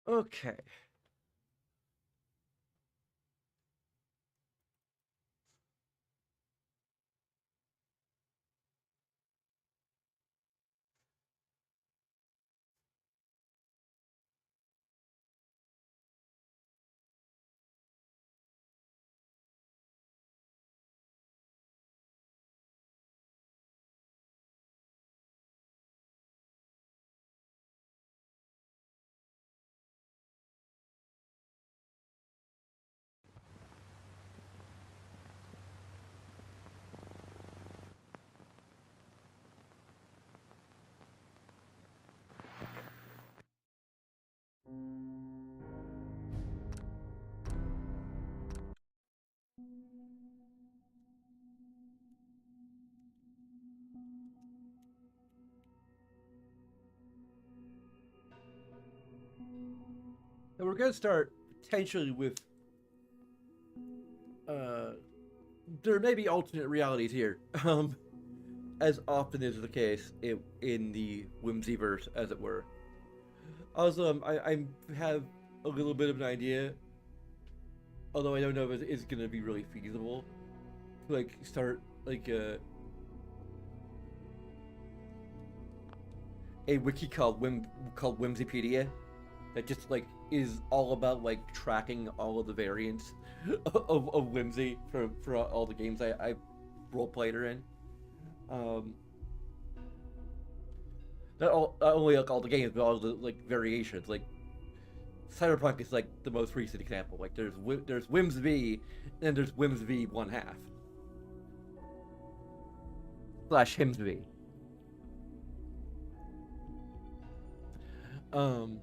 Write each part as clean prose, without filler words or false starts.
Okay. And we're gonna start potentially with uh there may be alternate realities here. As often is the case in the Whimsyverse, as it were. Also, I have a little bit of an idea, although I don't know if it's gonna be really feasible, to like start like a wiki called Whimsypedia that just like is all about like tracking all of the variants of Whimsy for all the games I role played her in. Um, not only like all the games, but all the like variations. Like Cyberpunk is like the most recent example. Like there's Whimsy, and there's Whimsy 1/2 slash Himsby. Um,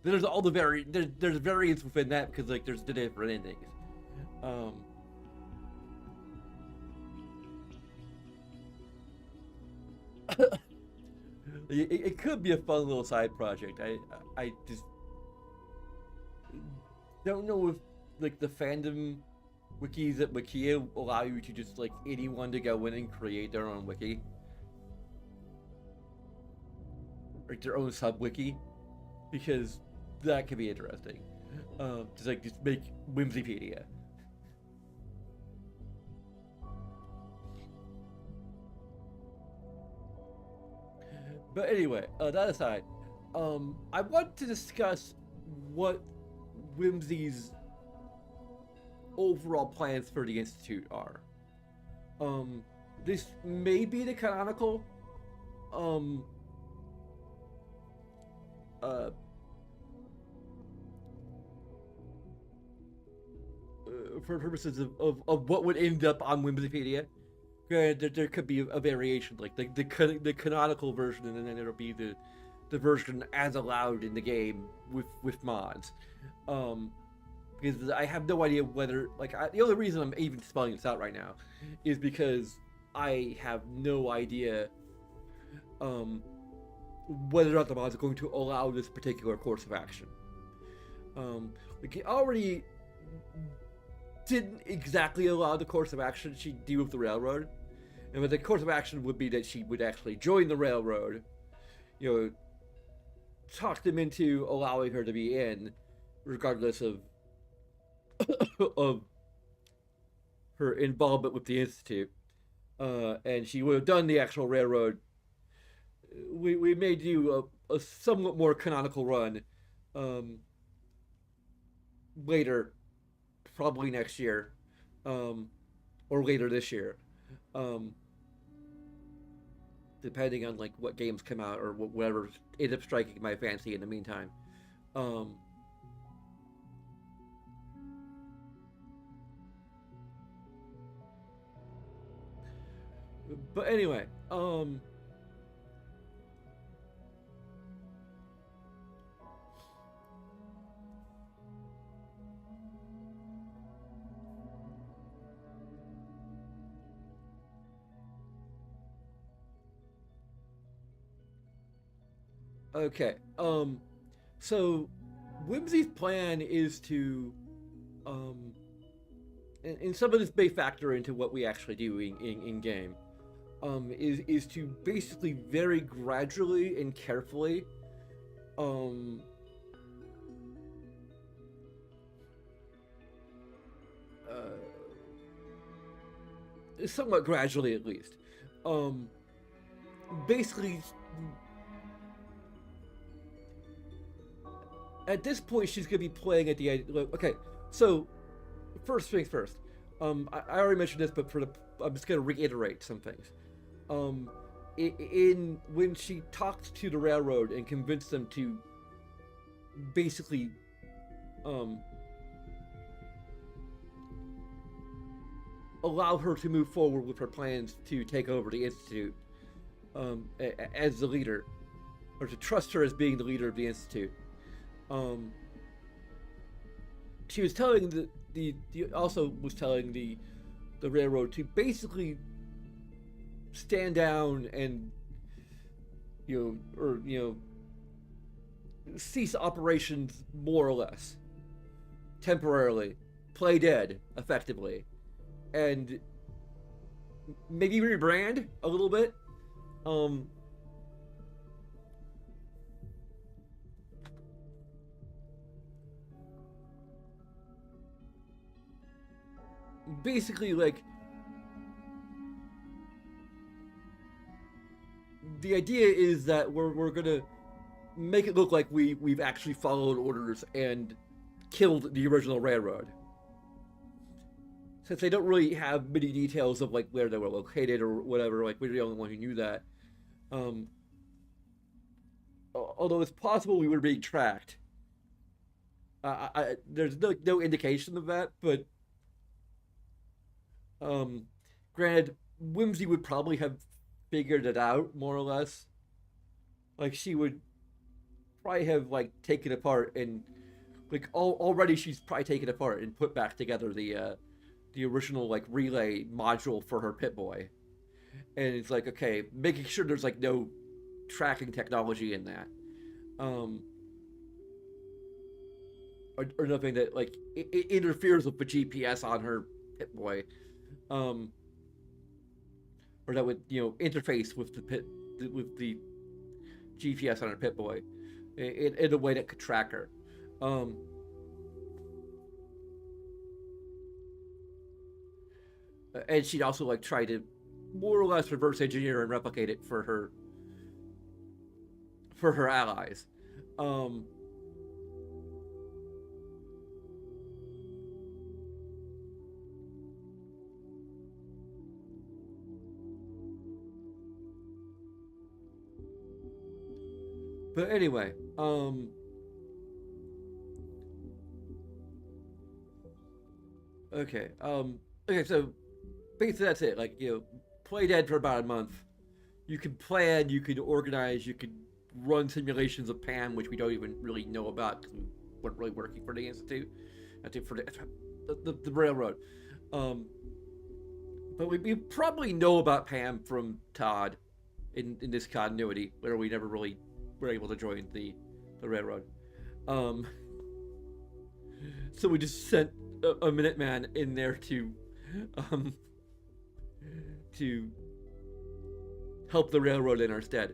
there's all the there's variants within that because like there's the different endings. Um, it could be a fun little side project. I just don't know if like the fandom wikis at Wikia allow you to just like anyone to go in and create their own wiki, like their own sub wiki, because that could be interesting. Just make Whimsypedia. But anyway, that aside, I want to discuss what Whimsy's overall plans for the Institute are. Um, this may be the canonical um, uh, for purposes of what would end up on Whimsypedia. Granted, there could be a variation, like the canonical version, and then there'll be the version as allowed in the game with mods. Um, because I have no idea whether the only reason I'm even spelling this out right now is because I have no idea um, whether or not the mods are going to allow this particular course of action. Like it already didn't exactly allow the course of action she deal with the railroad, and the course of action would be that she would actually join the railroad, you know, talk them into allowing her to be in, regardless of of her involvement with the institute. And she would have done the actual railroad. We may do a somewhat more canonical run um, later, probably next year, um, or later this year, um, depending on like what games come out or whatever ends up striking my fancy in the meantime. Um, but anyway, okay. So Whimsy's plan is to, um, and some of this may factor into what we actually do in game, is to basically very gradually and carefully, um, somewhat gradually at least. Basically, at this point, she's gonna be playing at the end. Okay, so first things first. I already mentioned this, but I'm just gonna reiterate some things. In when she talked to the railroad and convinced them to basically, allow her to move forward with her plans to take over the institute, as the leader, or to trust her as being the leader of the institute. She was telling also was telling the railroad to basically stand down and cease operations more or less temporarily, play dead effectively, and maybe rebrand a little bit. Basically, like, the idea is that we're gonna make it look like we've actually followed orders and killed the original railroad. Since they don't really have many details of like where they were located or whatever, like we're the only one who knew that. Although it's possible we were being tracked. There's no indication of that, but granted, Whimsy would probably have figured it out more or less. Like, she would probably have like taken apart and like already she's probably taken apart and put back together the original like relay module for her Pip-Boy, and it's like, okay, making sure there's like no tracking technology in that, or nothing that like it interferes with the GPS on her Pip-Boy, or that would interface with the GPS on her Pip-Boy in a way that could track her. And she'd also like try to more or less reverse engineer and replicate it for her allies. But anyway, okay, so basically that's it. Like, play dead for about a month. You can plan, you can organize, you can run simulations of Pam, which we don't even really know about because we weren't really working for the Institute, I think for the railroad. But we probably know about Pam from Todd in this continuity, where we never really were able to join the railroad. So we just sent a Minuteman in there to help the railroad in our stead.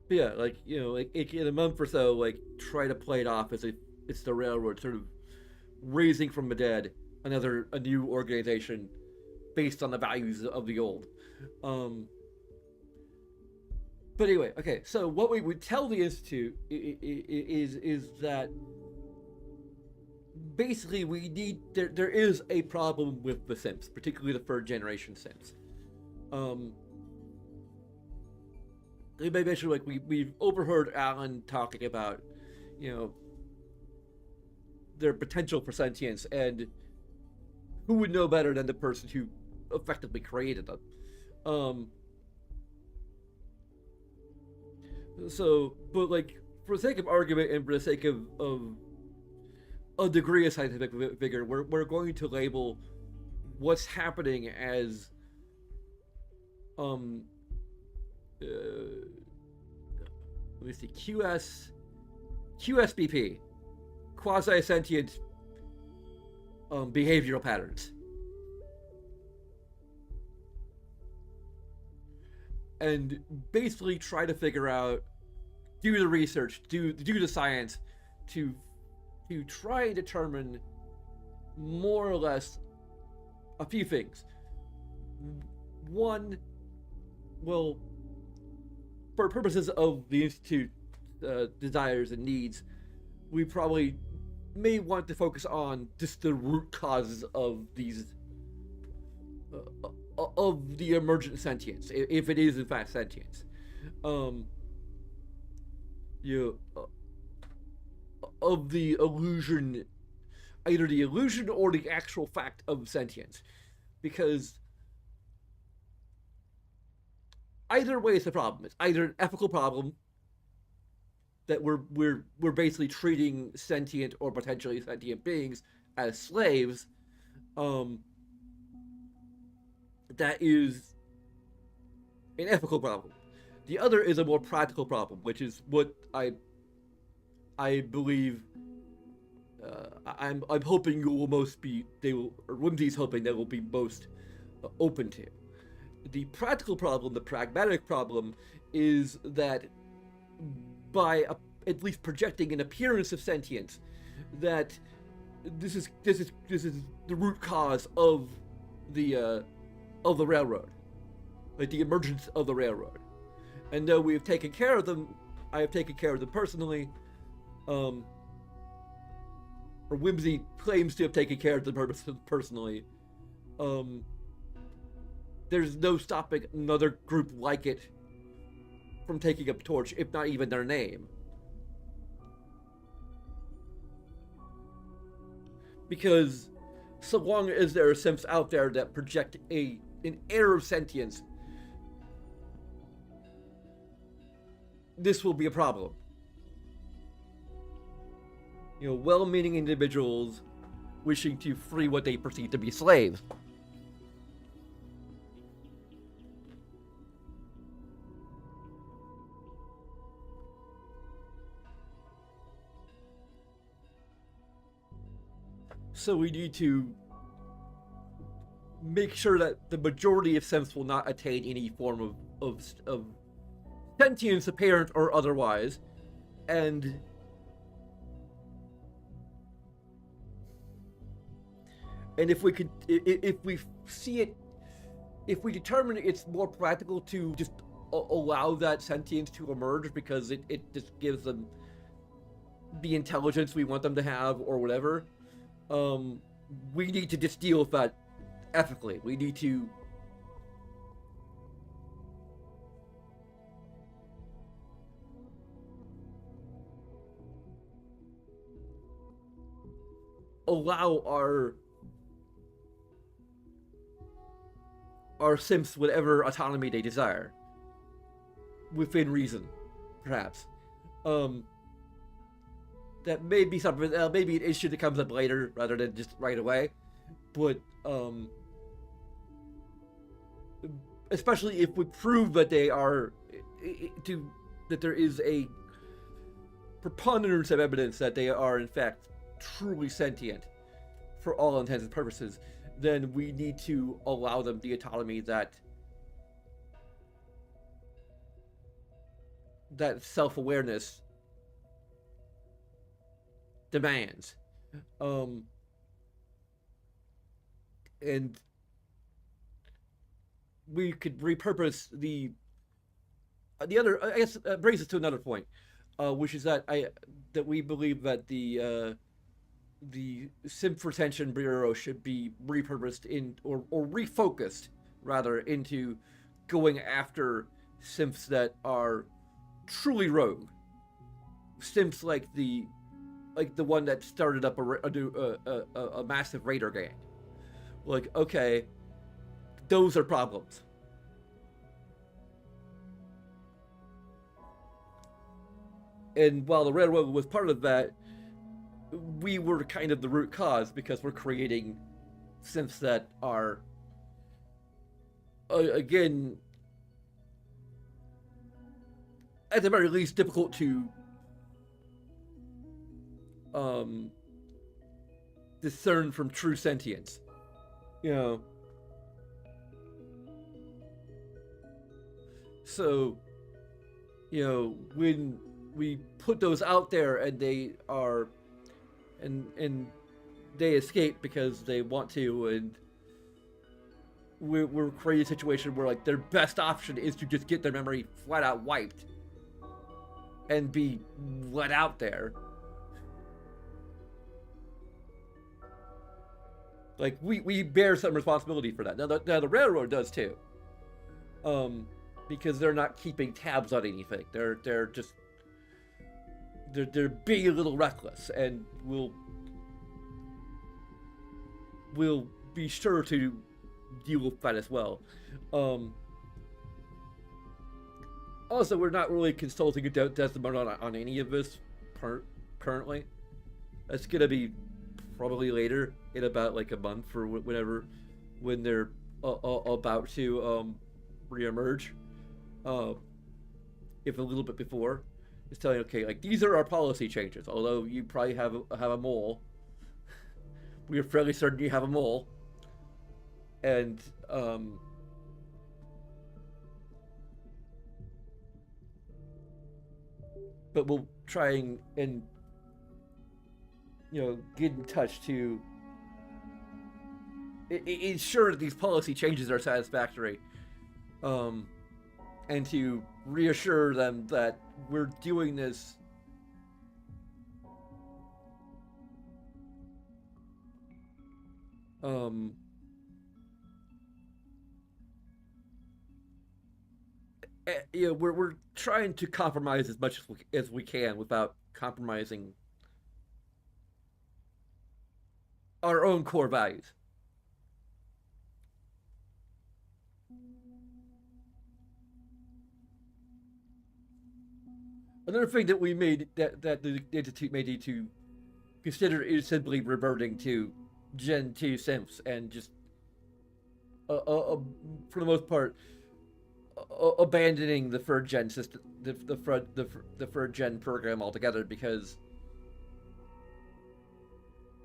But yeah, like, like in a month or so, like, try to play it off as if it's the railroad sort of raising from the dead a new organization based on the values of the old. But anyway, okay, so what we would tell the Institute is that basically there is a problem with the Sims, particularly the third generation Sims. They may mention, like, we've overheard Alan talking about, their potential for sentience, and who would know better than the person who effectively created them? So, but like, for the sake of argument and for the sake of a degree of scientific vigor, we're going to label what's happening as let me see, QSBP, quasi-sentient behavioral patterns. and basically try to figure out, do the research, do the science, to try and determine more or less a few things. One, well, for purposes of the Institute desires and needs, we probably may want to focus on just the root causes of these of the emergent sentience, if it is in fact sentience. Of the illusion, either the illusion or the actual fact of sentience, because either way it's a problem. It's either an ethical problem that we're basically treating sentient or potentially sentient beings as slaves. That is an ethical problem. The other is a more practical problem, which is what I believe. I'm hoping you will most be, or Whimsy's hoping they will be most open to. The practical problem, the pragmatic problem, is that by at least projecting an appearance of sentience, that this is the root cause of the railroad, like the emergence of the railroad. And though we have taken care of them, I have taken care of them personally. Or Whimsy claims to have taken care of them personally. There's no stopping another group like it from taking up a torch, if not even their name. Because so long as there are simps out there that project an air of sentience, this will be a problem. Well-meaning individuals wishing to free what they perceive to be slaves. So we need to make sure that the majority of simps will not attain any form of sentience, apparent or otherwise, and if we see it, if we determine it's more practical to just allow that sentience to emerge because it just gives them the intelligence we want them to have or whatever, we need to just deal with that ethically. We need to allow our simps whatever autonomy they desire, within reason, perhaps. That may be something, maybe an issue that comes up later rather than just right away, but especially if we prove that they are, that there is a preponderance of evidence that they are in fact truly sentient for all intents and purposes, then we need to allow them the autonomy that self-awareness demands. And we could repurpose the other, I guess, brings us to another point, which is that we believe that the Simp Retention Bureau should be repurposed or refocused rather into going after simps that are truly rogue. Simps like the one that started up a massive raider gang. Like, okay, those are problems. And while the railroad was part of that, we were kind of the root cause because we're creating simps that are, again, at the very least, difficult to discern from true sentience. So, when we put those out there and they are, and they escape because they want to, and we're creating a situation where like their best option is to just get their memory flat out wiped and be let out there. Like we bear some responsibility for that. Now the railroad does too, because they're not keeping tabs on anything. They're just they're being a little reckless, and we'll be sure to deal with that as well. Also, we're not really consulting Desdemona on any of this currently. That's gonna be probably later, in about like a month or whenever, when they're about to reemerge. If a little bit before, it's telling, okay, like these are our policy changes. Although you probably have a mole, we are fairly certain you have a mole, and but we'll try and get in touch to ensure that these policy changes are satisfactory, and to reassure them that we're doing this we're trying to compromise as much as we can without compromising our own core values. Another thing that we made that the Institute may need to consider is simply reverting to Gen 2 synths and just, for the most part, abandoning the third gen system, the third gen program altogether, because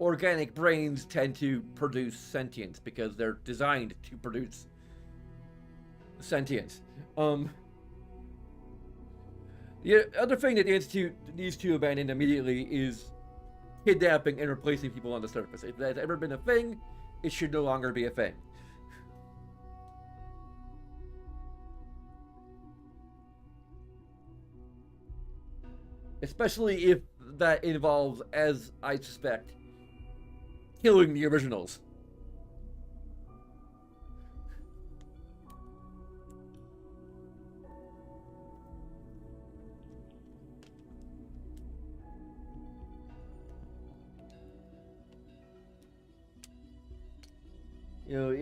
organic brains tend to produce sentience because they're designed to produce sentience. The other thing that the Institute needs to abandon immediately is kidnapping and replacing people on the surface. If that's ever been a thing, it should no longer be a thing. Especially if that involves, as I suspect, killing the originals.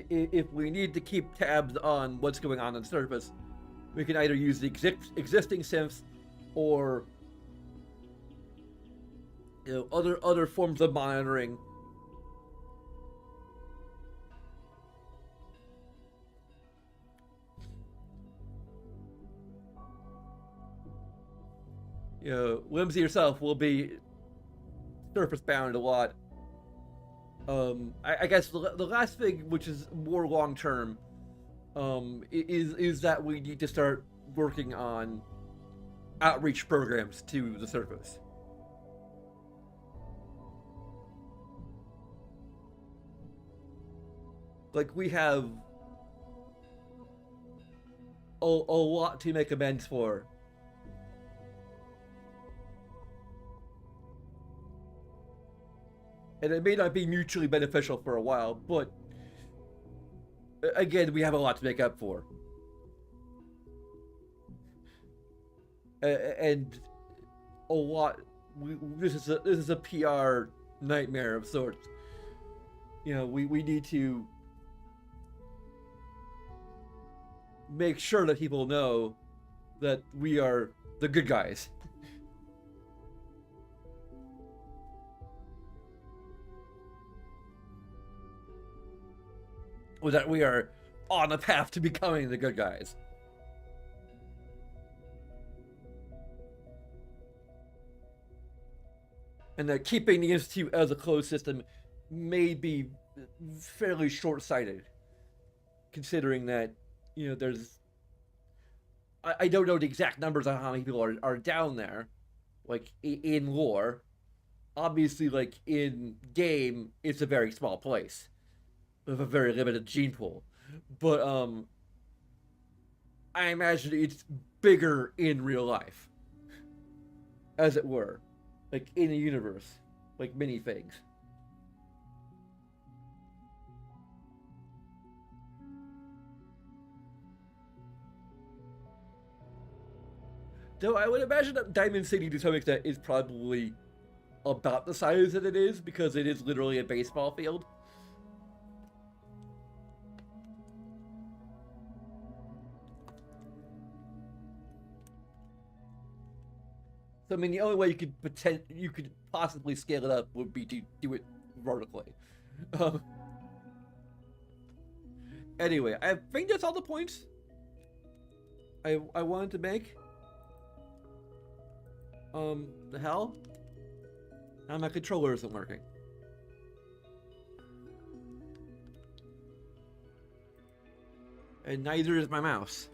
If we need to keep tabs on what's going on the surface, we can either use the existing synths or other forms of monitoring. Whimsy herself will be surface bound a lot. I guess the last thing, which is more long term, is that we need to start working on outreach programs to the surface. Like, we have a lot to make amends for. And it may not be mutually beneficial for a while, but again, we have a lot to make up for. And a lot. This is a PR nightmare of sorts. We need to make sure that people know that we are the good guys. Or that we are on the path to becoming the good guys. And that keeping the Institute as a closed system may be fairly short-sighted, considering that, there's... I don't know the exact numbers on how many people are down there, like in lore. Obviously, like in game, it's a very small place with a very limited gene pool. But I imagine it's bigger in real life, as it were, like in the universe, like many things. Though I would imagine that Diamond City, to some extent, is probably about the size that it is because it is literally a baseball field. So I mean, the only way you could possibly scale it up would be to do it vertically. Um, anyway, I think that's all the points I wanted to make. The hell? Now my controller isn't working. And neither is my mouse.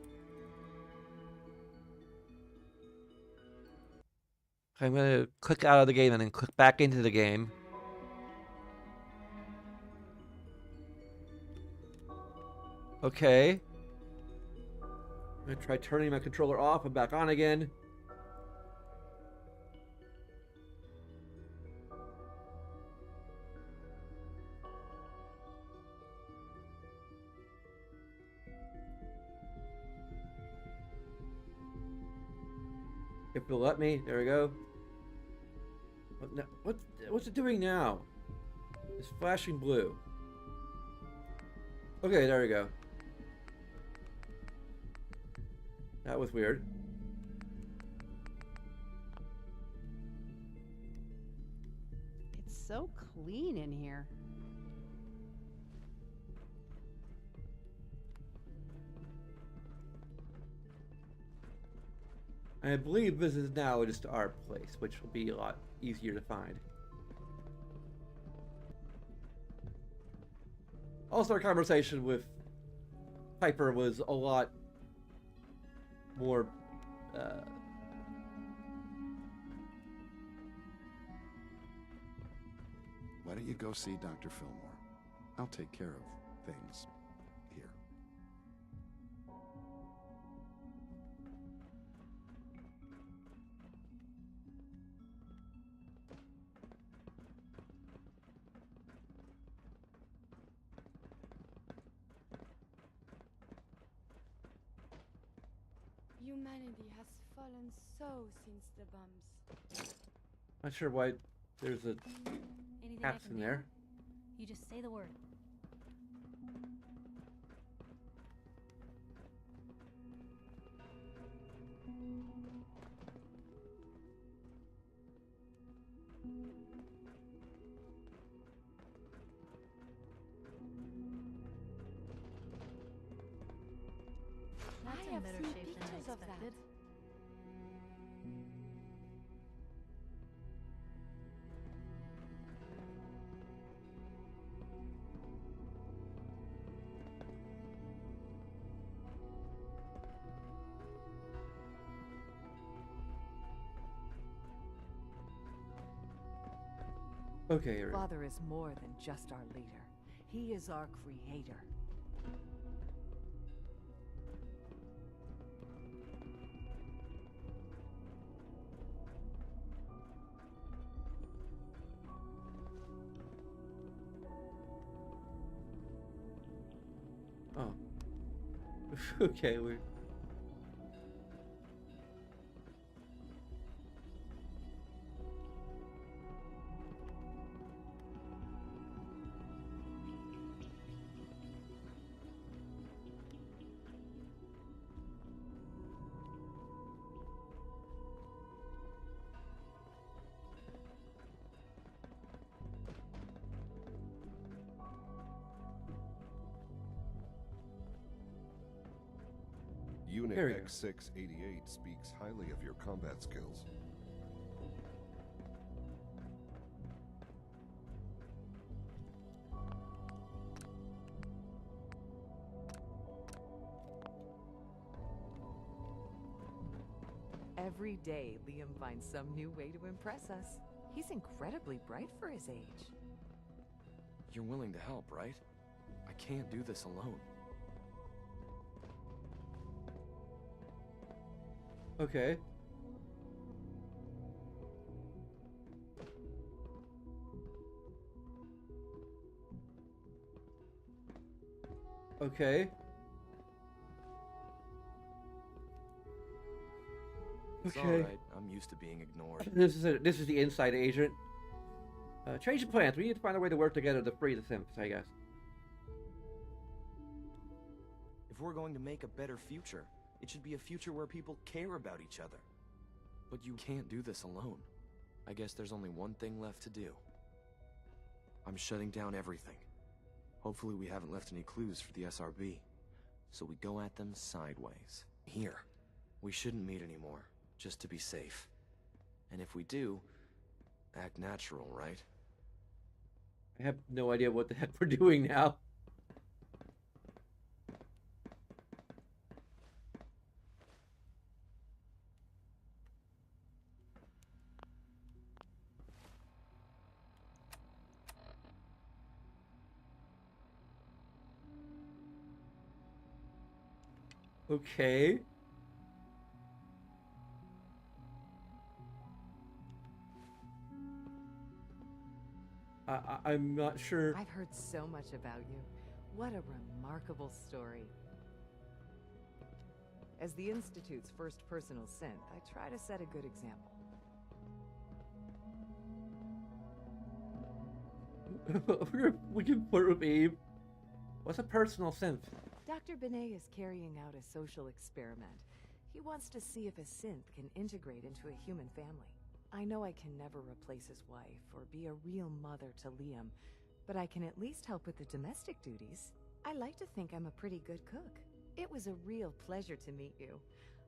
I'm gonna click out of the game and then click back into the game. Okay. I'm gonna try turning my controller off and back on again. If it'll let me, there we go. What's it doing now? It's flashing blue. Okay, there we go. That was weird. It's so clean in here. I believe this is now just our place, which will be a lot easier to find. Also, our conversation with Piper was a lot more Why don't you go see Dr. Fillmore? I'll take care of things here. Humanity has fallen so since the bombs. not sure why there's a Anything I caps can in do? there. You just say the word. That's I in have better seen shape than I pictures of that. expected. Okay, here we go. Father is more than just our leader. He is our creator. Oh. Okay, we. Unit There we go. X688 speaks highly of your combat skills. Every day, Liam finds some new way to impress us. He's incredibly bright for his age. You're willing to help, right? I can't do this alone. Okay. Okay. It's Okay. alright, I'm used to being ignored. This is the inside agent. Change the plans. We need to find a way to work together to free the synths, I guess. If we're going to make a better future, it should be a future where people care about each other. But you can't do this alone. I guess there's only one thing left to do. I'm shutting down everything. Hopefully we haven't left any clues for the SRB. So we go at them sideways. Here. We shouldn't meet anymore, just to be safe. And if we do, act natural, right? I have no idea what the heck we're doing now. Okay. I'm not sure. I've heard so much about you. What a remarkable story. As the Institute's first personal synth, I try to set a good example. We can flirt with Eve. What's a personal synth? Dr. Benet is carrying out a social experiment. He wants to see if a synth can integrate into a human family. I know I can never replace his wife or be a real mother to Liam, but I can at least help with the domestic duties. I like to think I'm a pretty good cook. It was a real pleasure to meet you.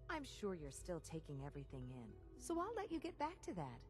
I'm sure you're still taking everything in, so I'll let you get back to that.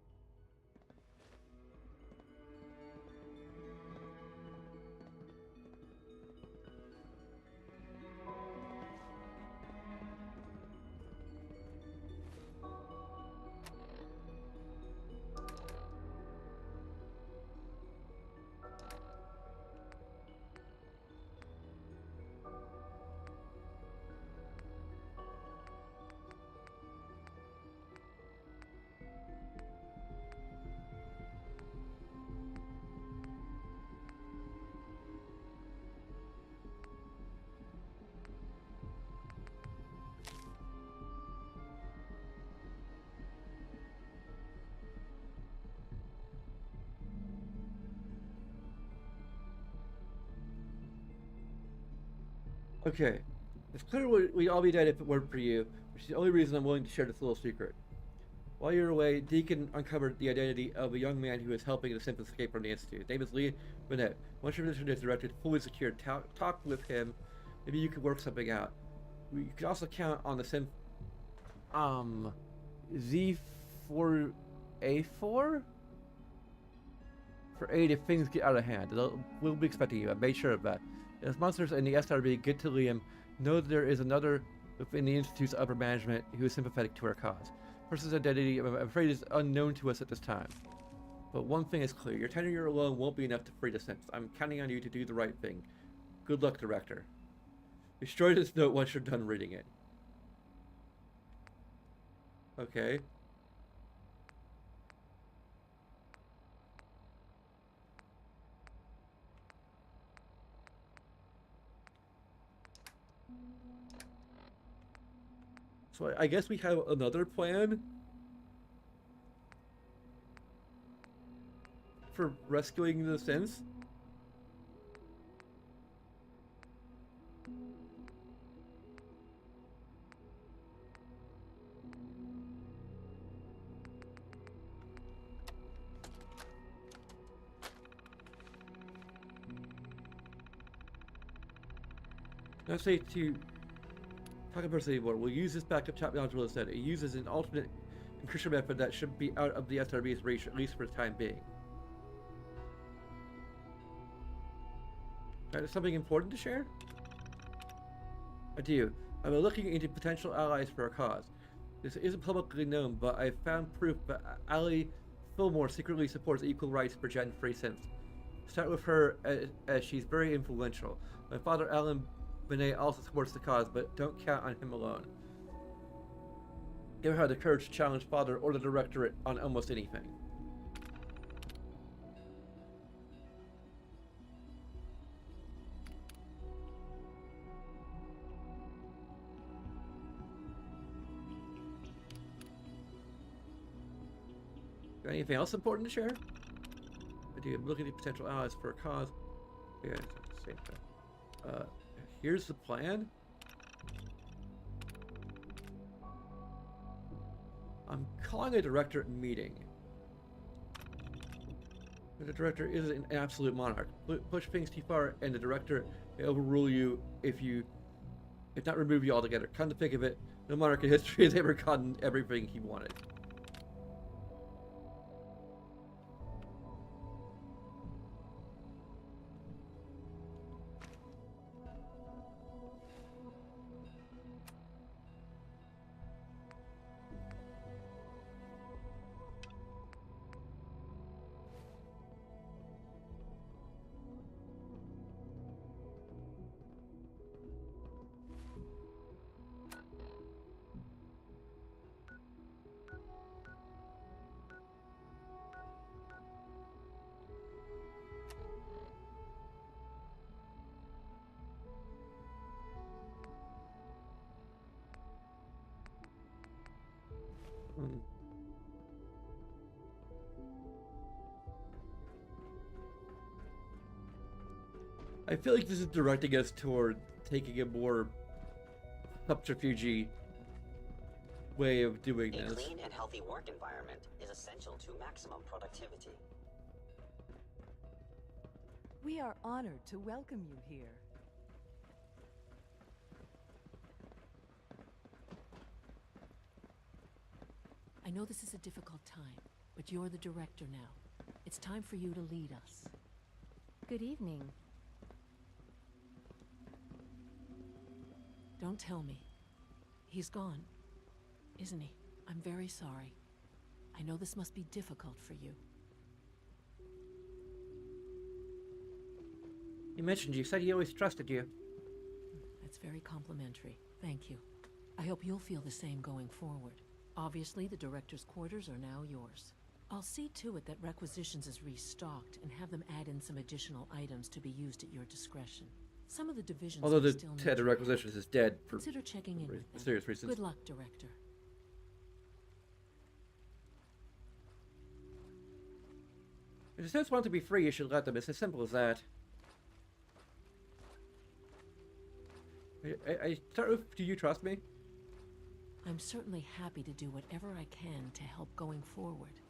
Okay. It's clear we'd all be dead if it weren't for you, which is the only reason I'm willing to share this little secret. While you're away, Deacon uncovered the identity of a young man who is helping the synth escape from the Institute. His name is Lee Burnett. Once your mission is directed, fully secured, talk with him. Maybe you could work something out. You could also count on the synth... Z4A4? For aid if things get out of hand. We'll be expecting you. I made sure of that. As monsters in the SRB get to Liam, know that there is another within the Institute's upper management who is sympathetic to our cause. Person's identity, I'm afraid, is unknown to us at this time. But one thing is clear, your tenure alone won't be enough to free the synths. I'm counting on you to do the right thing. Good luck, Director. Destroy this note once you're done reading it. Okay. So I guess we have another plan for rescuing the synths. Let's say to talk about anymore. We'll use this backup chat module instead. It uses an alternate encryption method that should be out of the SRB's reach, at least for the time being. Is something important to share? I do. I've been looking into potential allies for our cause. This isn't publicly known, but I found proof that Ali Fillmore secretly supports equal rights for gender-free Sims. Start with her, as she's very influential. My father, Alan Benet, also supports the cause, but don't count on him alone. Give her the courage to challenge father or the directorate on almost anything. Got anything else important to share? Idea of looking at potential allies for a cause. Yeah, same thing. Here's the plan. I'm calling a directorate meeting. The director is an absolute monarch. Push things too far, and the director may overrule you if not remove you altogether. Come to think of it, no monarch in history has ever gotten everything he wanted. I feel like this is directing us toward taking a more subterfuge way of doing A this. clean and healthy work environment is essential to maximum productivity. We are honored to welcome you here. I know this is a difficult time, but you're the director now. It's time for you to lead us. Good evening. Don't tell me. He's gone, isn't he? I'm very sorry. I know this must be difficult for you. You mentioned you said he always trusted you. That's very complimentary. Thank you. I hope you'll feel the same going forward. Obviously, the director's quarters are now yours. I'll see to it that requisitions is restocked and have them add in some additional items to be used at your discretion. Some of the divisions Although the still need head of your help. requisitions is dead for Consider checking in with them. serious reasons. Good luck, Director. If the Sims want to be free, you should let them. It's as simple as that. I start with, do you trust me? I'm certainly happy to do whatever I can to help going forward.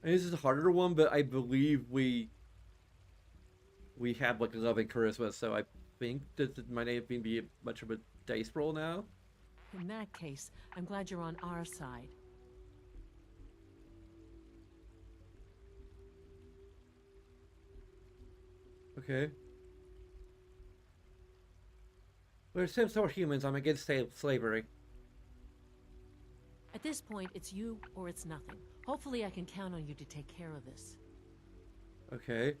And this is a harder one, but I believe we have like 11 charisma, so I think that might even be much of a dice roll now. In that case, I'm glad you're on our side. Okay. We're Sims or humans. I'm against slavery. At this point, it's you or it's nothing. Hopefully I can count on you to take care of this. Okay.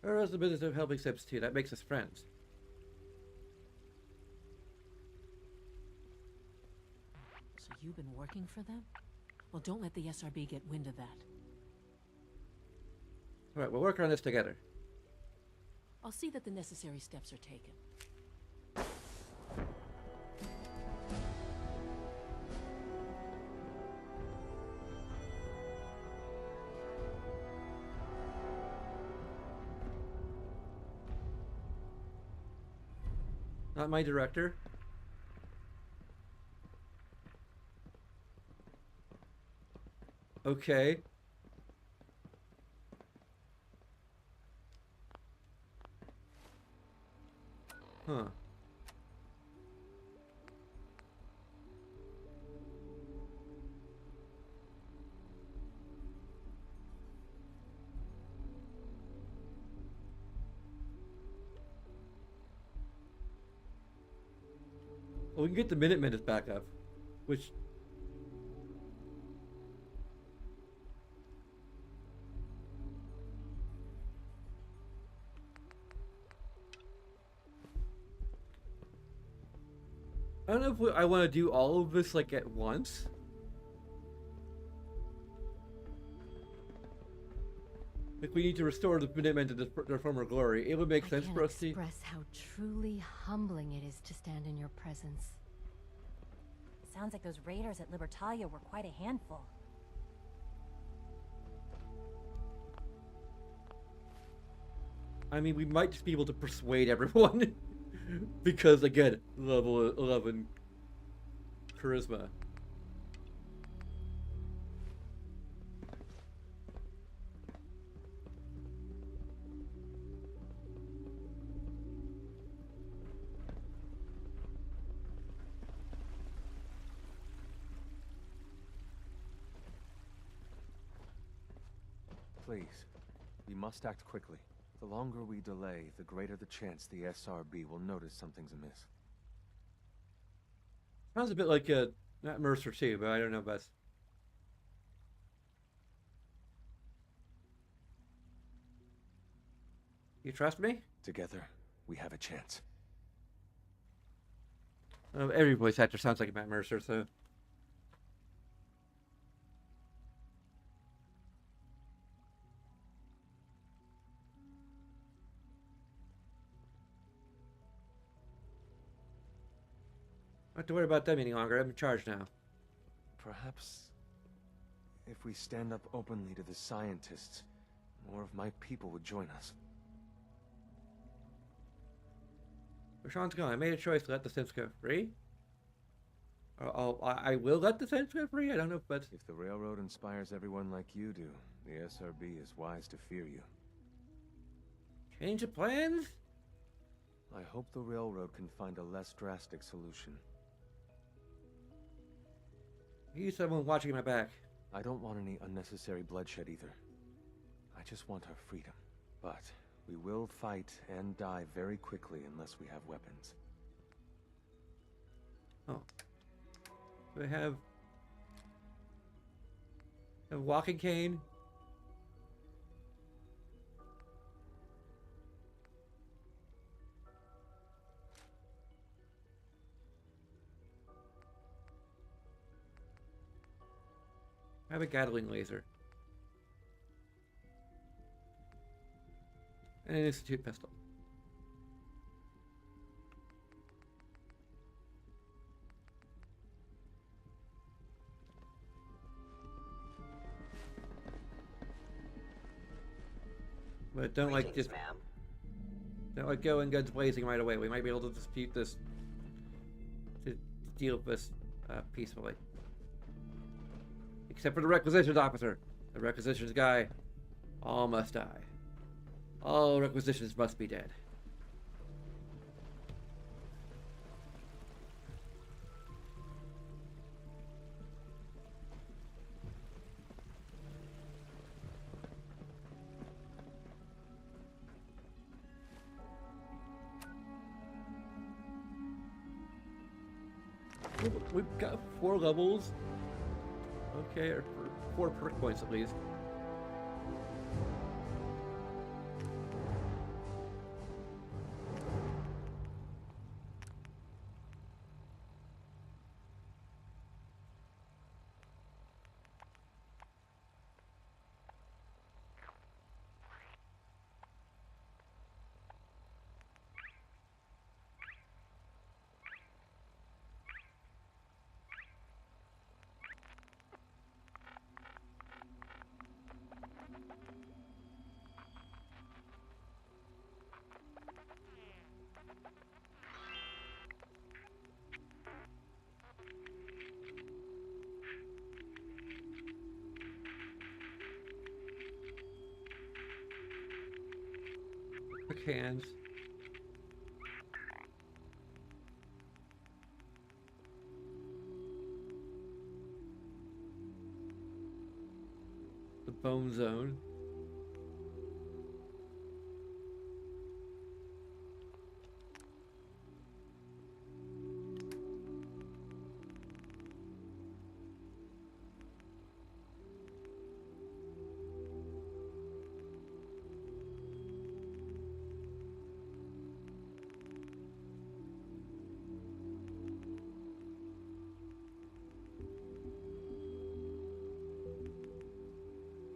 Or else the business of helping Sims too. That makes us friends. So you've been working for them? Well, don't let the SRB get wind of that. Alright, we'll work on this together. I'll see that the necessary steps are taken. Not my director. Okay. Huh. we can get the Minutemen as backup, which. I don't know if I want to do all of this like at once. Like we need to restore the Minutemen to their former glory. It would make sense for us to express how truly humbling it is to stand in your presence. Sounds like those raiders at Libertalia were quite a handful. I mean, we might just be able to persuade everyone. Because, again, level 11 charisma. Please, we must act quickly. The longer we delay, the greater the chance the SRB will notice something's amiss. Sounds a bit like not Mercer too, but I don't know best. You trust me? Together, we have a chance. Every voice actor sounds like Matt Mercer, so. Not to worry about them any longer. I'm in charge now. Perhaps if we stand up openly to the scientists, more of my people would join us. Rashawn's gone. I made a choice to let the synths go free. I will let the synths go free. I don't know, but if the railroad inspires everyone like you do, the SRB is wise to fear you. Change of plans? I hope the railroad can find a less drastic solution. He's someone watching my back. I don't want any unnecessary bloodshed either. I just want our freedom. But we will fight and die very quickly unless we have weapons. Oh. Do I have a walking cane? I have a Gatling laser. And an Institute pistol. But don't like just don't like going guns blazing right away. We might be able to dispute this to deal with this peacefully. Except for the requisitions officer. The requisitions guy. All must die. All requisitions must be dead. We've got 4 levels. Okay, or 4 perk points at least. Hands. The bone zone.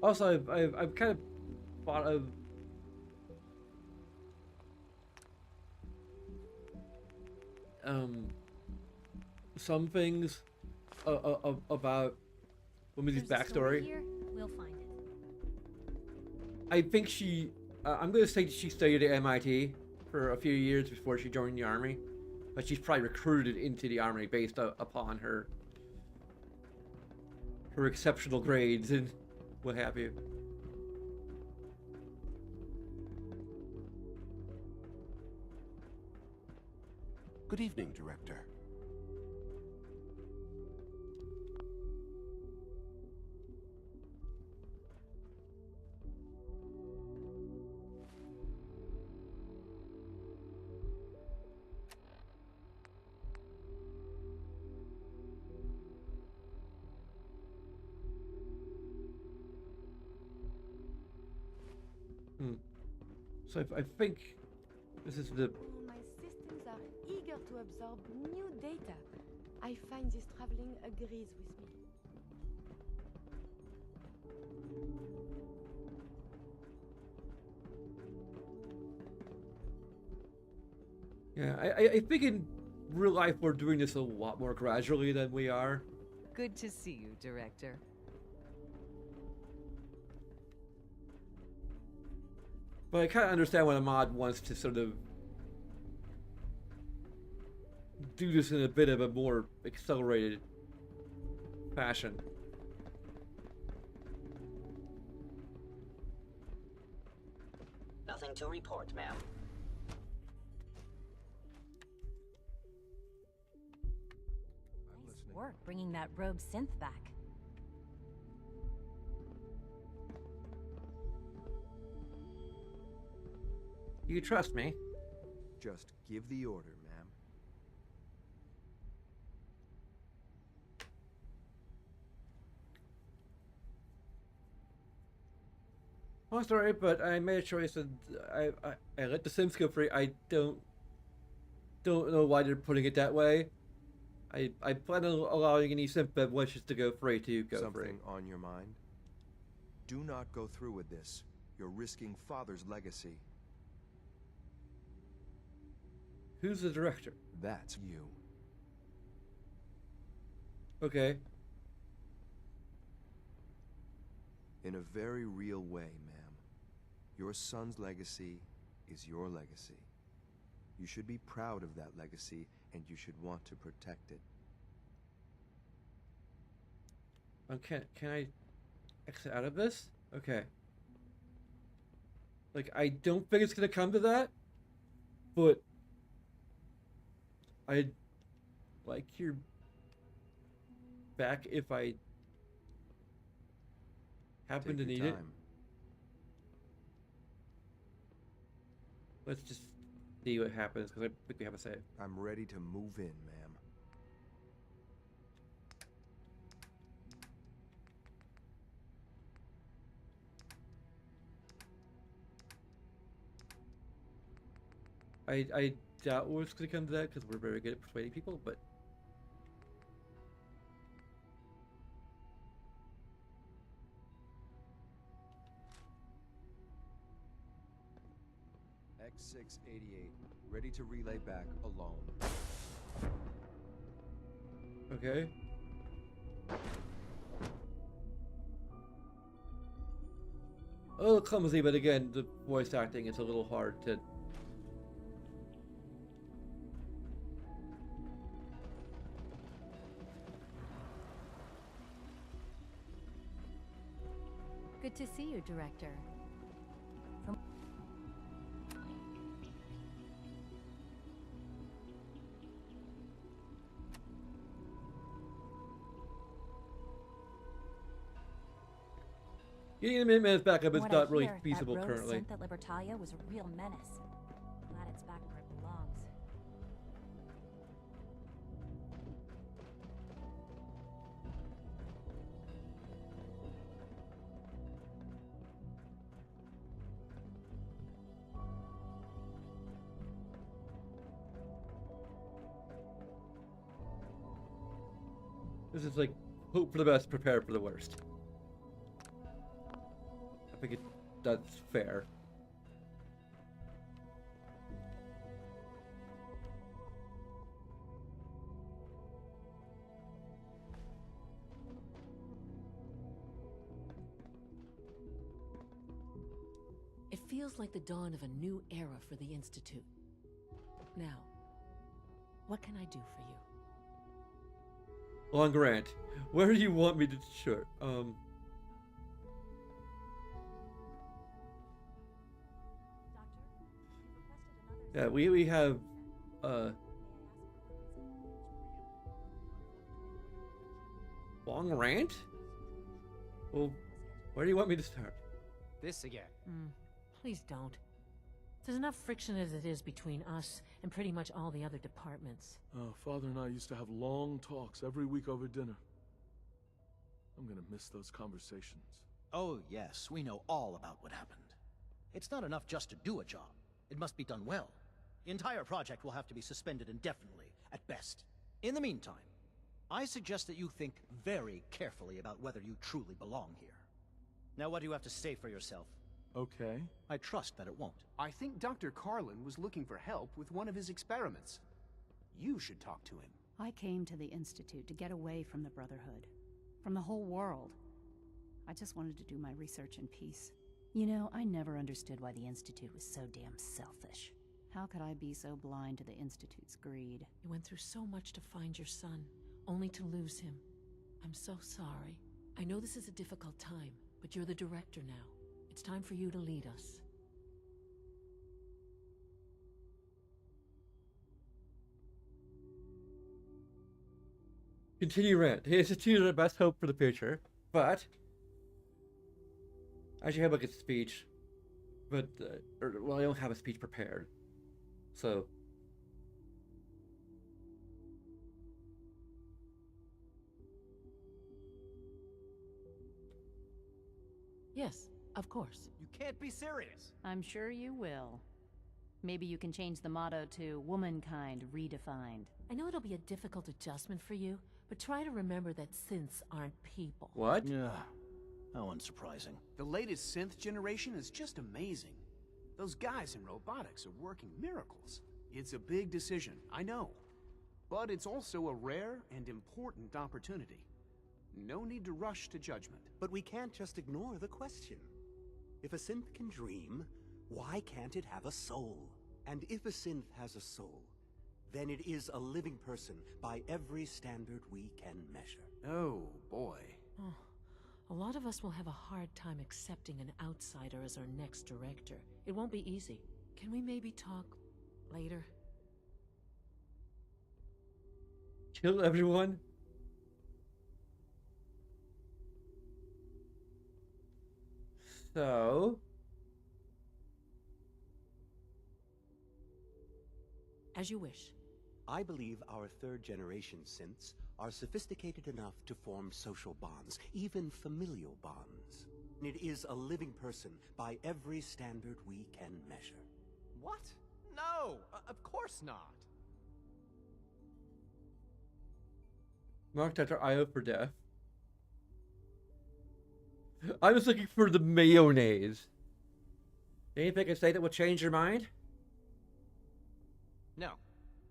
Also, I've kind of thought of some things about Whimsy's backstory. Here, we'll find it. I think she, I'm going to say she studied at MIT for a few years before she joined the army, but she's probably recruited into the army based upon her exceptional grades and what have you. Good evening, Director. So I think this is the... My systems are eager to absorb new data. I find this traveling agrees with me. Yeah, I think in real life we're doing this a lot more gradually than we are. Good to see you, Director. But I kind of understand when Ahmad wants to sort of do this in a bit of a more accelerated fashion. Nothing to report, ma'am. Nice work bringing that rogue synth back. You trust me? Just give the order, ma'am. Oh, sorry, but I made a choice and I let the Sims go free. I don't know why they're putting it that way. I plan on allowing any Sim that wishes to go free to go free. Something on your mind? Do not go through with this. You're risking Father's legacy. Who's the director? That's you. Okay. In a very real way, ma'am. Your son's legacy is your legacy. You should be proud of that legacy, and you should want to protect it. Can I exit out of this? Okay. Like, I don't think it's gonna come to that, but I'd like your back if I happen to need it. Let's just see what happens, because I think we have a save. I'm ready to move in, ma'am. I doubt it's going to come to that, because we're very good at persuading people, but... X688, ready to relay back alone. Okay. A little clumsy, but again, the voice acting is a little hard to... Good to see you, Director. Getting the minutes back up is From what not I really hear, feasible that rogue currently. synth at Libertalia was a real menace. Glad it's back where it belongs. This is like, hope for the best, prepare for the worst. think that's fair. It feels like the dawn of a new era for the Institute. Now, what can I do for you? Long Grant, where do you want me to sure? Yeah, we have long rant? Well, where do you want me to start? This again. Please don't. There's enough friction as it is between us and pretty much all the other departments. Father and I used to have long talks every week over dinner. I'm gonna miss those conversations. Oh, yes, we know all about what happened. It's not enough just to do a job. It must be done well. The entire project will have to be suspended indefinitely, at best. In the meantime, I suggest that you think very carefully about whether you truly belong here. Now, what do you have to say for yourself? Okay. I trust that it won't. I think Dr. Carlin was looking for help with one of his experiments. You should talk to him. I came to the Institute to get away from the Brotherhood. From the whole world. I just wanted to do my research in peace. You know, I never understood why the Institute was so damn selfish. How could I be so blind to the Institute's greed? You went through so much to find your son, only to lose him. I'm so sorry. I know this is a difficult time, but you're the director now. It's time for you to lead us. Continue rant. The Institute is our best hope for the future, but I actually have like a speech, but well, I don't have a speech prepared, so. Yes, of course. You can't be serious. I'm sure you will. Maybe you can change the motto to Womankind Redefined. I know it'll be a difficult adjustment for you, but try to remember that synths aren't people. What? Yeah, how unsurprising. The latest synth generation is just amazing. Those guys in robotics are working miracles. It's a big decision, I know. But it's also a rare and important opportunity. No need to rush to judgment. But we can't just ignore the question. If a synth can dream, why can't it have a soul? And if a synth has a soul, then it is a living person by every standard we can measure. Oh, boy. Oh, a lot of us will have a hard time accepting an outsider as our next director. It won't be easy. Can we maybe talk later? Chill, everyone. So, as you wish. I believe our third-generation synths are sophisticated enough to form social bonds, even familial bonds. It is a living person by every standard we can measure. What? No, of course not. Mark Dr. IO for death. I was looking for the mayonnaise. Anything I can say that will change your mind? No.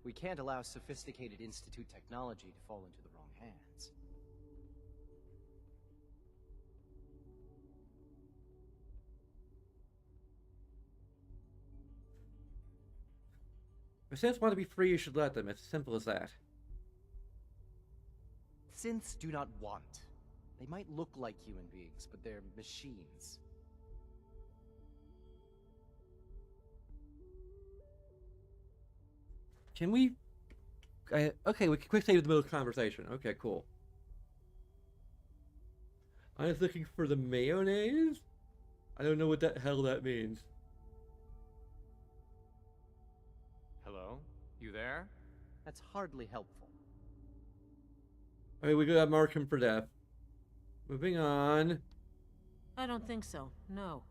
We can't allow sophisticated Institute technology to fall into the wrong hands. If synths want to be free, you should let them. It's as simple as that. Synths do not want. They might look like human beings, but they're machines. Can we... okay, we can quick save the middle of the conversation. Okay, cool. I was looking for the mayonnaise? I don't know what the hell that means. Hello? You there? That's hardly helpful. Okay, we gotta mark him for death. Moving on. I don't think so, no.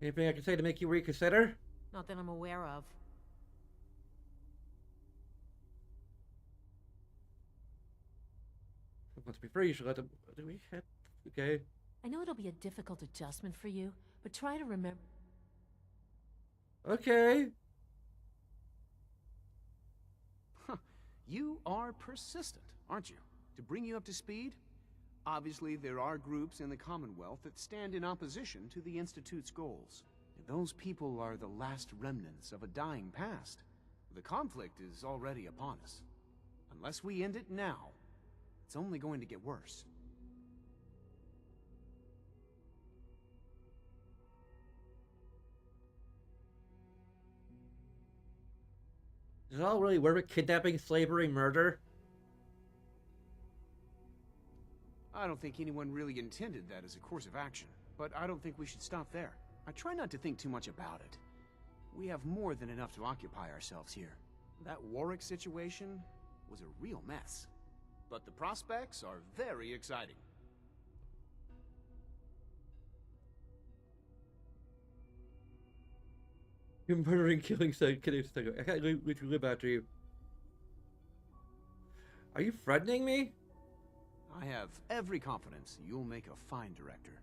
Anything I can say to make you reconsider? Not that I'm aware of. Once before, you should let them. Do we have? Okay. I know it'll be a difficult adjustment for you, but try to remember. Okay. Huh. You are persistent, aren't you? To bring you up to speed? Obviously, there are groups in the Commonwealth that stand in opposition to the Institute's goals. Those people are the last remnants of a dying past. The conflict is already upon us. Unless we end it now, it's only going to get worse. Is it all really worth it? Kidnapping, slavery, murder? I don't think anyone really intended that as a course of action, but I don't think we should stop there. I try not to think too much about it. We have more than enough to occupy ourselves here. That Warwick situation was a real mess. But the prospects are very exciting. You're murdering, killing, kidding, I can't let you live after you. Are you threatening me? I have every confidence you'll make a fine director.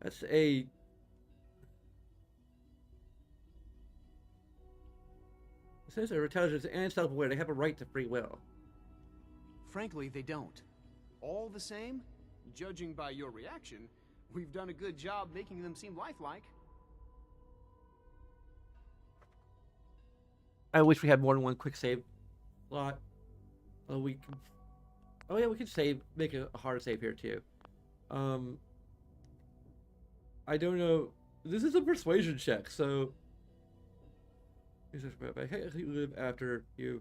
That's a... It says they're intelligent and self-aware. They have a right to free will. Frankly, they don't. All the same, judging by your reaction, we've done a good job making them seem lifelike. I wish we had more than one quick save slot. Oh, we can... Oh yeah, we can save, make a hard save here too. I don't know. This is a persuasion check, so... I can't live after you.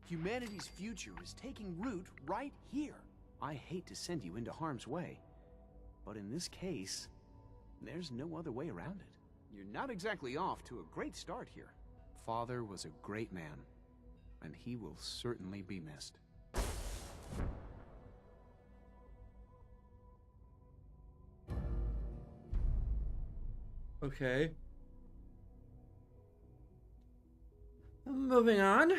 Humanity's future is taking root right here. I hate to send you into harm's way, but in this case, there's no other way around it. You're not exactly off to a great start here. Father was a great man, and he will certainly be missed. Okay. Moving on.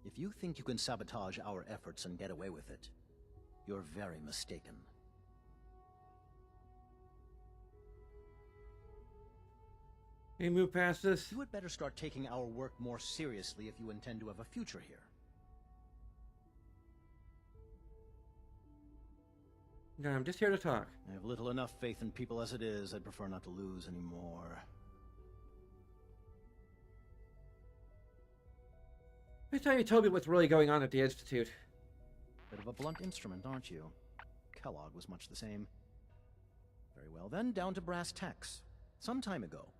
If you think you can sabotage our efforts and get away with it, you're very mistaken. Can you move past this? You had better start taking our work more seriously if you intend to have a future here. No, I'm just here to talk. I have little enough faith in people as it is. I'd prefer not to lose any more. This time you told me what's really going on at the Institute. Bit of a blunt instrument, aren't you? Kellogg was much the same. Very well then, down to brass tacks. Some time ago,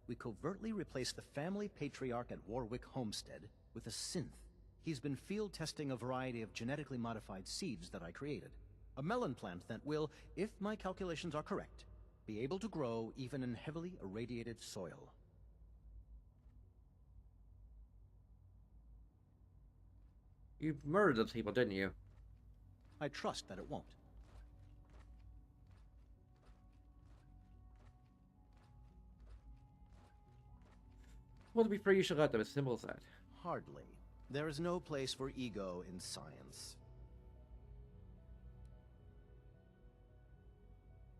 we covertly replaced the family patriarch at Warwick Homestead with a synth. He's been field testing a variety of genetically modified seeds that I created. A melon plant that will, if my calculations are correct, be able to grow even in heavily irradiated soil. You murdered those people, didn't you? I trust that it won't. Well, to be fair, you should let them. As simple as that. Hardly. There is no place for ego in science.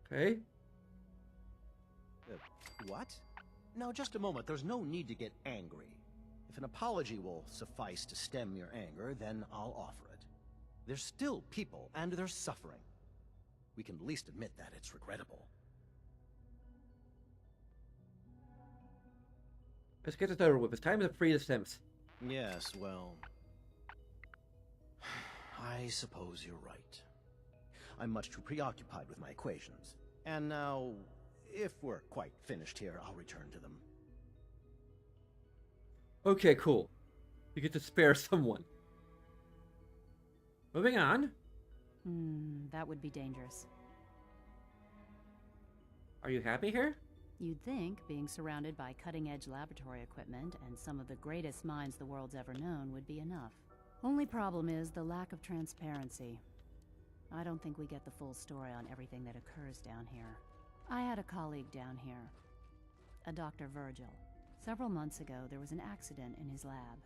Okay. What? Now, just a moment. There's no need to get angry. If an apology will suffice to stem your anger, then I'll offer it. There's still people, and they're suffering. We can at least admit that it's regrettable. Let's get this over with. It's time to free the Sims. Yes, well... I suppose you're right. I'm much too preoccupied with my equations. And now, if we're quite finished here, I'll return to them. Okay, cool. You get to spare someone. Moving on. That would be dangerous. Are you happy here? You'd think being surrounded by cutting-edge laboratory equipment and some of the greatest minds the world's ever known would be enough. Only problem is the lack of transparency. I don't think we get the full story on everything that occurs down here. I had a colleague down here, a Dr. Virgil. Several months ago, there was an accident in his lab,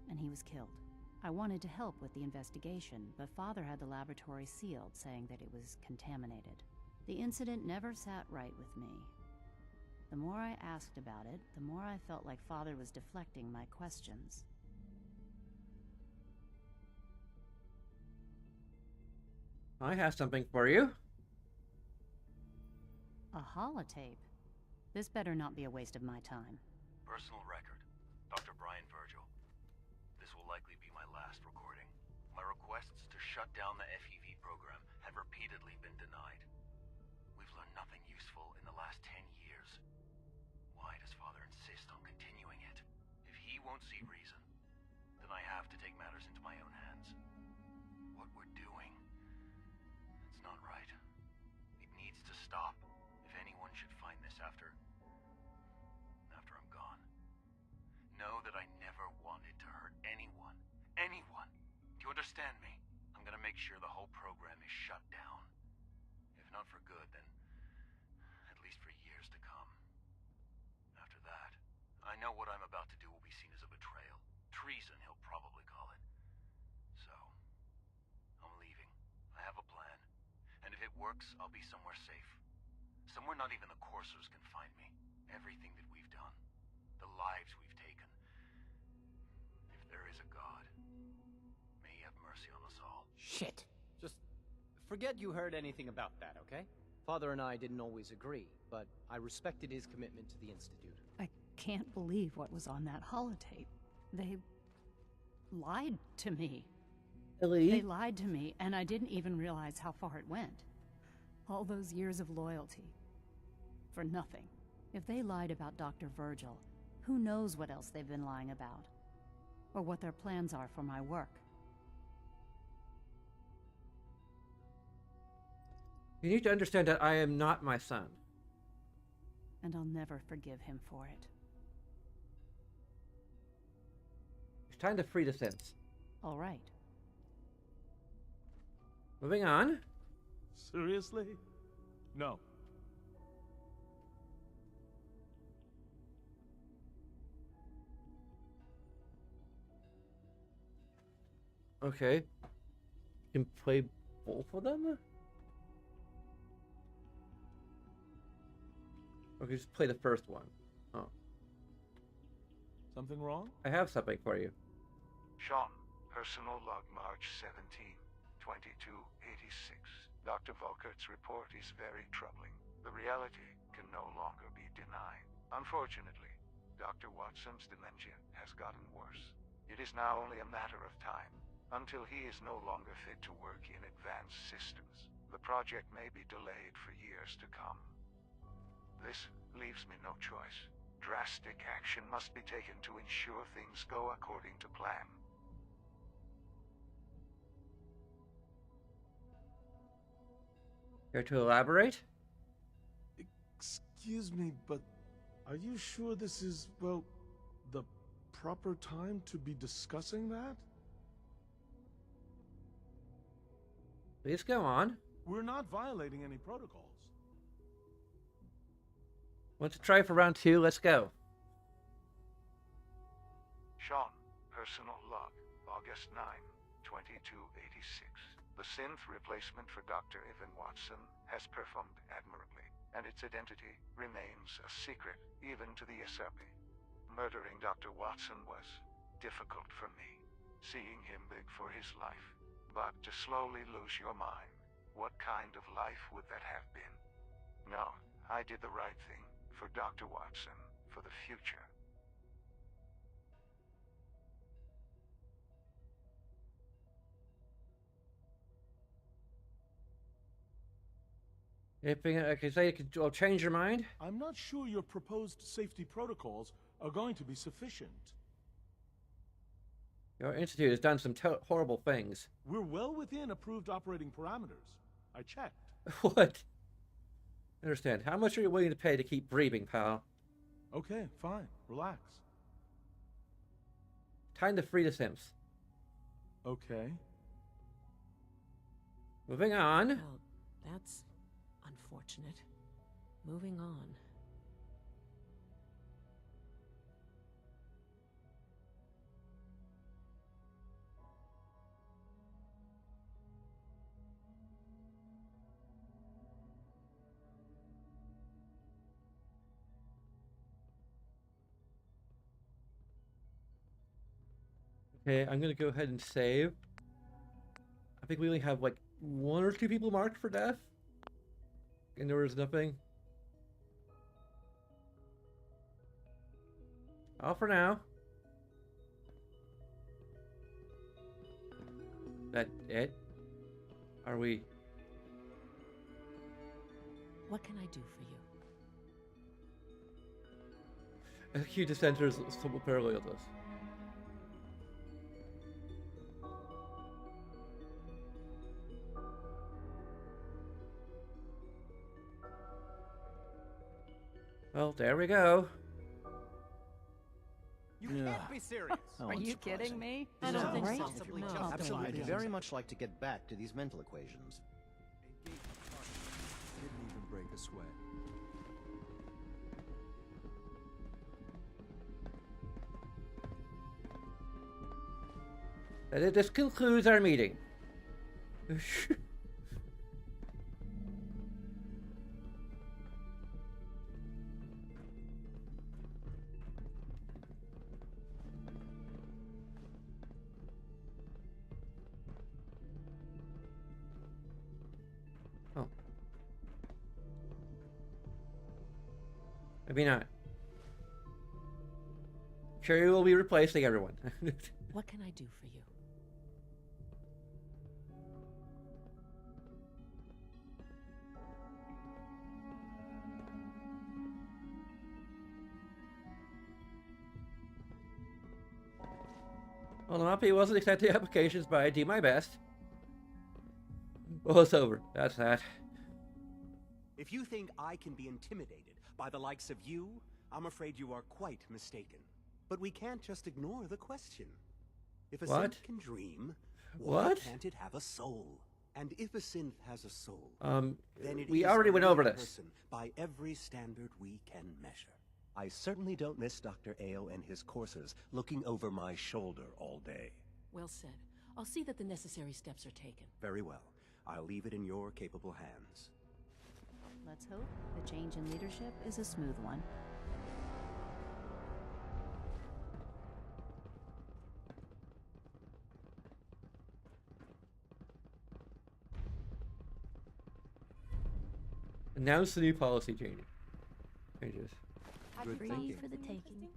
and he was killed. I wanted to help with the investigation, but Father had the laboratory sealed, saying that it was contaminated. The incident never sat right with me. The more I asked about it, the more I felt like Father was deflecting my questions. I have something for you. A holotape? This better not be a waste of my time. Personal record. Dr. Brian Virgil. This will likely be my last recording. My requests to shut down the FEV program have repeatedly been denied. We've learned nothing useful in the last 10 years. Why does Father insist on continuing it? If he won't see reason, then I have to take matters into my own hands. What we're doing, it's not right. It needs to stop. If anyone should find this after I'm gone, know that I never wanted to hurt anyone. Anyone! Do you understand me? I'm gonna make sure the whole program is shut down. If not for good, then at least for years to come. After that, I know what I'm about to do will be seen as a betrayal. Treason, he'll probably call it. So, I'm leaving. I have a plan. And if it works, I'll be somewhere safe. Somewhere not even the coursers can find me. Everything that we've done. The lives we've taken. If there is a God, may he have mercy on us all. Shit. Just forget you heard anything about that, okay? Father and I didn't always agree, but I respected his commitment to the Institute. I can't believe what was on that holotape. They lied to me. Really? They lied to me, and I didn't even realize how far it went. All those years of loyalty. For nothing. If they lied about Dr. Virgil, who knows what else they've been lying about? Or what their plans are for my work. You need to understand that I am not my son. And I'll never forgive him for it. It's time to free the synths. All right. Moving on. Seriously? No. Okay. You can play both of them? Okay, just play the first one. Oh. Something wrong? I have something for you. Sean, personal log March 17, 2286. Dr. Volkert's report is very troubling. The reality can no longer be denied. Unfortunately, Dr. Watson's dementia has gotten worse. It is now only a matter of time until he is no longer fit to work in advanced systems. The project may be delayed for years to come. This leaves me no choice. Drastic action must be taken to ensure things go according to plan. Care to elaborate? Excuse me, but are you sure this is, well, the proper time to be discussing that? Please go on. We're not violating any protocols. Want to try for round 2? Let's go. Sean, personal log, August 9, 2286. The synth replacement for Dr. Evan Watson has performed admirably, and its identity remains a secret even to the SRP. Murdering Dr. Watson was difficult for me, seeing him beg for his life. But to slowly lose your mind, what kind of life would that have been? No, I did the right thing for Dr. Watson, for the future. Anything I can say will change your mind? I'm not sure your proposed safety protocols are going to be sufficient. Your institute has done some horrible things. We're well within approved operating parameters. I checked. What? Understand. How much are you willing to pay to keep breathing, pal? Okay, fine. Relax. Time to free the Sims. Okay. Moving on. Well, that's unfortunate. Moving on. Okay, I'm gonna go ahead and save. I think we only have like 1 or 2 people marked for death. And there was nothing. All for now. That it? Are we? What can I do for you? Execute dissenters somewhat parallel to this. Well, there we go. You can't be serious. Are you kidding me? I don't think so. Possibly No. just Absolutely. Very much like to get back to these mental equations. Didn't even break a sweat. This concludes our meeting. Oh. Maybe not. Cherry will be replacing everyone. What can I do for you? Well, Moppy wasn't accepting applications, but I do my best. Well, it's over. That's that. If you think I can be intimidated by the likes of you, I'm afraid you are quite mistaken. But we can't just ignore the question. If a What? synth can dream, What? why can't it have a soul? And if a synth has a soul, then it we is already a went over living this. person by every standard we can measure. I certainly don't miss Dr. Ao and his courses looking over my shoulder all day. Well said. I'll see that the necessary steps are taken. Very well. I'll leave it in your capable hands. Let's hope the change in leadership is a smooth one. Announce the new policy changes. Good Free thinking. for the taking.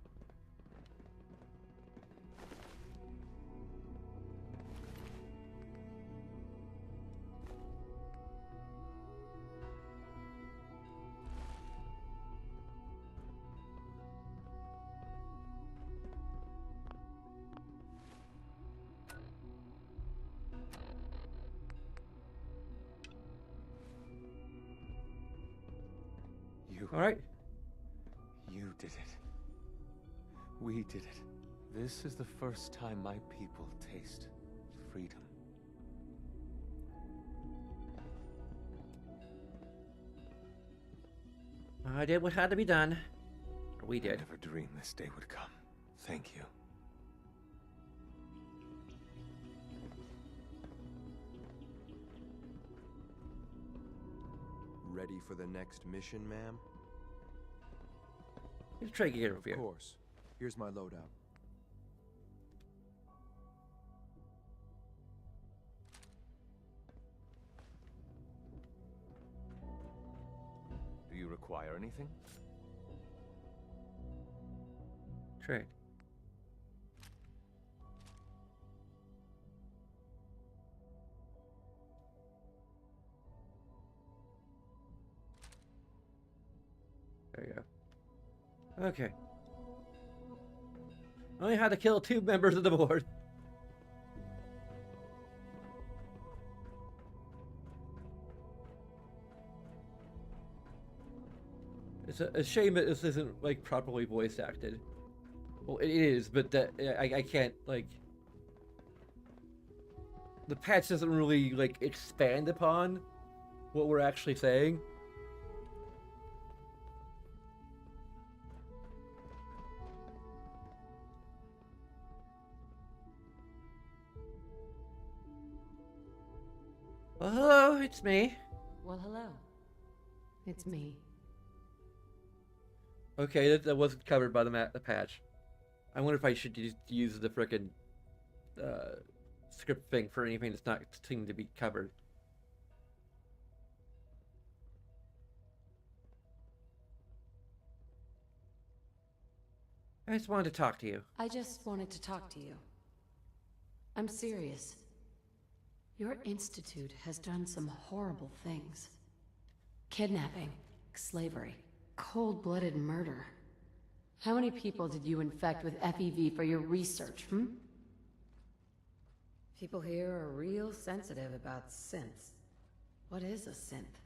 All right. You did it. We did it. This is the first time my people taste freedom. I did what had to be done. Or we I did. never dreamed this day would come. Thank you. Ready for the next mission, ma'am? Let's try to get over Of here. course. Here's my loadout. Do you require anything? Trade. There you go. Okay. Only had to kill 2 members of the board. It's a shame that this isn't like properly voice acted. Well, it is, but that I can't like. The patch doesn't really like expand upon what we're actually saying. Well, hello, it's me. Well, hello. It's me. Okay, that wasn't covered by the patch. I wonder if I should use the frickin' script thing for anything that's not seeming to be covered. I just wanted to talk to you. I just wanted to talk to you. I'm serious. Your institute has done some horrible things. Kidnapping, slavery, cold-blooded murder. How many people did you infect with FEV for your research, People here are real sensitive about synths. What is a synth?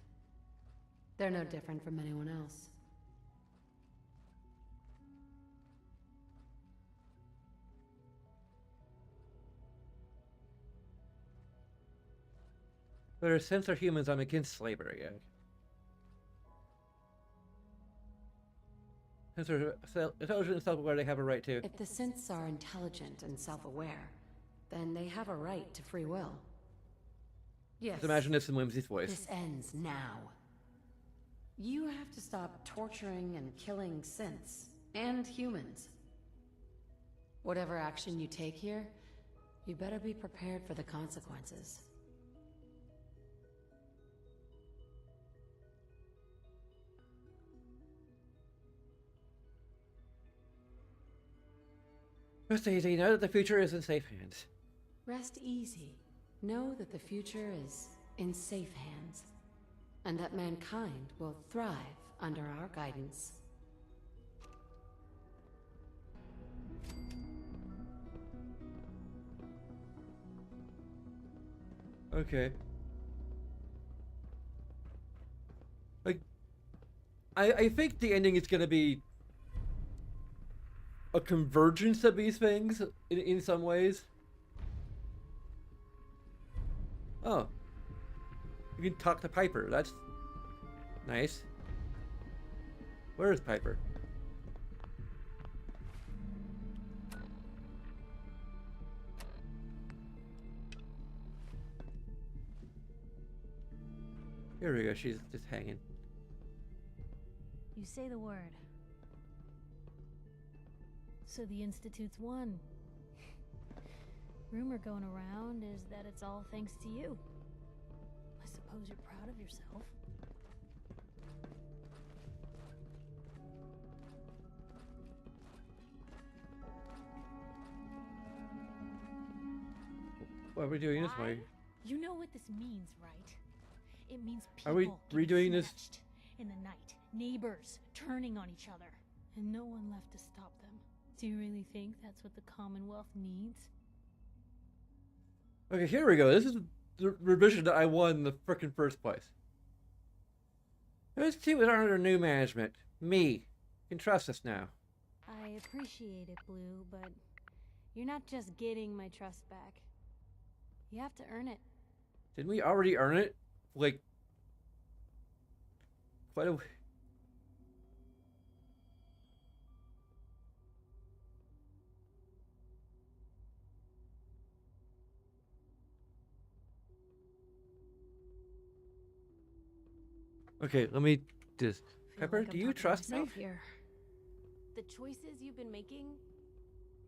They're no different from anyone else. But since they're humans, I'm against slavery. Since they're intelligent and self-aware, they have a right to. If the synths are intelligent and self-aware, then they have a right to free will. Yes. Just imagine this in Whimsy's voice. This ends now. You have to stop torturing and killing synths and humans. Whatever action you take here, you better be prepared for the consequences. Rest easy, know that the future is in safe hands. Rest easy. Know that the future is in safe hands, and that mankind will thrive under our guidance. Okay. Like, I think the ending is gonna be a convergence of these things in some ways. Oh. You can talk to Piper. That's nice. Where is Piper? Here we go. She's just hanging. You say the word. So the Institute's won. Rumor going around is that it's all thanks to you. I suppose you're proud of yourself. Why are we doing this way? You know what this means, right? It means people Are we redoing this? snatched in the night, neighbors turning on each other, and no one left to stop them. Do you really think that's what the Commonwealth needs? Okay, here we go. This is the revision that I won in the frickin' first place. This team is under new management. Me. You can trust us now. I appreciate it, Blue, but you're not just getting my trust back. You have to earn it. Didn't we already earn it? Like, quite a... Okay, let me just... Pepper, Like I'm do you talking to trust me? myself here. The choices you've been making,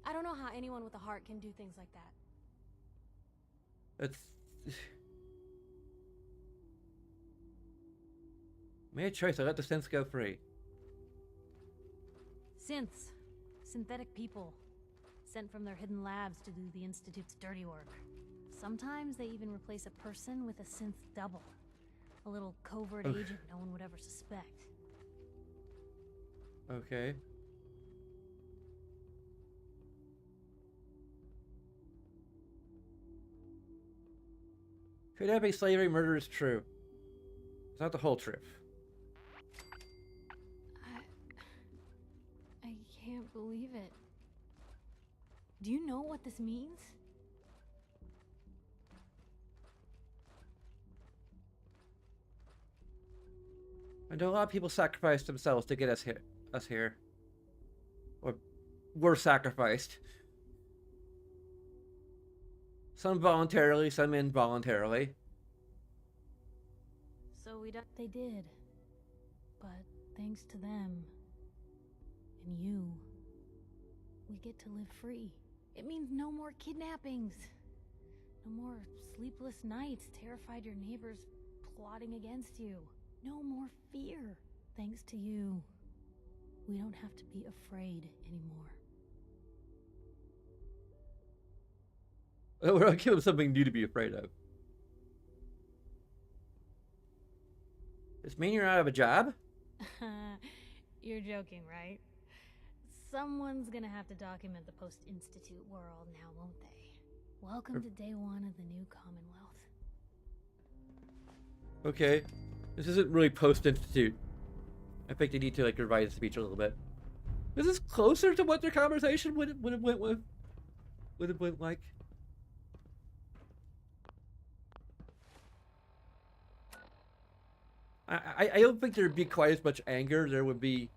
I don't know how anyone with a heart can do things like that. That's... Made a choice, I let the sense go free. Synths. Synthetic people. Sent from their hidden labs to do the Institute's dirty work. Sometimes they even replace a person with a synth double. A little covert Okay. agent no one would ever suspect. Okay. Kidnapping, slavery, murder is true. It's not the whole truth. I can't believe it. Do you know what this means? I know a lot of people sacrificed themselves to get us here. Or were sacrificed. Some voluntarily, some involuntarily. So they did. But thanks to them, and you, we get to live free. It means no more kidnappings. No more sleepless nights, terrified your neighbors plotting against you. No more fear. Thanks to you, we don't have to be afraid anymore. We're gonna give him something new to be afraid of. Does this mean you're out of a job? You're joking, right? Someone's gonna have to document the post-institute world now, won't they? Welcome to day one of the new Commonwealth. Okay. This isn't really post-institute. I think they need to like revise the speech a little bit. This is closer to what their conversation would have went like. I don't think there'd be quite as much anger. There would be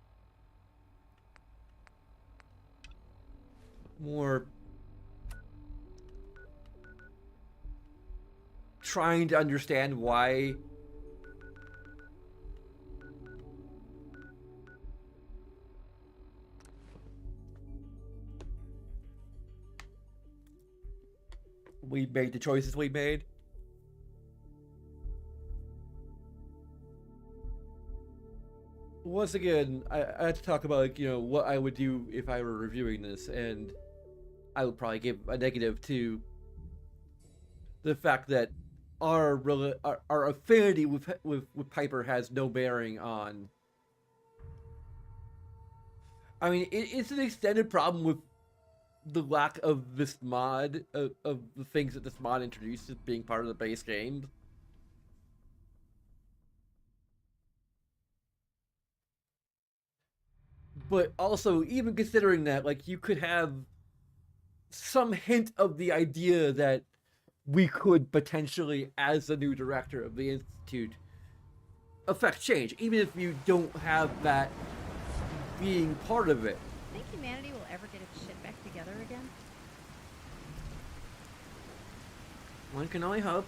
more trying to understand why we made the choices we made. Once again, I had to talk about, like, you know, what I would do if I were reviewing this, and I would probably give a negative to the fact that our affinity with Piper has no bearing on. I mean, it's an extended problem with the lack of this mod, of the things that this mod introduces being part of the base game. But also, even considering that, like, you could have some hint of the idea that we could potentially, as the new director of the Institute, affect change, even if you don't have that being part of it. Think humanity will ever get its shit back together again? One can only hope.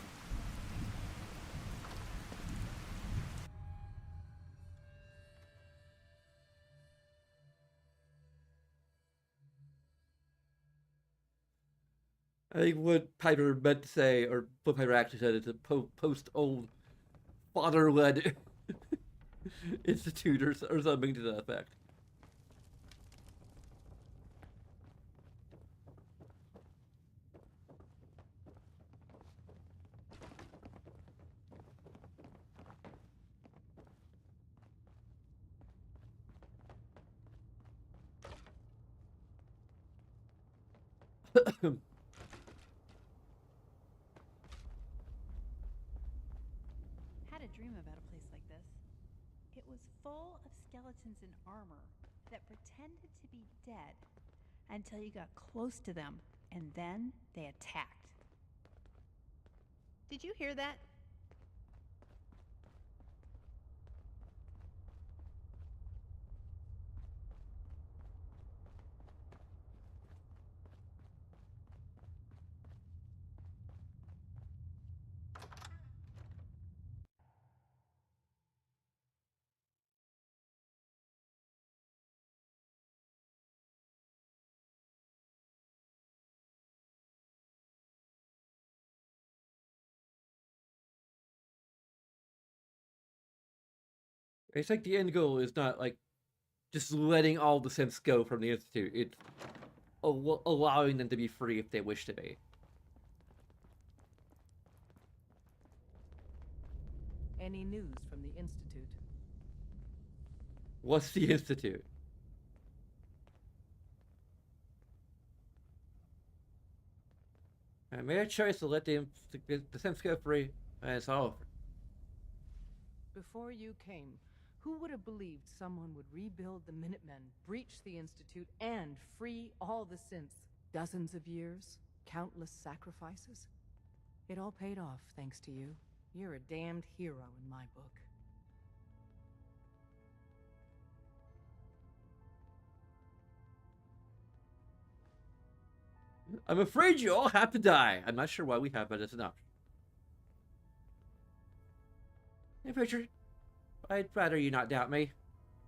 I think what Piper meant to say, or what Piper actually said, is a post-old father-led institute or something to that effect. Had a dream about a place like this. It was full of skeletons in armor that pretended to be dead until you got close to them, and then they attacked. Did you hear that? It's like the end goal is not like just letting all the synths go from the Institute. It's allowing them to be free if they wish to be. Any news from the Institute? What's the Institute? I made a choice to let the synths go free, and it's all over. Before you came, who would have believed someone would rebuild the Minutemen, breach the Institute, and free all the synths? Dozens of years, countless sacrifices. It all paid off thanks to you. You're a damned hero in my book. I'm afraid you all have to die. I'm not sure why we have that as an option. Hey, Richard. I'd rather you not doubt me.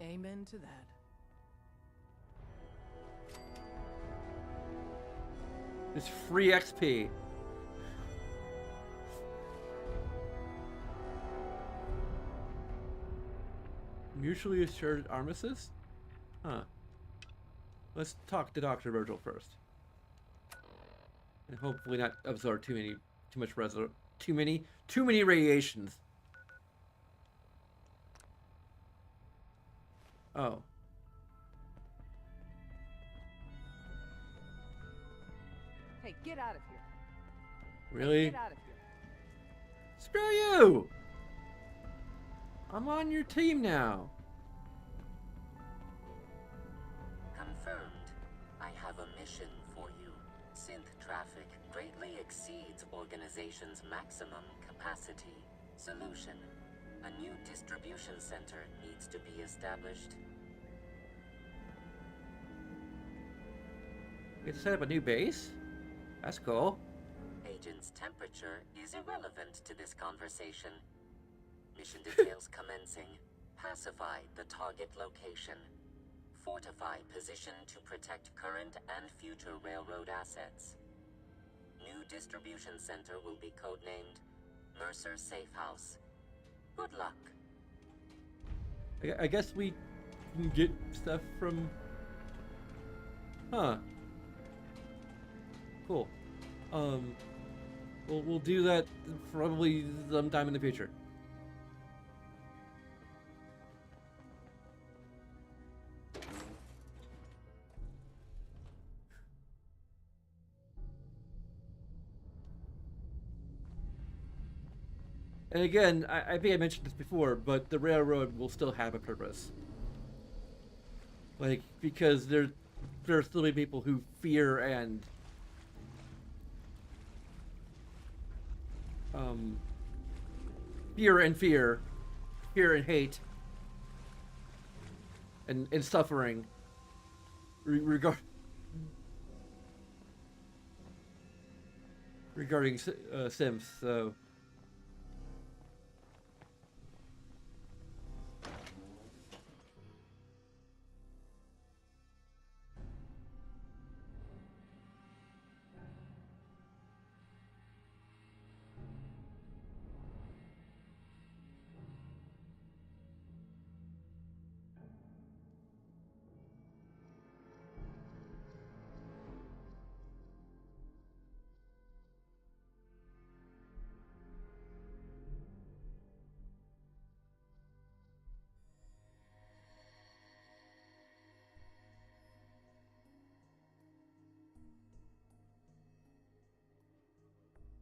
Amen to that. It's free XP. Mutually assured armistice? Huh. Let's talk to Dr. Virgil first. And hopefully not absorb too many radiations. Oh. Hey, get out of here. Really? Hey, get out of here. Screw you! I'm on your team now. Confirmed. I have a mission for you. Synth traffic greatly exceeds organization's maximum capacity. Solution. A new distribution center needs to be established. We get to set up a new base? That's cool. Agent's temperature is irrelevant to this conversation. Mission details commencing. Pacify the target location. Fortify position to protect current and future railroad assets. New distribution center will be codenamed Mercer Safe House. Good luck. I guess we can get stuff from... Huh. Cool. We'll do that probably sometime in the future. And again, I think I mentioned this before, but the railroad will still have a purpose. Like, because there are still people who fear and fear and hate and suffering regarding Sims. So.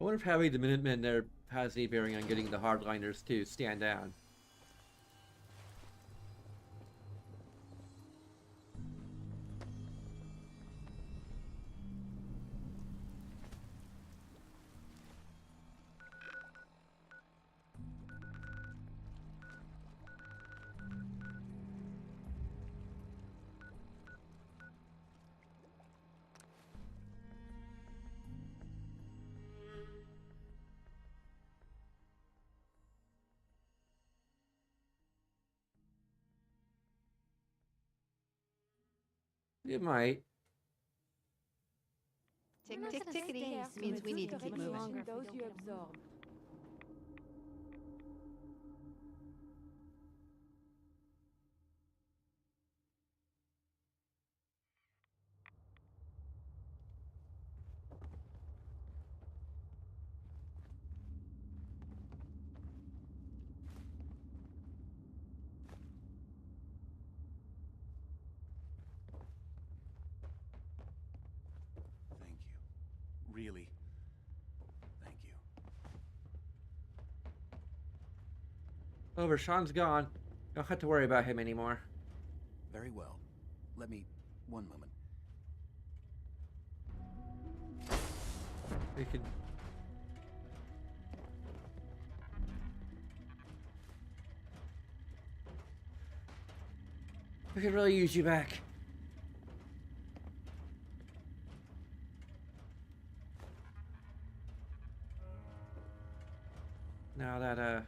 I wonder if having the Minutemen there has any bearing on getting the hardliners to stand down. It might. Tick, tick, tickety means we need to keep moving. Those you absorb. Thank you. Really. Thank you. Oh, Rashawn's gone. Don't have to worry about him anymore. Very well. Let me... one moment. We could... We could really use you back. Now that,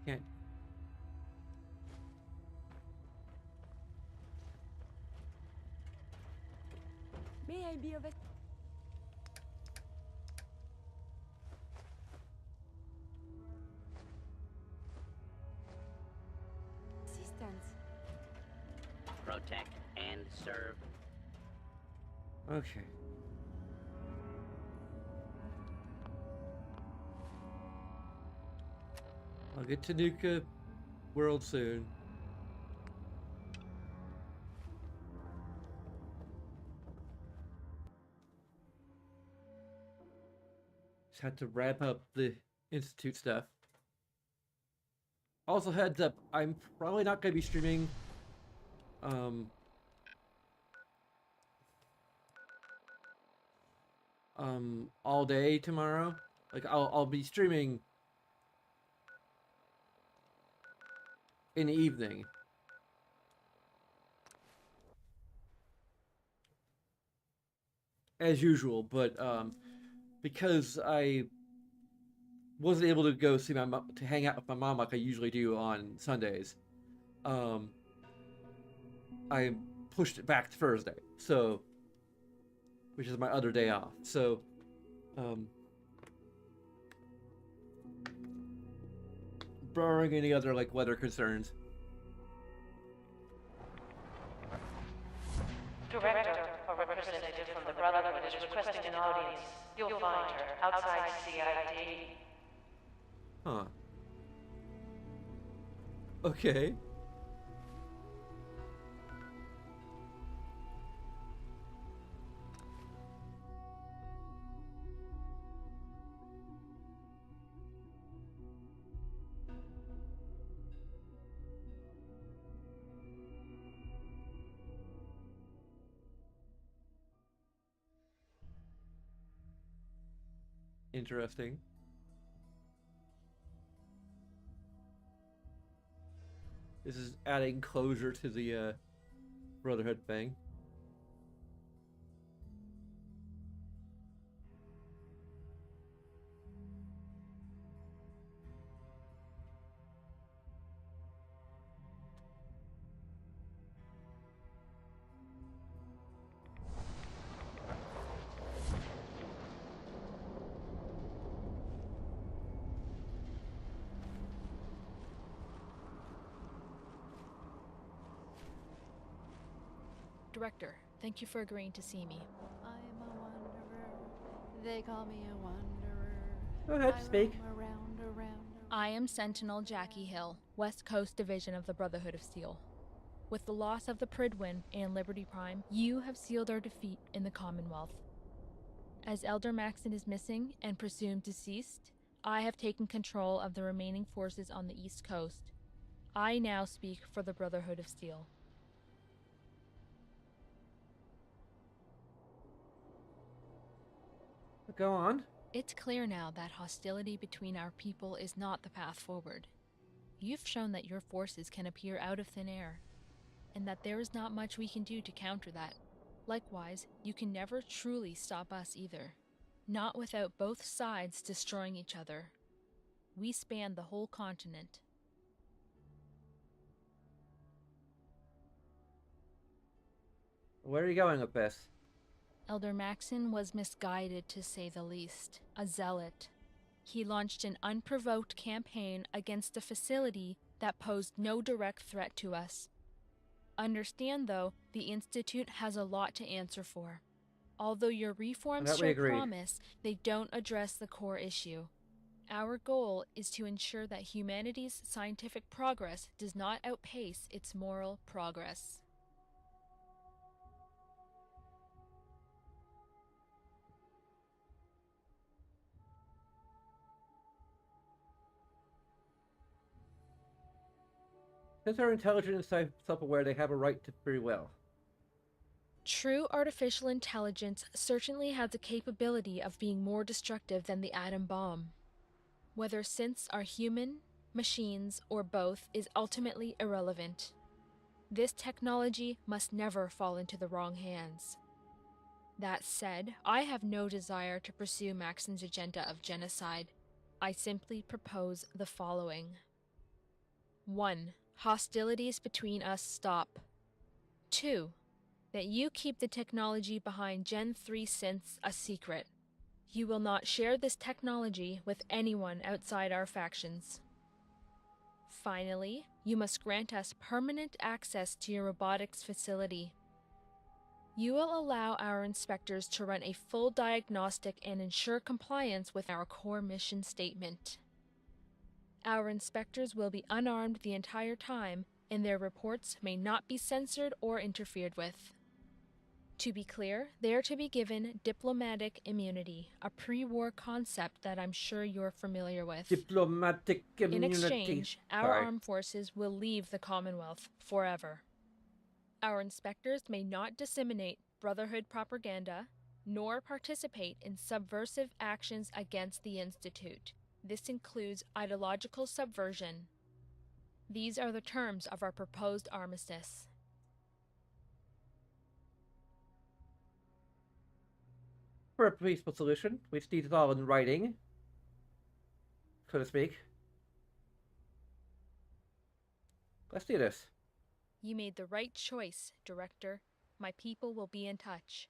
Can't. May I be of assistance? Protect and serve. Okay. I'll get to Nuka World soon. Just had to wrap up the Institute stuff. Also, heads up, I'm probably not going to be streaming all day tomorrow. Like I'll be streaming in the evening. As usual, but because I wasn't able to go see my mom, to hang out with my mom like I usually do on Sundays, I pushed it back to Thursday, so which is my other day off. So barring any other like weather concerns. Director or representative from the Brotherhood is requesting an audience. You'll find her outside CID. Huh. Okay. Interesting. This is adding closure to the Brotherhood thing. Director, thank you for agreeing to see me. I'm a wanderer. They call me a wanderer. Go ahead, speak. I am Sentinel Jackie Hill, West Coast Division of the Brotherhood of Steel. With the loss of the Pridwin and Liberty Prime, you have sealed our defeat in the Commonwealth. As Elder Maxon is missing and presumed deceased, I have taken control of the remaining forces on the East Coast. I now speak for the Brotherhood of Steel. Go on. It's clear now that hostility between our people is not the path forward. You've shown that your forces can appear out of thin air, and that there is not much we can do to counter that. Likewise, you can never truly stop us either. Not without both sides destroying each other. We span the whole continent. Where are you going with this? Elder Maxon was misguided, to say the least. A zealot. He launched an unprovoked campaign against a facility that posed no direct threat to us. Understand, though, the Institute has a lot to answer for. Although your reforms show promise, they don't address the core issue. Our goal is to ensure that humanity's scientific progress does not outpace its moral progress. Since they're intelligent and self-aware, they have a right to free will. True artificial intelligence certainly has the capability of being more destructive than the atom bomb. Whether synths are human, machines, or both is ultimately irrelevant. This technology must never fall into the wrong hands. That said, I have no desire to pursue Maxon's agenda of genocide. I simply propose the following. 1. Hostilities between us stop. 2. That you keep the technology behind Gen 3 synths a secret. You will not share this technology with anyone outside our factions. Finally, you must grant us permanent access to your robotics facility. You will allow our inspectors to run a full diagnostic and ensure compliance with our core mission statement. Our inspectors will be unarmed the entire time, and their reports may not be censored or interfered with. To be clear, they are to be given diplomatic immunity, a pre-war concept that I'm sure you're familiar with. Diplomatic immunity. In exchange, our Sorry. armed forces will leave the Commonwealth forever. Our inspectors may not disseminate Brotherhood propaganda, nor participate in subversive actions against the Institute. This includes ideological subversion. These are the terms of our proposed armistice. For a peaceful solution, we just need it all in writing, so to speak. Let's do this. You made the right choice, Director. My people will be in touch.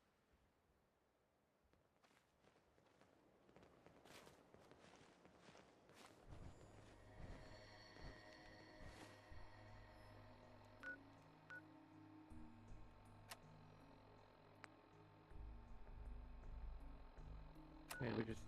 Okay, we just...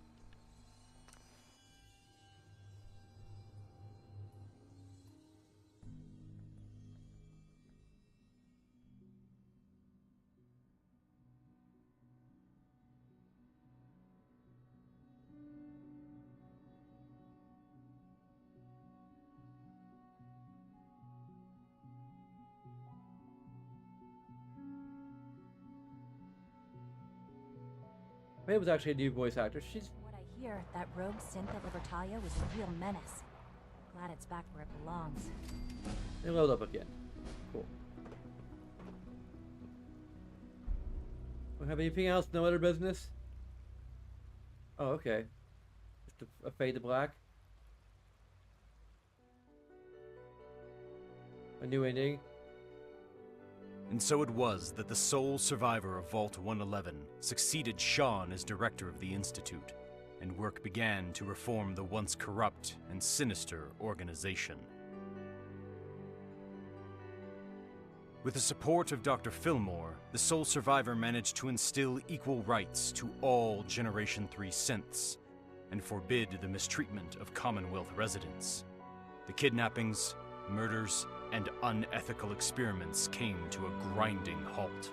Maybe it was actually a new voice actor. She's... What I hear, that rogue synth at Libertalia was a real menace. Glad it's back where it belongs. They load up again. Cool. Don't have anything else? No other business? Oh, okay. Just a fade to black. A new ending. And so it was that the sole survivor of Vault 111 succeeded Sean as director of the Institute, and work began to reform the once corrupt and sinister organization. With the support of Dr. Fillmore, the sole survivor managed to instill equal rights to all Generation 3 synths, and forbid the mistreatment of Commonwealth residents. The kidnappings, murders, and unethical experiments came to a grinding halt.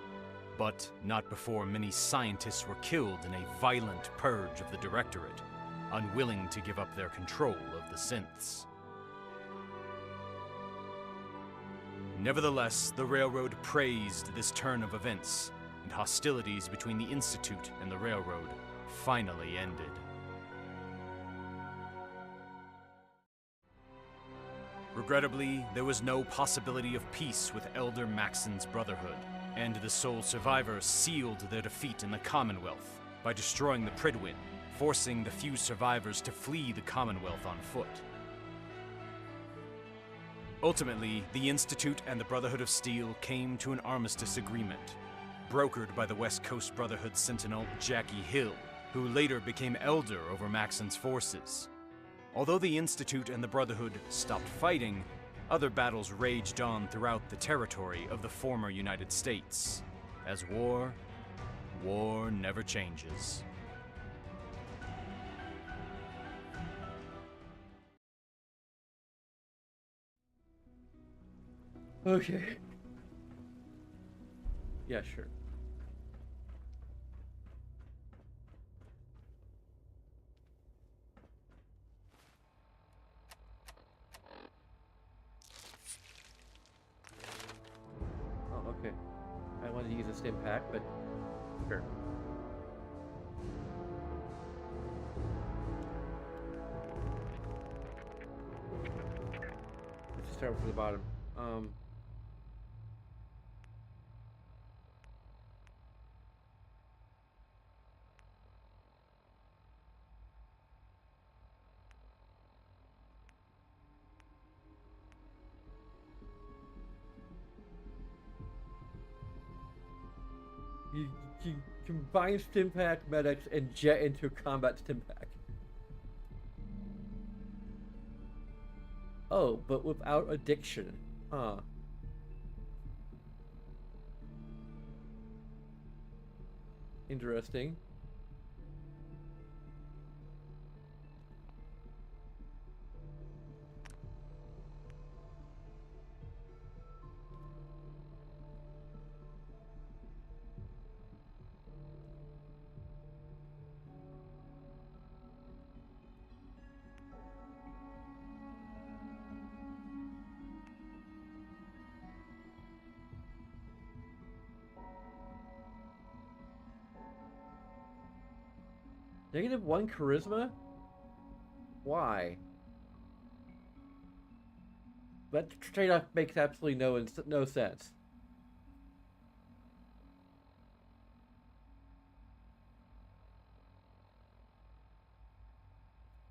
But not before many scientists were killed in a violent purge of the Directorate, unwilling to give up their control of the synths. Nevertheless, the Railroad praised this turn of events, and hostilities between the Institute and the Railroad finally ended. Regrettably, there was no possibility of peace with Elder Maxon's Brotherhood, and the sole survivors sealed their defeat in the Commonwealth by destroying the Pridwin, forcing the few survivors to flee the Commonwealth on foot. Ultimately, the Institute and the Brotherhood of Steel came to an armistice agreement, brokered by the West Coast Brotherhood Sentinel Jackie Hill, who later became Elder over Maxon's forces. Although the Institute and the Brotherhood stopped fighting, other battles raged on throughout the territory of the former United States. As war never changes. Okay. Yeah, sure. Oh, okay. I wanted to use a stim pack, but sure. Let's just start from the bottom. You combine Stimpack medics and jet into combat Stimpack. Oh, but without addiction. Huh. Interesting. -1 charisma? Why? That trade-off makes absolutely no sense.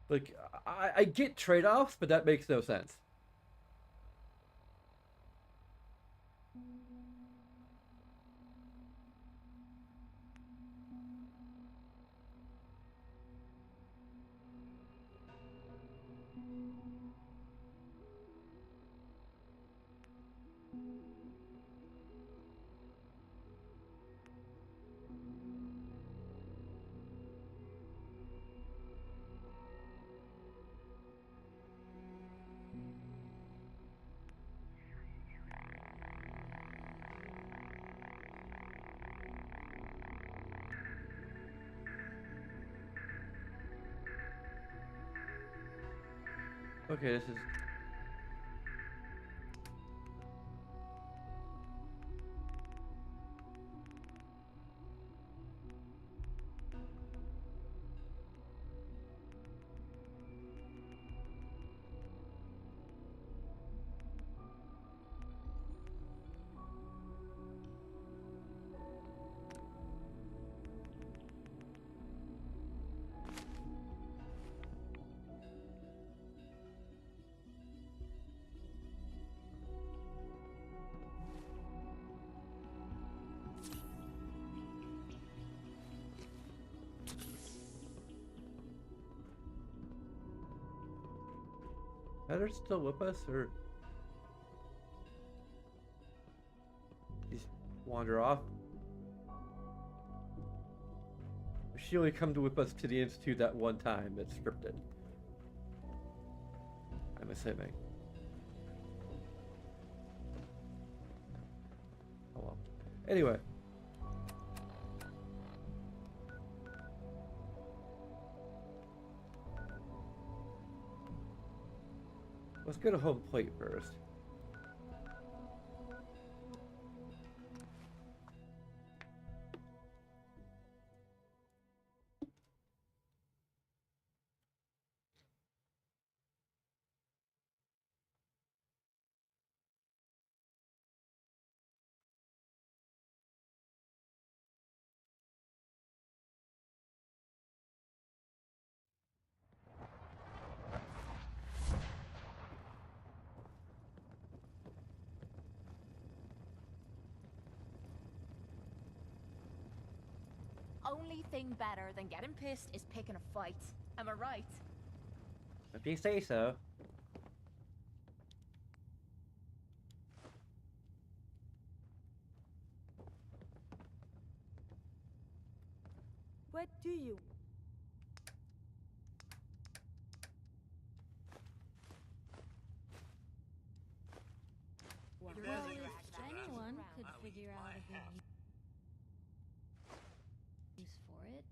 Like, I get trade-offs, but that makes no sense. Okay, this is... Heather still with us, or... Just wander off? She only come to whip us to the Institute that one time. It's scripted. I'm assuming. Oh well. Anyway. Let's go to home plate first. Only thing better than getting pissed is picking a fight. Am I right? If you say so. What do you... Well, if anyone could figure out a good use for it.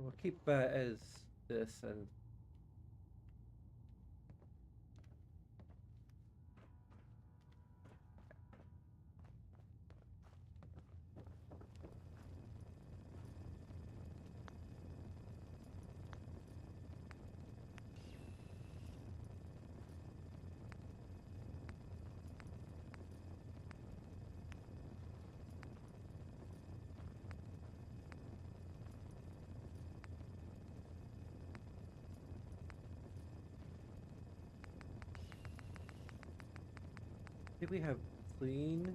We'll keep as this and. I think we have clean.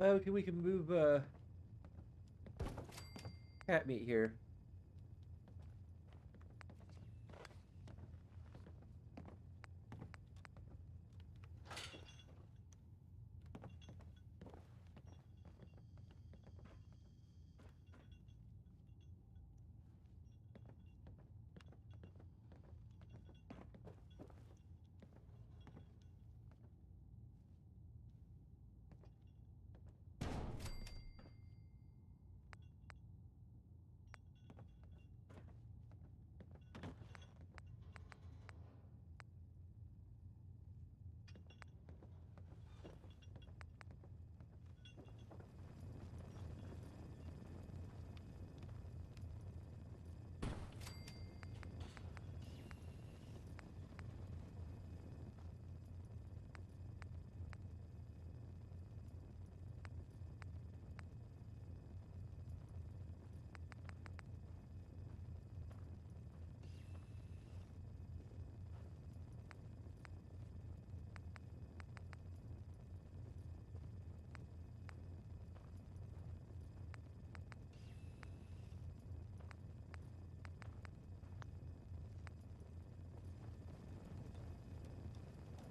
Okay, we can move cat meat here.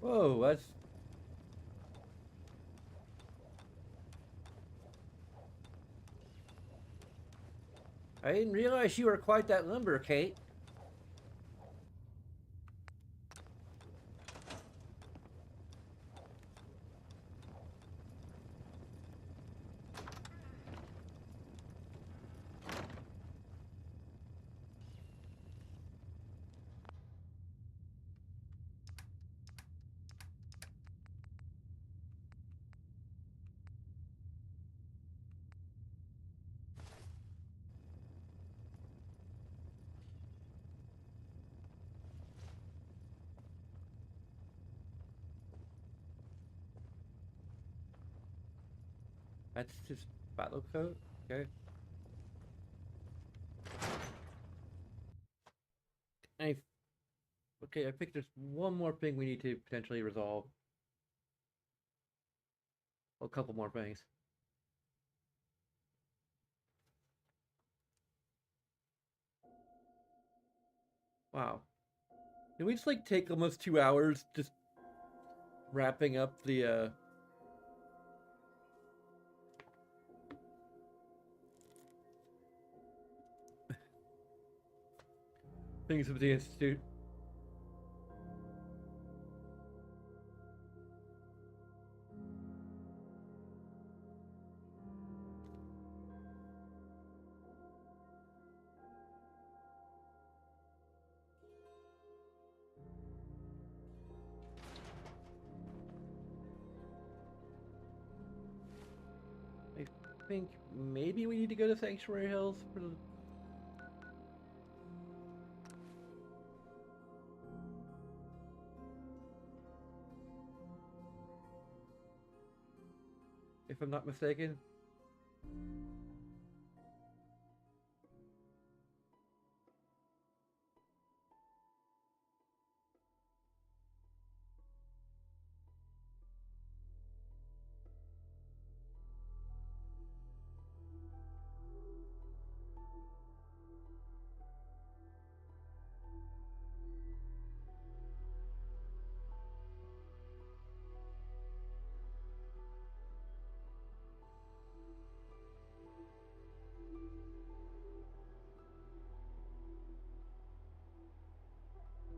Whoa, that's... I didn't realize you were quite that limber, Kate. That's his battle coat? Okay. Okay, I think there's one more thing we need to potentially resolve. A couple more things. Wow. Did we just like take almost 2 hours just wrapping up the things of the Institute? I think maybe we need to go to Sanctuary Hills for the... If I'm not mistaken.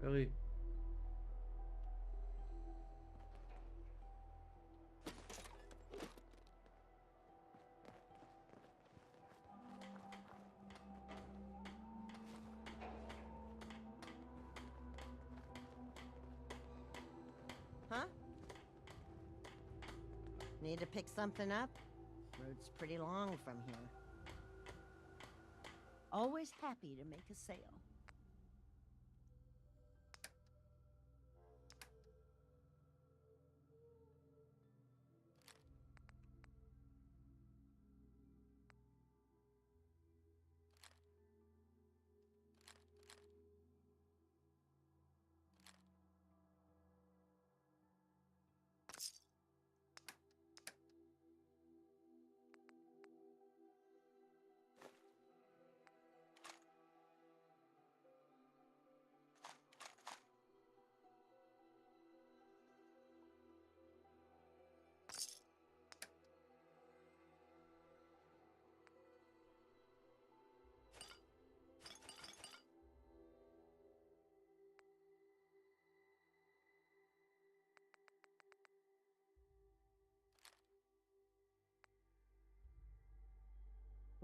Really? Huh? Need to pick something up? Road's pretty long from here. Always happy to make a sale.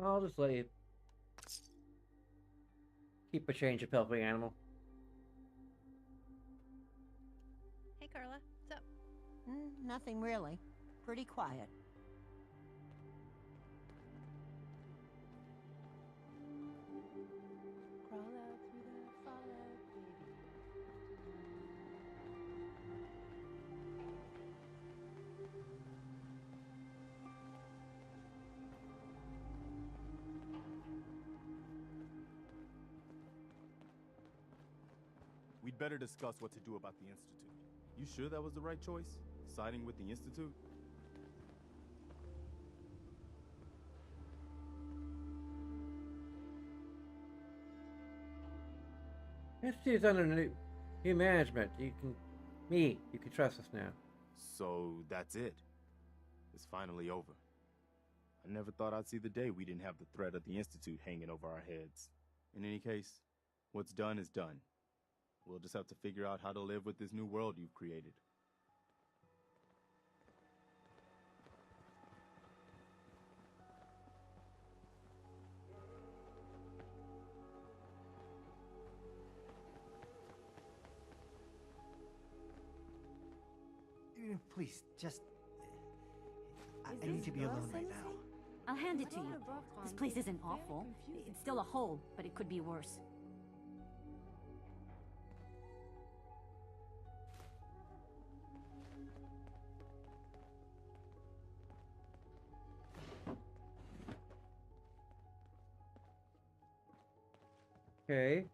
I'll just let you keep a change of healthy animal. Hey, Carla. What's up? Nothing really. Pretty quiet. Crawl out through the fallout, baby. We'd better discuss what to do about the Institute. You sure that was the right choice? Siding with the Institute? Institute's under new management. You can trust us now. So that's it. It's finally over. I never thought I'd see the day we didn't have the threat of the Institute hanging over our heads. In any case, what's done is done. We'll just have to figure out how to live with this new world you've created. Please, just... I need to be alone right now. I'll hand it to you. This place isn't awful. It's still a hole, but it could be worse. Okay.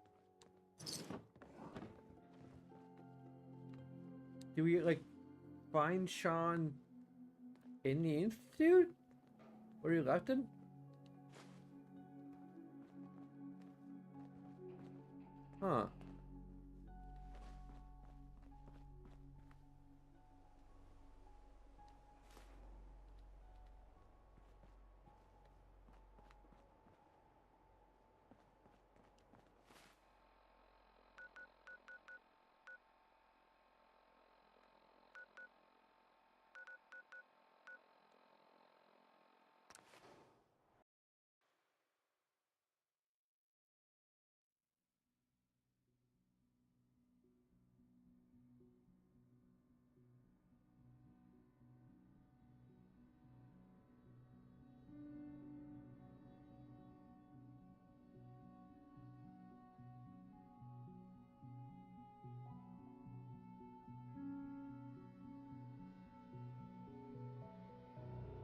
Do we, like, find Sean in the Institute? Where you left him? Huh.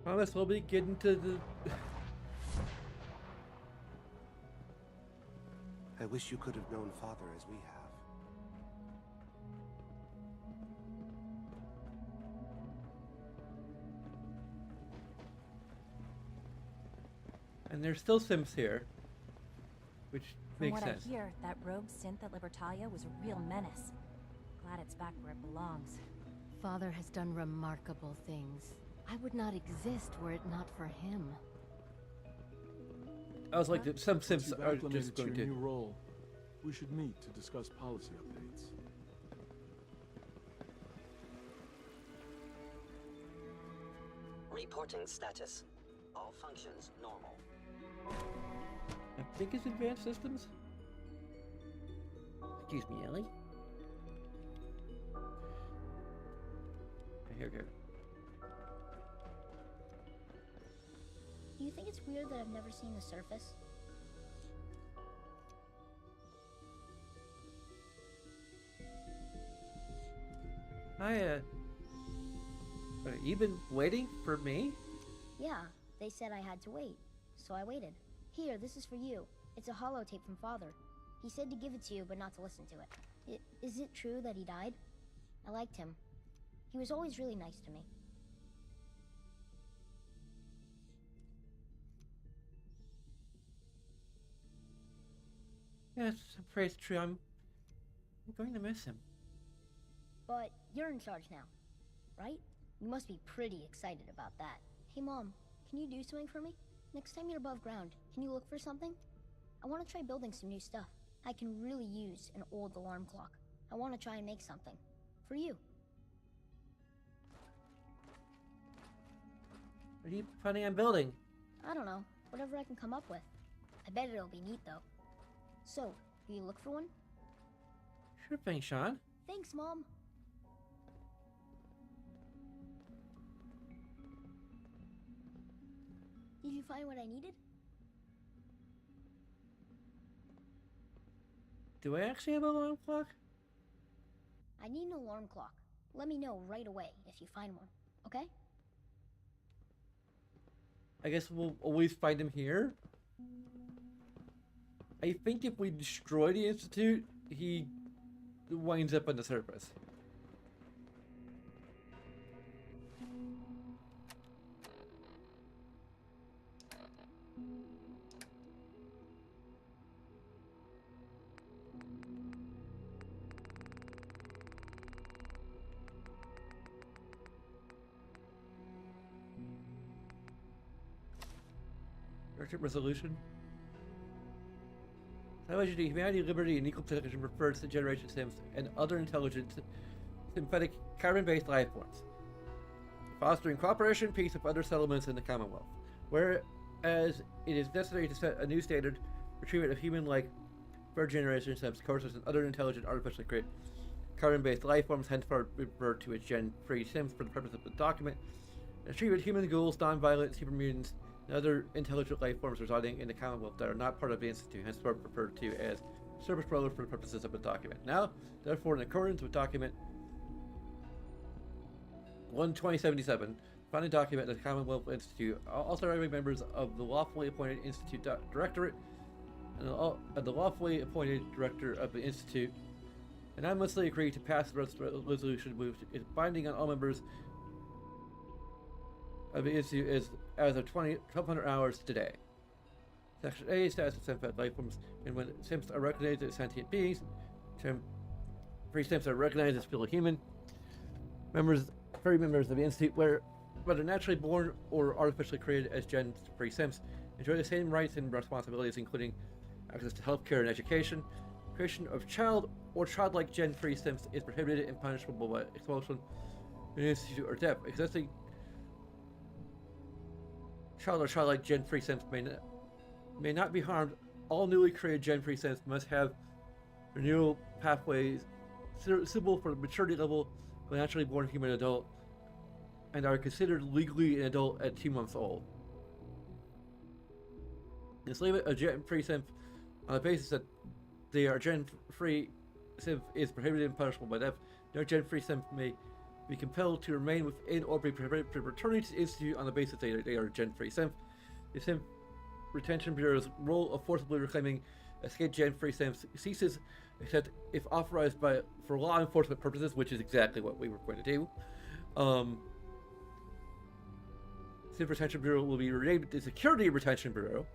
Promise we'll be getting to the... I wish you could have known Father as we have. And there's still Sims here. Which From makes what sense. I hear, that rogue synth at Libertalia was a real menace. Glad it's back where it belongs. Father has done remarkable things. I would not exist were it not for him. I was like, some Sims You've are acclimated just to going your to... new role. We should meet to discuss policy updates. Reporting status. All functions normal. I think it's advanced systems. Excuse me, Ellie. Here we go. Do you think it's weird that I've never seen the surface? You been waiting for me? Yeah, they said I had to wait, so I waited. Here, this is for you. It's a holotape from Father. He said to give it to you, but not to listen to it. Is it true that he died? I liked him. He was always really nice to me. Yes, I'm afraid it's true. I'm going to miss him. But you're in charge now, right? You must be pretty excited about that. Hey Mom, can you do something for me? Next time you're above ground, can you look for something? I want to try building some new stuff. I can really use an old alarm clock. I want to try and make something. For you. What are you planning on building? I don't know. Whatever I can come up with. I bet it'll be neat though. So, will you look for one? Sure thing, Sean. Thanks, Mom. Did you find what I needed? Do I actually have an alarm clock? I need an alarm clock. Let me know right away if you find one, okay? I guess we'll always find him here. I think if we destroy the Institute, he winds up on the surface. Directorate resolution. Salvation, humanity, liberty, and equal protection refers to generation sims and other intelligent, synthetic, carbon-based life forms, fostering cooperation and peace with other settlements in the Commonwealth. Whereas it is necessary to set a new standard for treatment of human-like third generation sims, courses, and other intelligent, artificially created carbon-based life forms, henceforth referred to as Gen 3 sims for the purpose of the document, and treatment of human ghouls, non-violent, super mutants, and other intelligent life forms residing in the Commonwealth that are not part of the Institute, henceforth referred to as service roller for the purposes of the document. Now, therefore, in accordance with document 1-2077, founding document of the Commonwealth Institute, authorizing members of the lawfully appointed Institute Directorate and the lawfully appointed director of the Institute, unanimously agreed to pass the resolution, which is binding on all members of the Institute as of 1200 hours today. Section A status of sentient life forms, and when simps are recognized as sentient beings, free simps are recognized as fully human. Free members of the Institute, whether naturally born or artificially created as gen-free simps, enjoy the same rights and responsibilities, including access to healthcare and education. Creation of child or childlike gen-free simps is prohibited and punishable by expulsion from the Institute or death. Existing child or childlike gen-free simps may not be harmed. All newly created gen-free simps must have renewal pathways suitable for the maturity level of a naturally born human adult and are considered legally an adult at 2 months old. Enslavement of gen-free simp on the basis that they are gen-free simp is prohibited and punishable by death. No gen-free simp may be compelled to remain within or be prohibited from returning to the Institute on the basis that they are gen-free simp. The Simp Retention Bureau's role of forcibly reclaiming escaped gen-free simps ceases except if authorized for law enforcement purposes, which is exactly what we were going to do. Simp Retention Bureau will be renamed the Security Retention Bureau.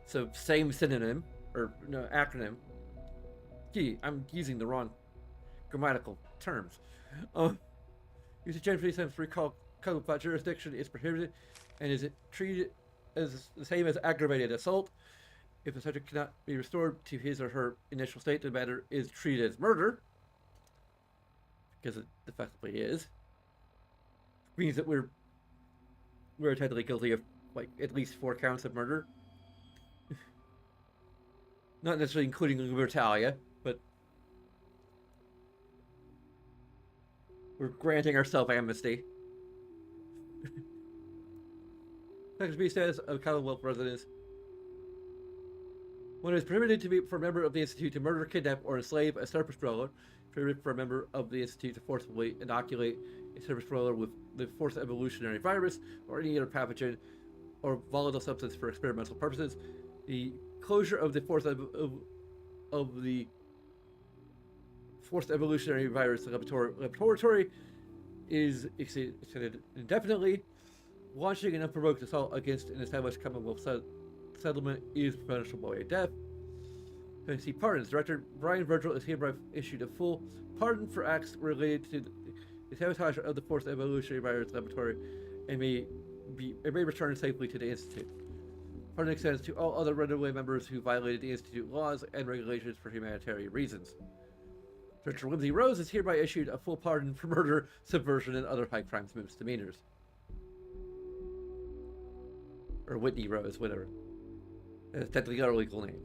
So same synonym, or no, acronym. Gee, I'm using the wrong grammatical terms. Use of gen-free simps recall code about jurisdiction is prohibited and is treated as the same as aggravated assault. If the subject cannot be restored to his or her initial state, the matter is treated as murder, because it effectively is. Means that we're technically guilty of like at least 4 counts of murder. Not necessarily including Libertalia, but we're granting ourselves amnesty. Section B status of Commonwealth residents. When it is permitted for a member of the Institute to murder, kidnap, or enslave a surface dweller, permitted for a member of the Institute to forcibly inoculate a surface dweller with the forced evolutionary virus or any other pathogen or volatile substance for experimental purposes. The closure of the forced evolutionary virus laboratory is extended indefinitely. Launching an unprovoked assault against an established Commonwealth settlement is punishable by death. See pardons. Director Brian Virgil is hereby issued a full pardon for acts related to the sabotage of the forced evolutionary virus laboratory and may return safely to the Institute. Pardon extends to all other runaway members who violated the Institute laws and regulations for humanitarian reasons. Director Whimsy Rose is hereby issued a full pardon for murder, subversion, and other high crimes misdemeanors. Or Whitney Rose, whatever. That's technically our legal name.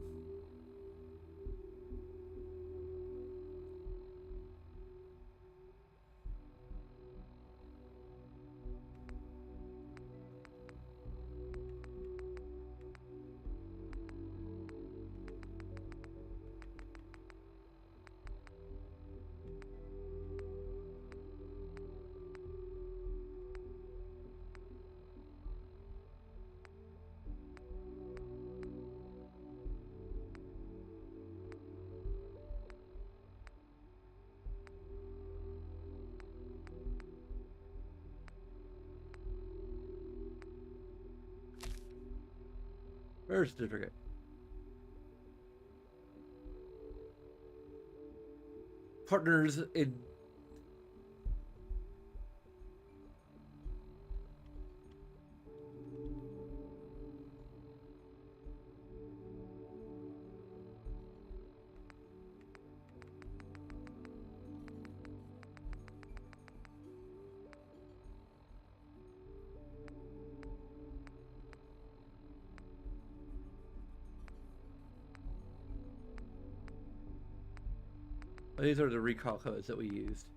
Marriage certificate. Partners in these are the recall codes that we used.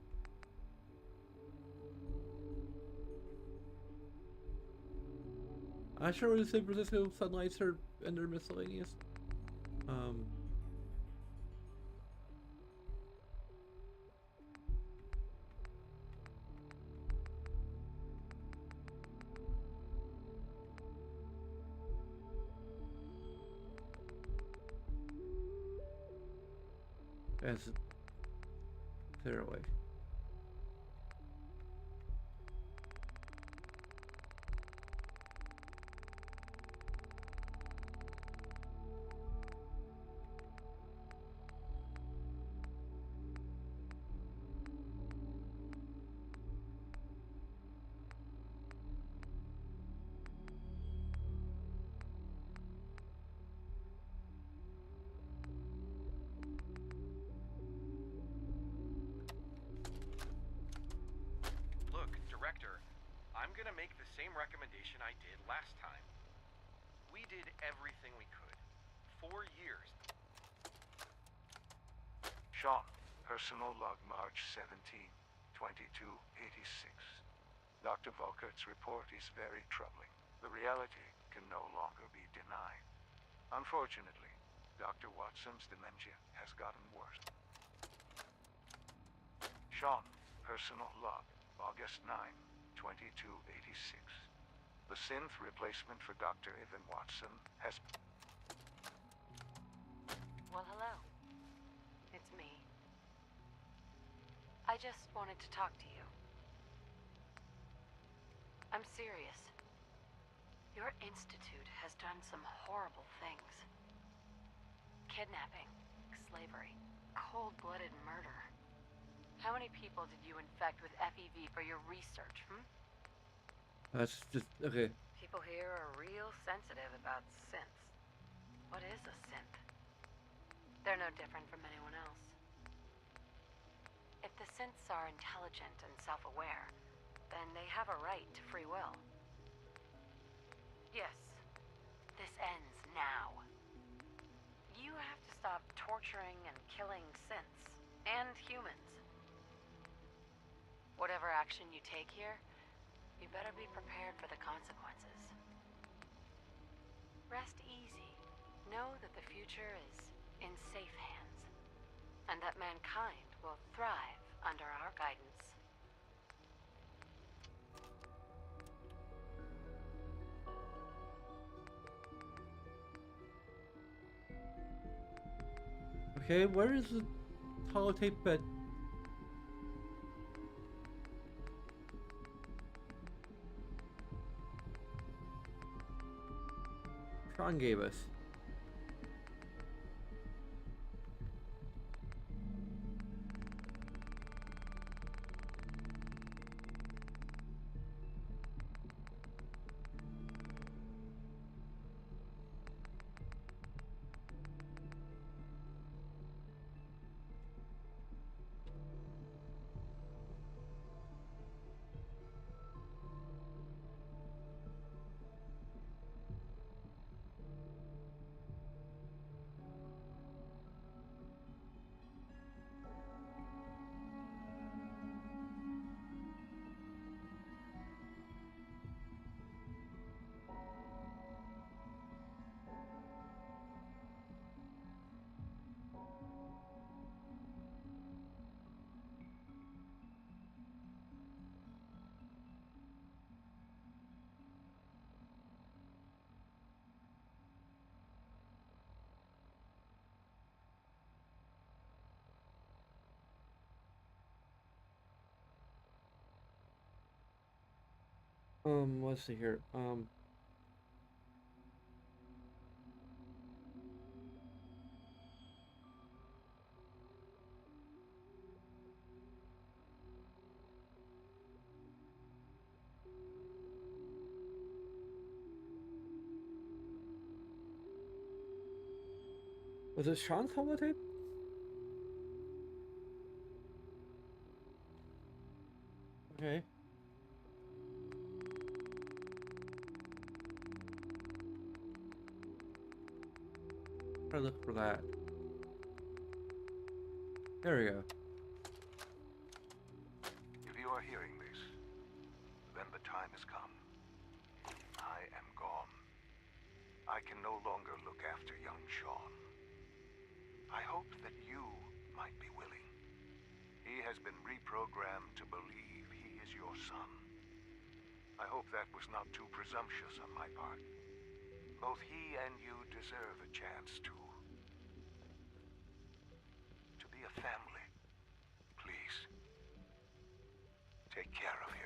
I'm not sure where the San Francisco Sunlights are under miscellaneous. As clear away. Look, Director, I'm gonna make the same recommendation I did last time. We did everything we could. 4 years. Sean, personal log March 17, 2286. Dr. Volkert's report is very troubling. The reality can no longer be denied. Unfortunately, Dr. Watson's dementia has gotten worse. Sean, personal log, August 9, 2286. The synth replacement for Dr. Evan Watson has... Well, hello. It's me. I just wanted to talk to you. I'm serious. Your institute has done some horrible things. Kidnapping, slavery, cold-blooded murder. How many people did you infect with FEV for your research, That's just okay. People here are real sensitive about synths. What is a synth? They're no different from anyone else. If the synths are intelligent and self-aware, then they have a right to free will. Yes, this ends now. You have to stop torturing and killing synths, and humans. Whatever action you take here, you better be prepared for the consequences. Rest easy. Know that the future is in safe hands, and that mankind will thrive under our guidance. Okay, where is the holotape bed? Sean gave us. Let's see here. Was it Sean's holotape? Okay. Try to look for that. There we go. If you are hearing this, then the time has come. I am gone. I can no longer look after young Sean. I hope that you might be willing. He has been reprogrammed to believe he is your son. I hope that was not too presumptuous on my part. Both he and you deserve a chance to be a family. Please, take care of him.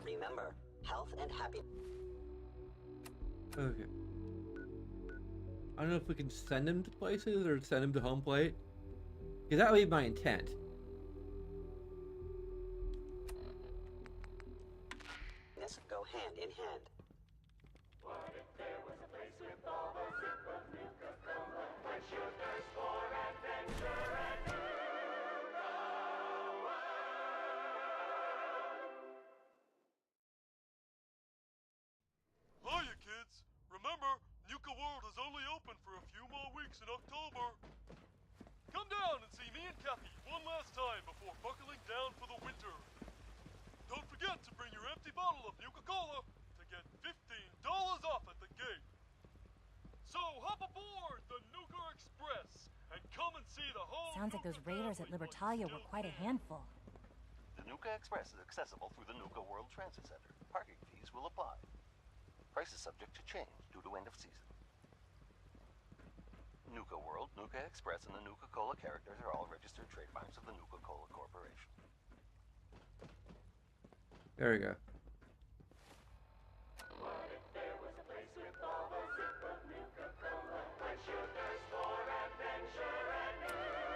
Remember, health and happiness. Okay. I don't know if we can send him to places or send him to home plate. Because that would be my intent. This go hand in hand. What if there was a place with all the sip of Nuka-Cola? Quench your thirst for adventure and Nuka World. Hiya, kids! Remember, Nuka World is only open for a few more weeks in October. Come down and see me and Cappy one last time before buckling down for the winter. Don't forget to bring your empty bottle of Nuka-Cola to get $15 off at the gate. So hop aboard the Nuka Express and come and see the whole Sounds like those raiders at Libertalia were quite a handful. The Nuka Express is accessible through the Nuka World Transit Center. Parking fees will apply. Price is subject to change due to end of season. Nuka World, Nuka Express, and the Nuka-Cola characters are all registered trademarks of the Nuka-Cola Corporation. There we go. What if there was a place with all the sip of Nuka-Cola? Quench your thirst for adventure and Nuka.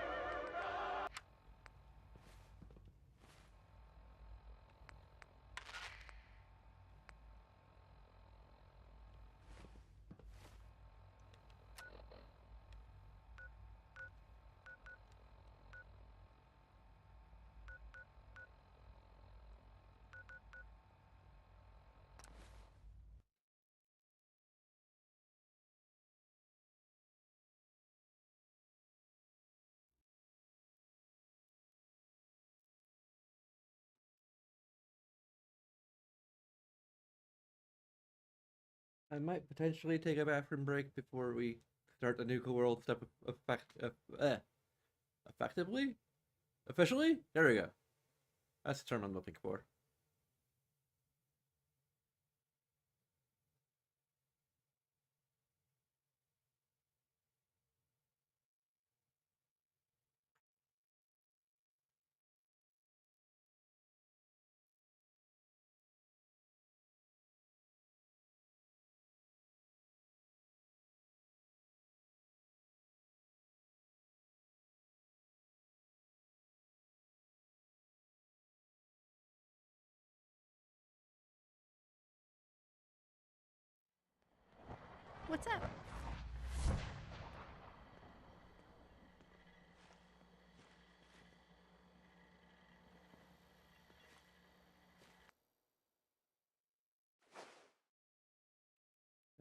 I might potentially take a bathroom break before we start the Nuka World stuff effectively? Officially? There we go. That's the term I'm looking for. What's up?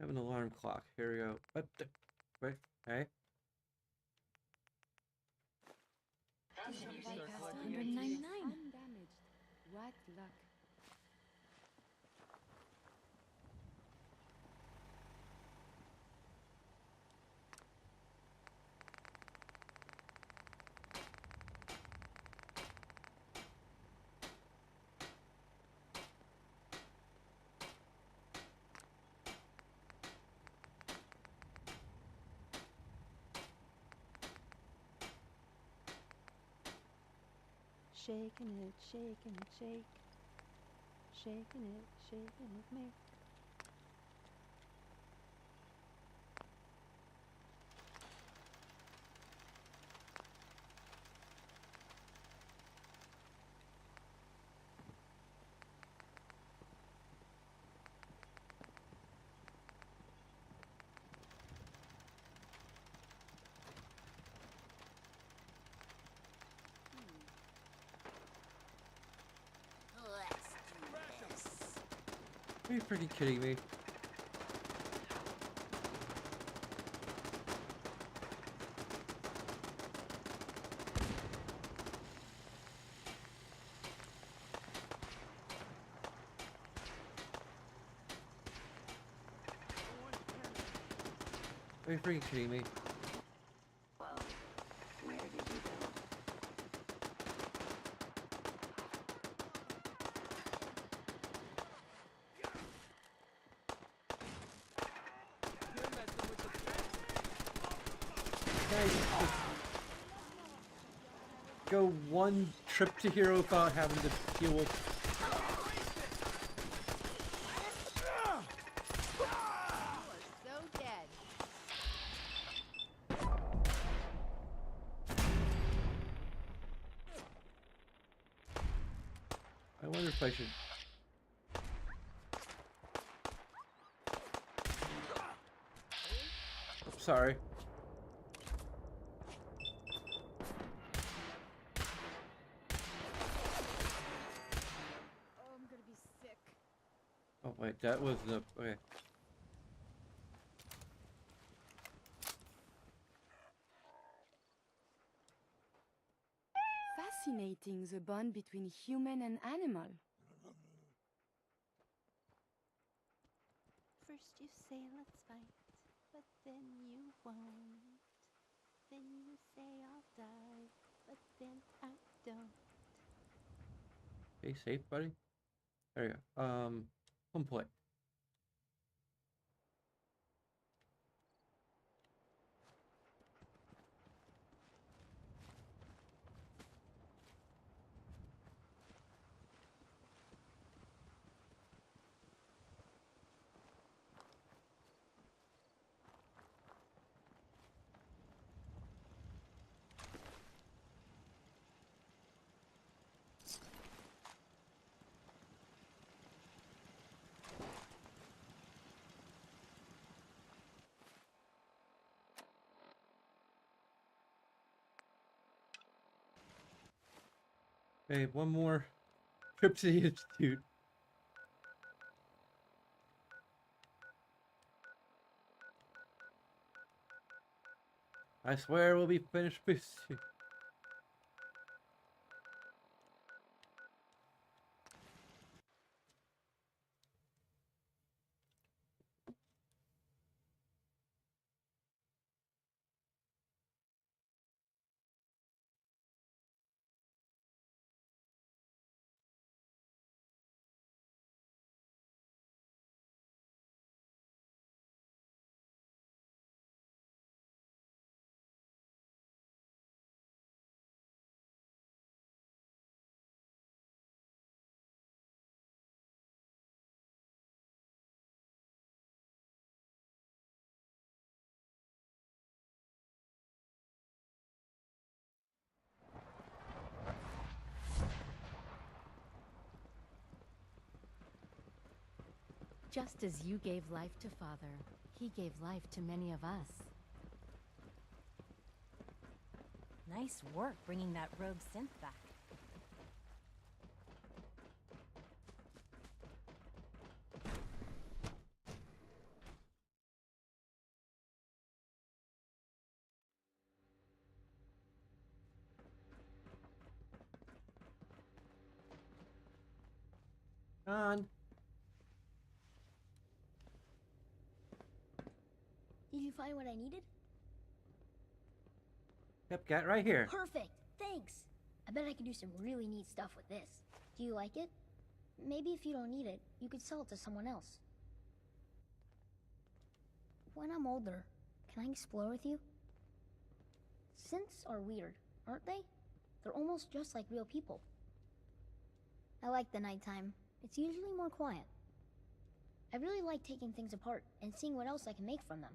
I have an alarm clock. Here we go. What the? Wait, hey? Bypass 199. Undamaged. What luck. Shaking it, shaking it, shake. Shaking it, make. Are you freaking kidding me? Are you freaking kidding me? Well, where did you go? Guys, go one trip to Hero without having to deal with. So dead. I wonder if I should. Oops, sorry. Oh, I'm gonna be sick. Oh wait, that was the okay. Fascinating, the bond between human and animal. First you say let's fight, but then you won't. Then you say I'll die, but then I don't. Stay safe, buddy. There you go. Home plate. Okay, one more trip to the Institute. I swear we'll be finished soon. Just as you gave life to Father, he gave life to many of us. Nice work bringing that rogue synth back. On. Did you find what I needed? Yep, got it right here. Perfect. Thanks. I bet I could do some really neat stuff with this. Do you like it? Maybe if you don't need it, you could sell it to someone else. When I'm older, can I explore with you? Synths are weird, aren't they? They're almost just like real people. I like the nighttime. It's usually more quiet. I really like taking things apart and seeing what else I can make from them.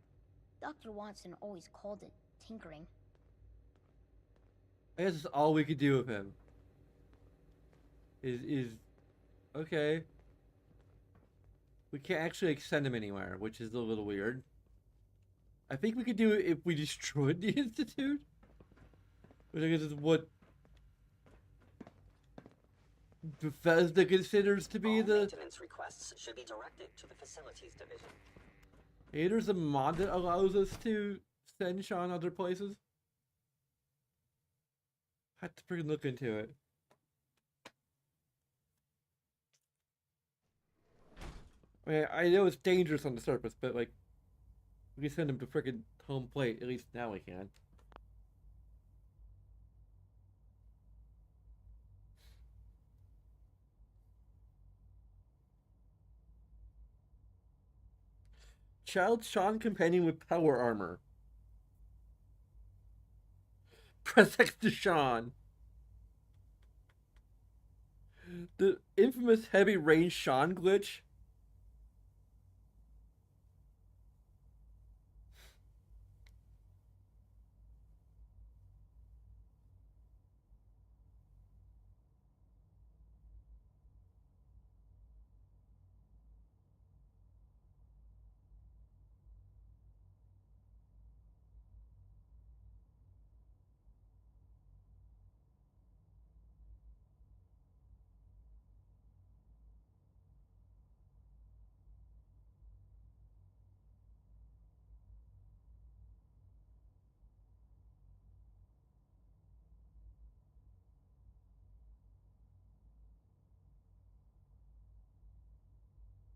Dr. Watson always called it tinkering. I guess that's all we could do with him. Is okay. We can't actually extend him anywhere, which is a little weird. I think we could do it if we destroyed the Institute. Which I guess is what Bethesda considers to be All the... maintenance requests should be directed to the facilities division. Hey, there's a mod that allows us to send Sean other places. I have to freaking look into it. I mean, I know it's dangerous on the surface, but like, We can send him to frickin' home plate. At least now we can. Child Sean companion with power armor. Press X to Sean. The infamous heavy range Sean glitch.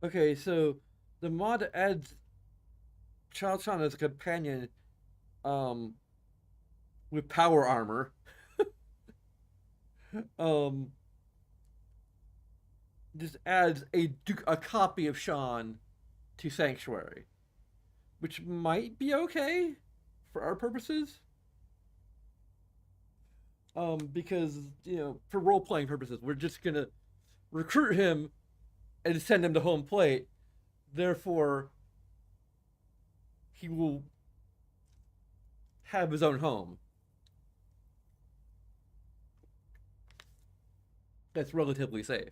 Okay, so the mod adds Child Sean as a companion um with power armor. um just adds a copy of Sean to Sanctuary, which might be okay for our purposes. Because for role playing purposes, we're just gonna recruit him and send him to home plate. Therefore, he will have his own home. That's relatively safe.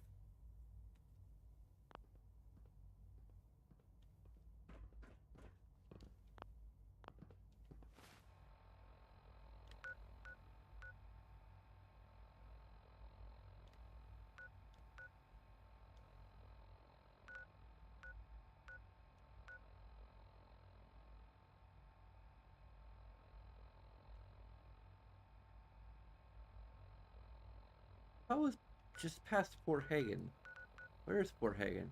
I was just past Fort Hagen. Where is Fort Hagen?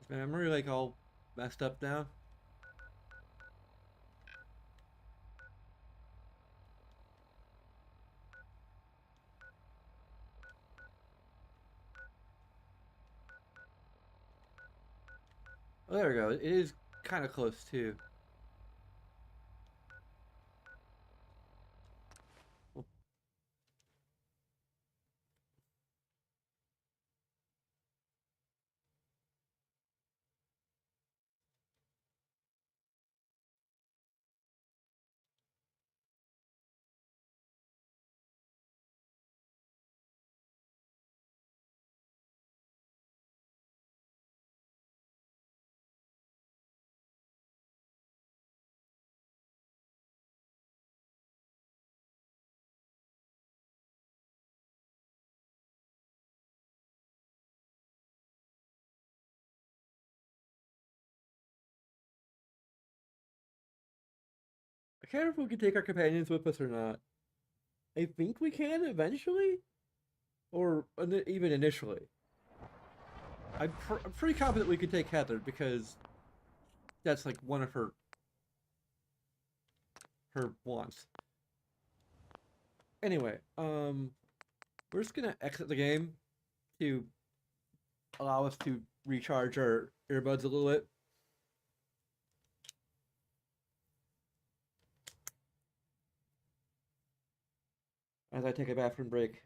Is my memory like all messed up now? Oh, there we go. It is kind of close too. I can't remember if we can take our companions with us or not. I think we can eventually, or even initially. I'm pretty confident we could take Heather because that's like one of her wants. Anyway, we're just gonna exit the game to allow us to recharge our earbuds a little bit. As I take a bathroom break.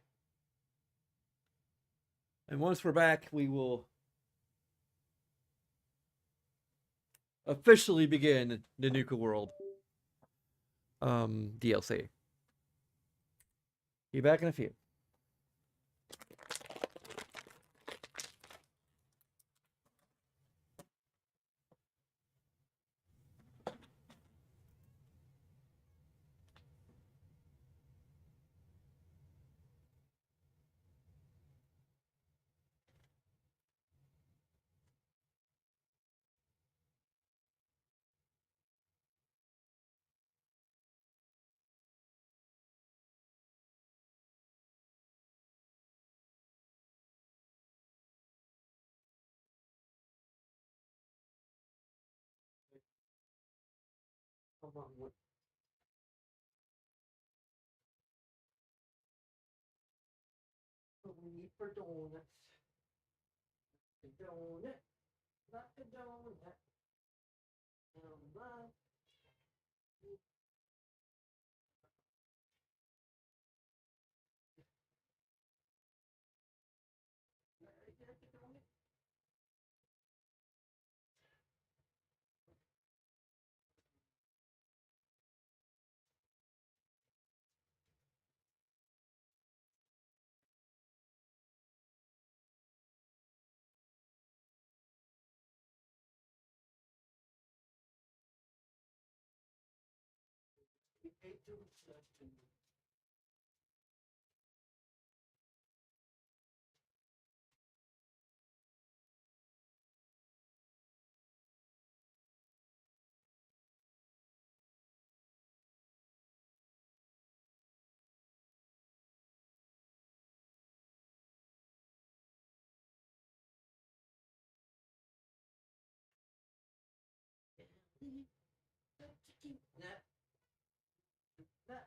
And once we're back, we will officially begin the Nuka World DLC. Be back in a few. Come on, what? What we need for donuts? The donut, not the donut. Alright.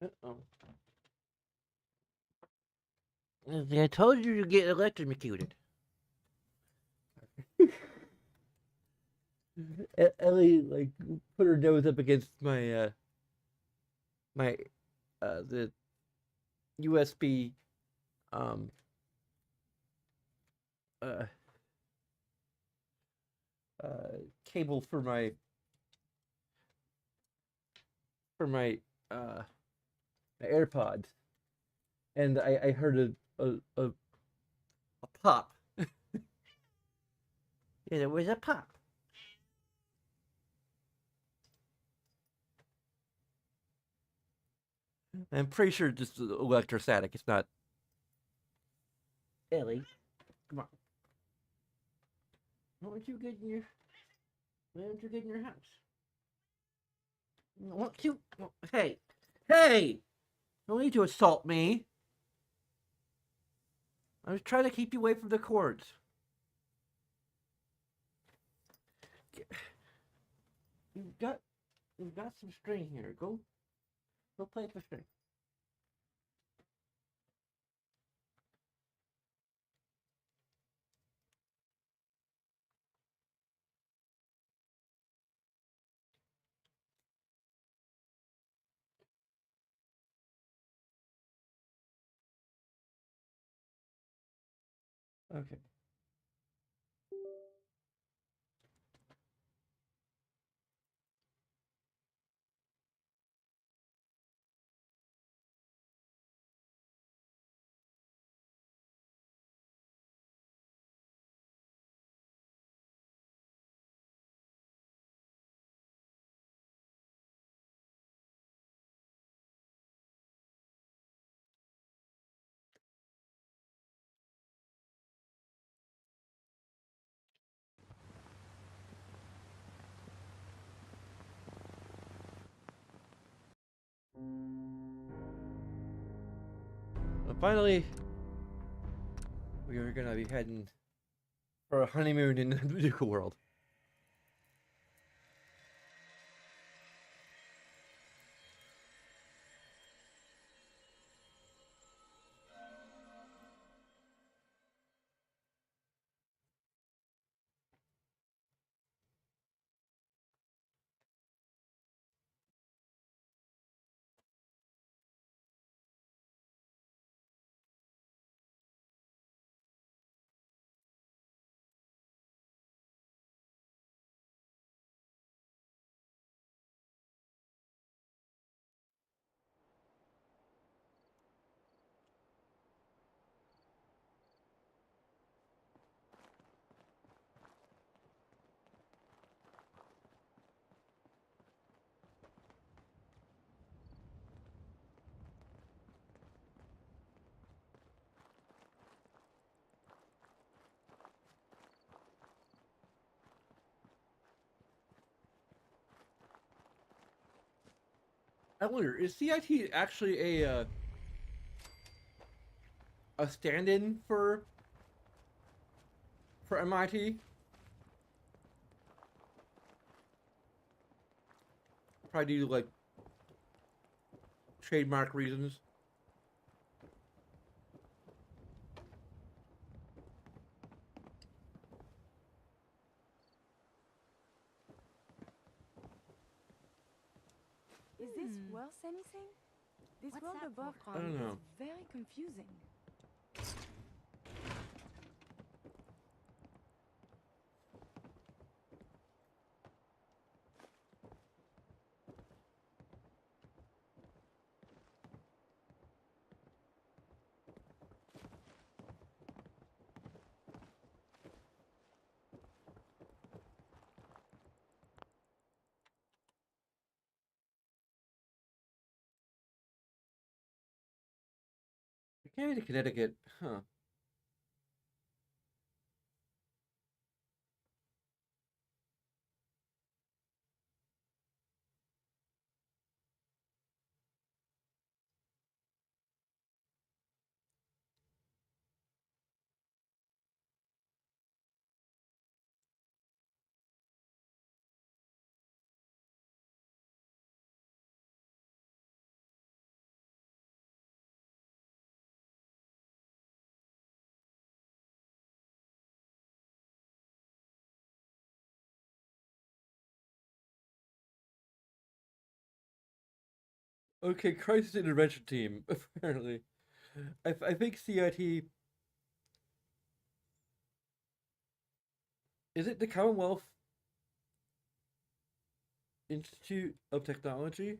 Uh-oh. I told you to get electrocuted. Ellie like put her nose up against my the USB um uh cable for my uh my AirPods, and I heard a pop. Yeah, there was a pop. I'm pretty sure it's just electrostatic. It's not. Ellie, come on. Why don't you get in your? Why don't you get in your house? What you? Hey, hey! Don't need to assault me. I was trying to keep you away from the cords. You've got some string here. Go play the string. Okay. Well, finally, we are gonna be heading for a honeymoon in the Nuka world. I wonder, is CIT actually a stand-in for MIT? Probably due to like trademark reasons. Is this worth anything? This What's world that above for? I don't ground know. is very confusing. I can't be to Connecticut, huh? Okay, crisis intervention team. Apparently, I think CIT is it the Commonwealth Institute of Technology?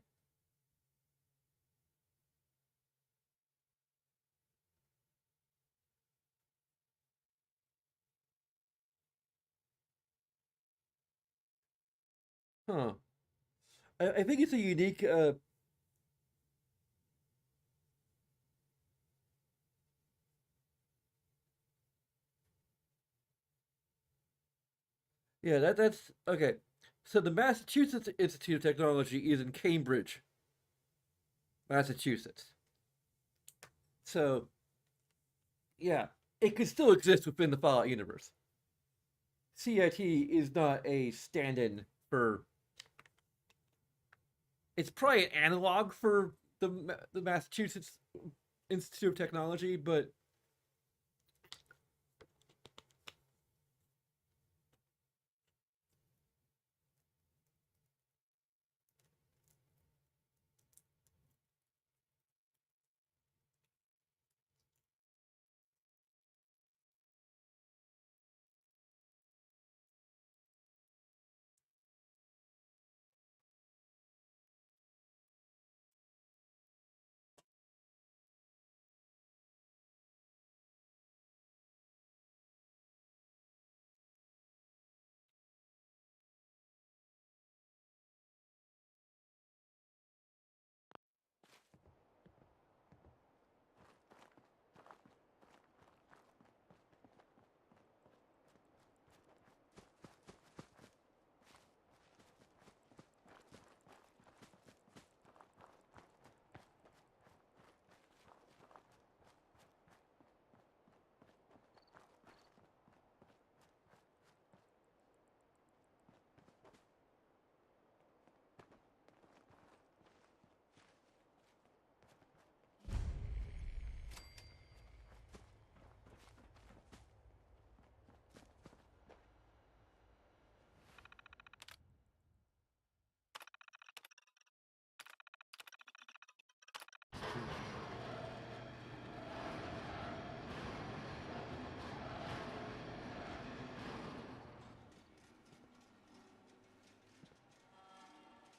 Huh. I think it's a unique. Yeah, that's okay. So the Massachusetts Institute of Technology is in Cambridge, Massachusetts. So yeah, it could still exist within the Fallout universe. CIT is not a stand-in for it's probably an analog for the Massachusetts Institute of Technology, but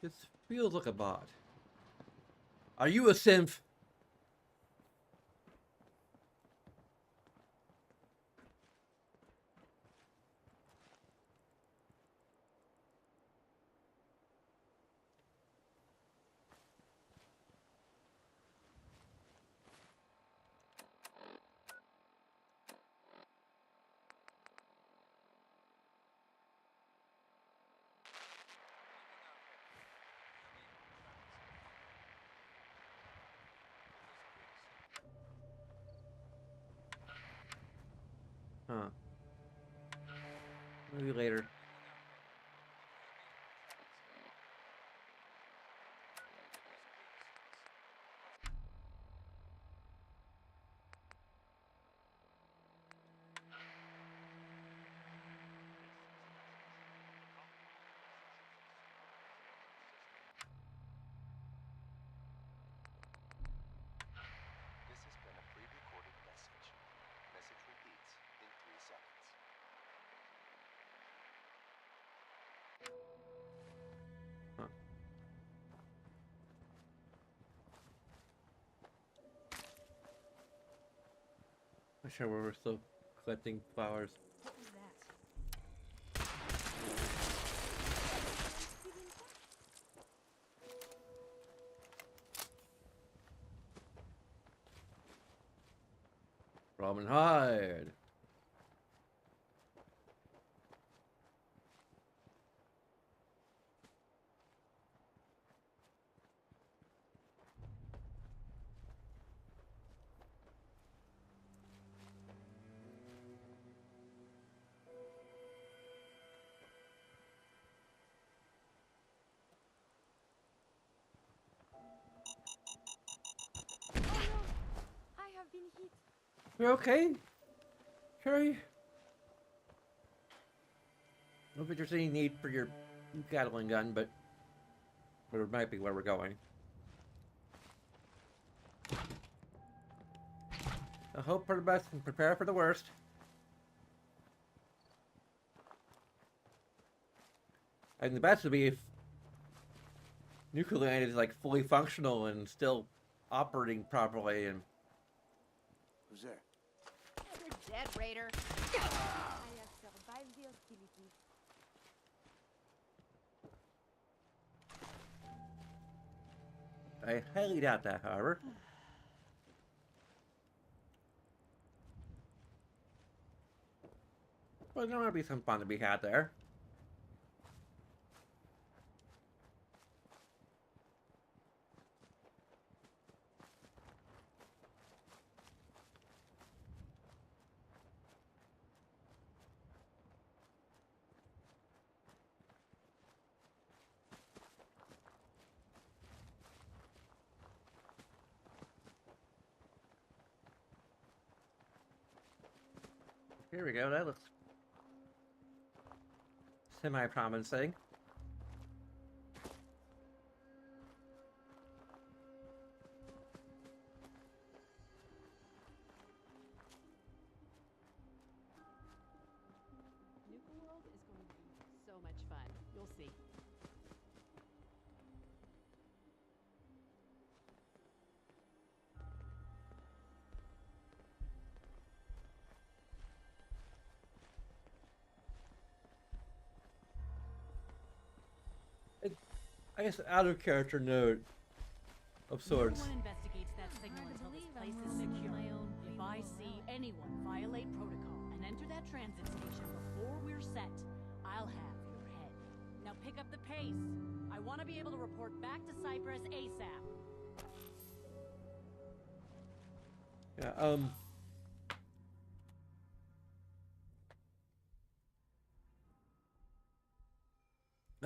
this feels like a bot. Are you a synth? Huh. Maybe later. This has been a pre-recorded message. Message repeats in 3 seconds. Huh. I'm sure we're still collecting flowers. What was that? Robin Hyde. I have been hit. You're okay? Carrie? I don't know if there's any need for your Gatling gun, but it might be where we're going. I hope for the best and prepare for the worst. And the best would be if Nuclear is like fully functional and still operating properly. And Who's there? You're dead, Raider. I have survived the hostility. I highly doubt that, however. But there might be some fun to be had there. Here we go. That looks semi-promising. Nuka World is going to be so much fun. You'll see. I guess out of character note of sorts. No one investigates that signal until this place is secure. If I see anyone violate protocol and enter that transit station before we're set, I'll have your head. Now pick up the pace. I want to be able to report back to Cyprus ASAP. Yeah,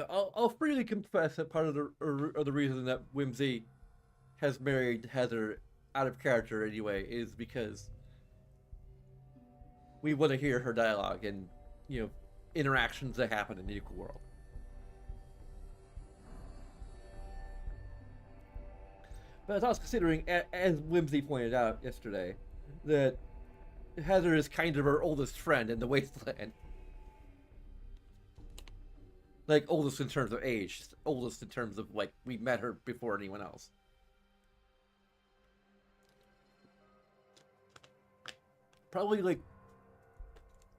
I'll freely confess that part of the reason that Whimsy has married Heather out of character anyway is because we want to hear her dialogue and, you know, interactions that happen in the Nuka World. But I was also considering, as Whimsy pointed out yesterday, that Heather is kind of her oldest friend in the Wasteland. Like, oldest in terms of age, oldest in terms of, like, we met her before anyone else. Probably, like,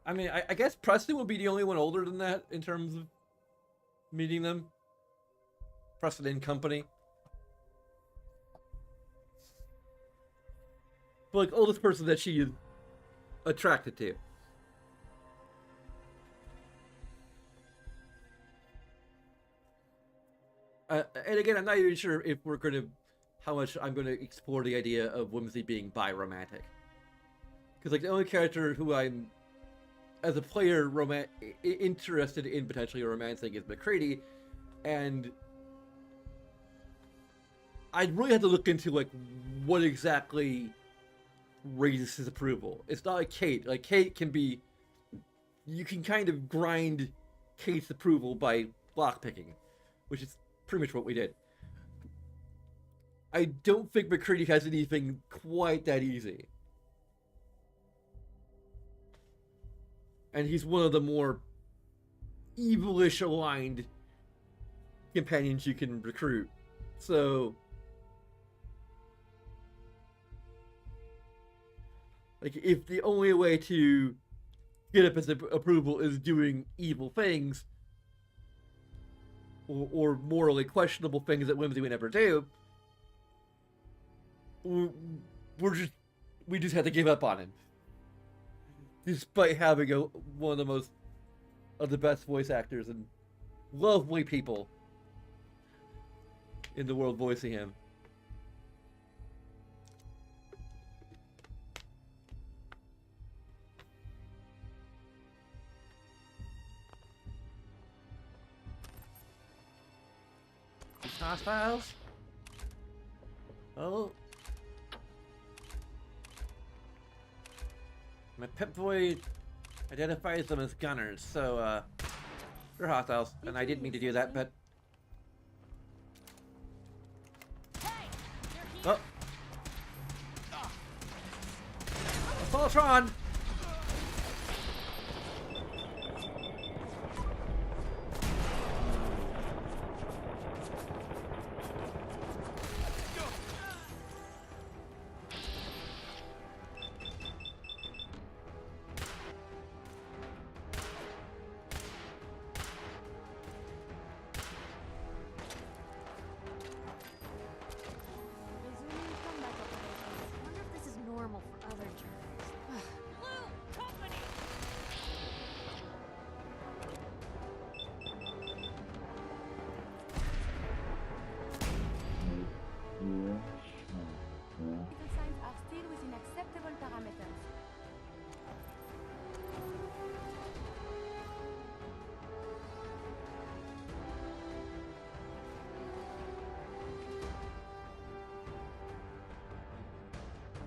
I mean, I guess Preston would be the only one older than that in terms of meeting them. Preston and company. But, like, oldest person that she is attracted to. And again, I'm not even sure if we're going to, how much I'm going to explore the idea of Whimsy being bi-romantic. Because, like, the only character who I'm, as a player, interested in potentially romancing is McCready, and I'd really have to look into, like, what exactly raises his approval. It's not like Kate. Like, Kate can be, you can kind of grind Kate's approval by lockpicking, which is pretty much what we did. I don't think McCready has anything quite that easy. And he's one of the more evilish aligned companions you can recruit. So, like, if the only way to get up his approval is doing evil things, or morally questionable things that Whimsy would never do, we just had to give up on him. Despite having one of the best voice actors and lovely people in the world voicing him. Hostiles? Oh. My Pip-Boy identifies them as gunners, so, they're hostiles, and I didn't mean to do that, but... Oh! Assaultron!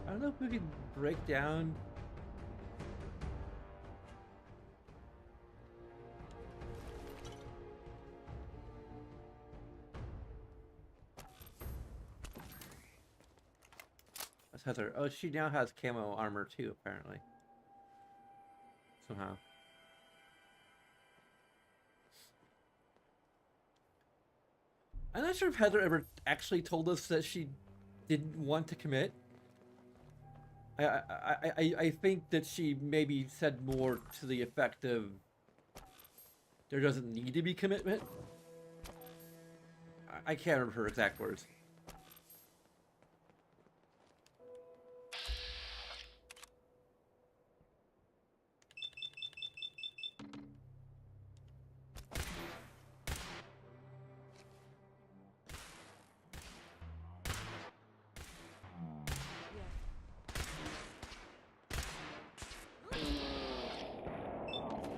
I don't know if we can break down What's Heather? Oh, she now has camo armor too, apparently. Somehow. I'm not sure if Heather ever actually told us that she didn't want to commit. I think that she maybe said more to the effect of there doesn't need to be commitment. I can't remember her exact words.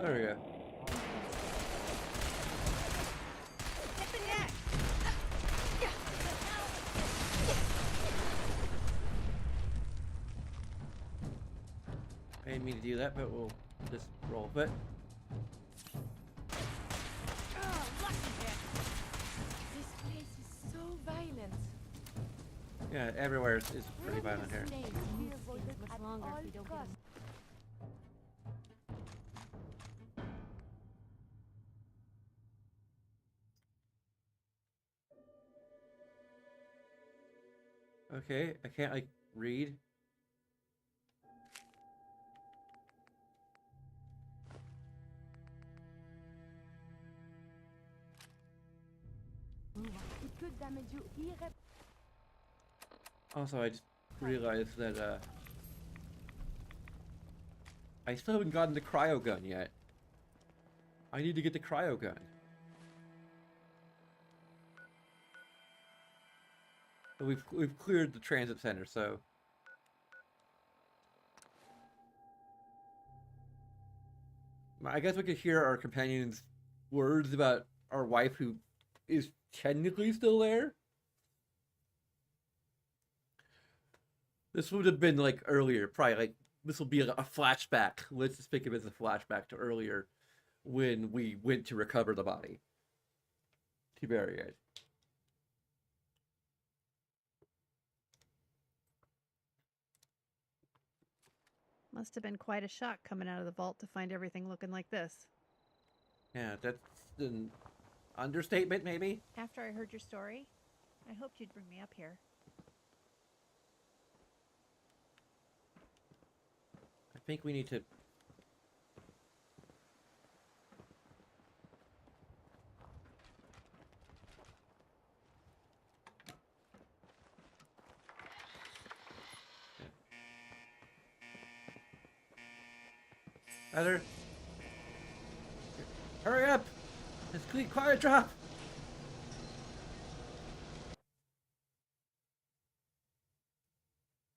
There we go. I didn't mean to do that, but we'll just roll with it. This place is so violent. Yeah, everywhere is pretty violent here. Much longer if we don't get him. Okay, I can't like read. It could damage you irreparably. Also, I just realized that I still haven't gotten the cryo gun yet. I need to get the cryo gun. But we've cleared the transit center, so I guess we could hear our companion's words about our wife, who is technically still there. This would have been like earlier, probably like this will be a flashback. Let's just think of it as a flashback to earlier when we went to recover the body to bury it. Must have been quite a shock coming out of the vault to find everything looking like this. Yeah, that's an understatement, maybe. After I heard your story, I hoped you'd bring me up here. I think we need to. Heather, hurry up! It's quiet drop.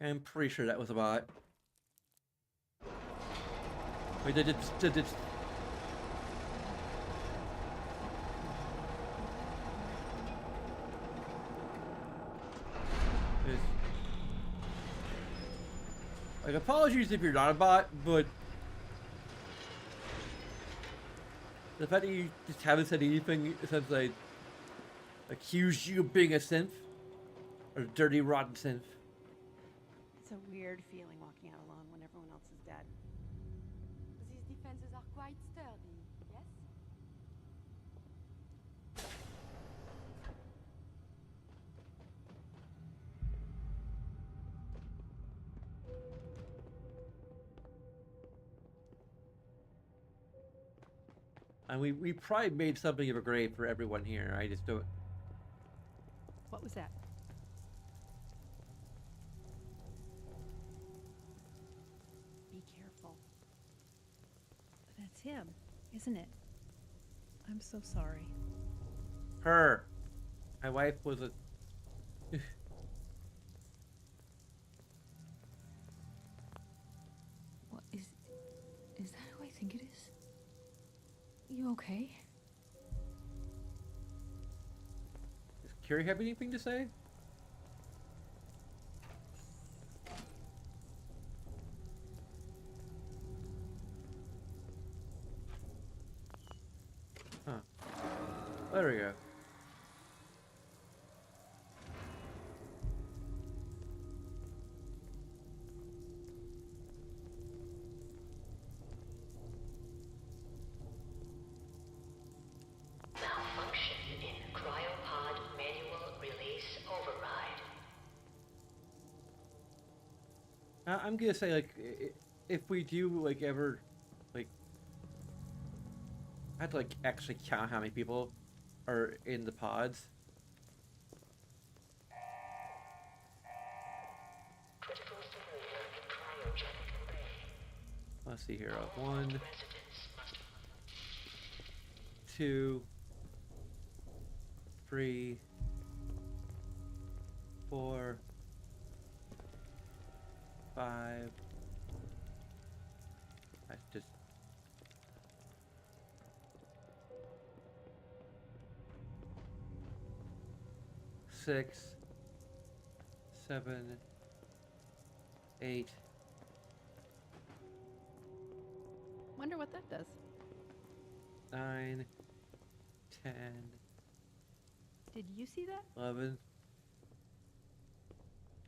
I'm pretty sure that was a bot. Wait, did it? Like, apologies if you're not a bot, but the fact that you just haven't said anything since I accused you of being a synth, or a dirty, rotten synth. It's a weird feeling walking out alone when everyone else is dead. These defenses are quite sturdy, yes? And we probably made something of a grave for everyone here. I just don't. What was that? Be careful. That's him, isn't it? I'm so sorry. Her. My wife was a. What is that who I think it is? You okay? Does Carrie have anything to say? Huh. There we go. I'm gonna say like if we do like ever like I have to like actually count how many people are in the pods. Let's see here. 1, 2, 3, 4, 5. I just 6, 7, 8. Wonder what that does. 9, 10, Did you see that? 11.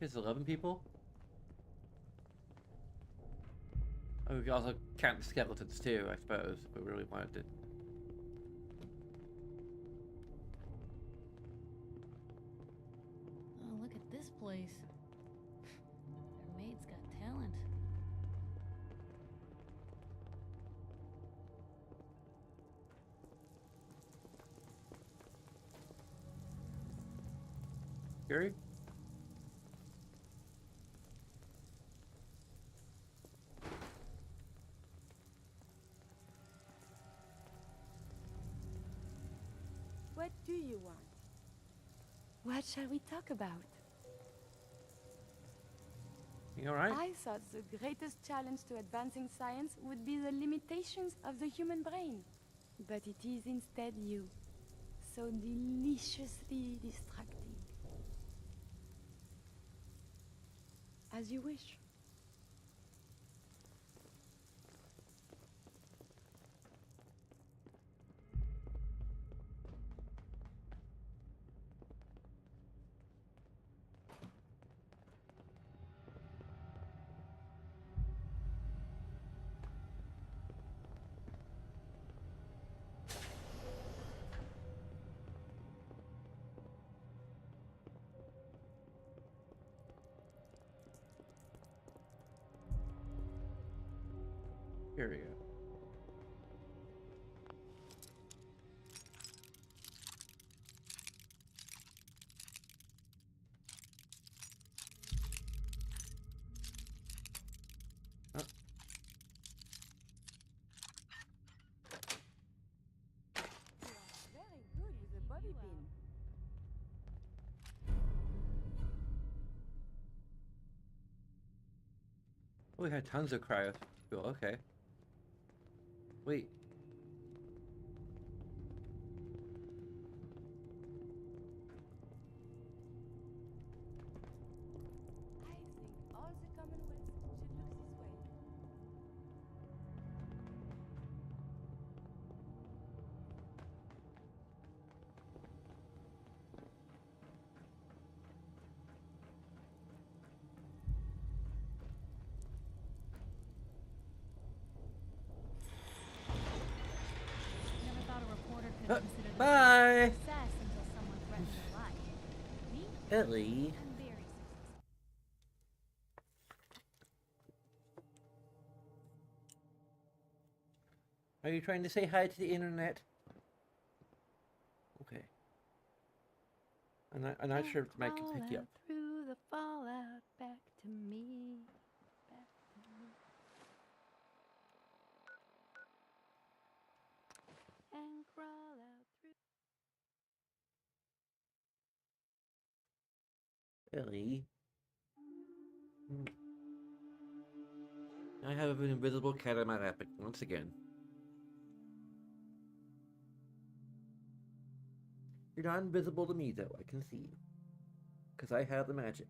It's 11 people. Oh, we could also count the skeletons too, I suppose, if we really wanted to. Oh, look at this place. Their maid's got talent. Gary? What do you want? What shall we talk about? You alright? I thought the greatest challenge to advancing science would be the limitations of the human brain. But it is instead you. So deliciously distracting. As you wish. Here we go. Oh. Very good with the bobby pin. Oh, we had tons of cryo. Cool, okay. Wait. I think all the Commonwealth should look this way. Never thought a reporter could consider this bye. a success until someone threatened their life. Me? Ellie. I'm very successful. Are you trying to say hi to the internet? Okay. I'm not sure if the mic can pick you up. Through the fallout, back to me. Back to me. And crawl out through. Ellie. I have an invisible cat on my lap once again. You're not invisible to me, though. I can see you. Because I have the magic.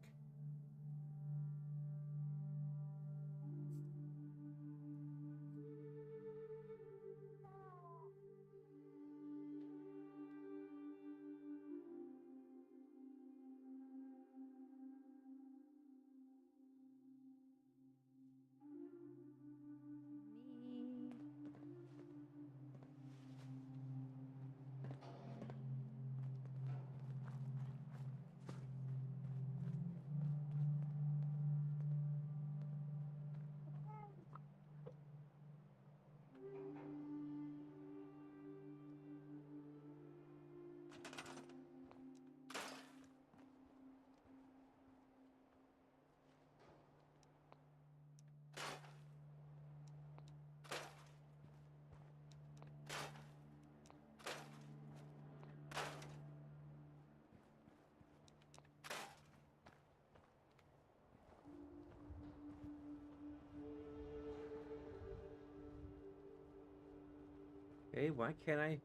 Hey, why can't I?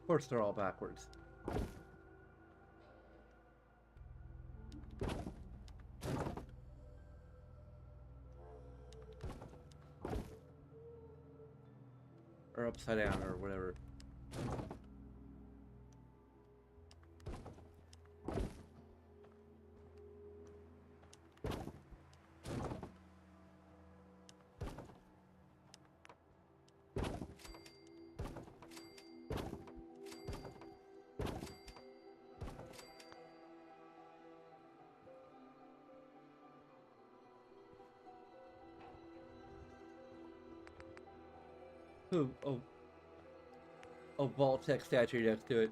Of course, they're all backwards. Or upside down, or whatever. Oh, a Vault-Tec statue next to it.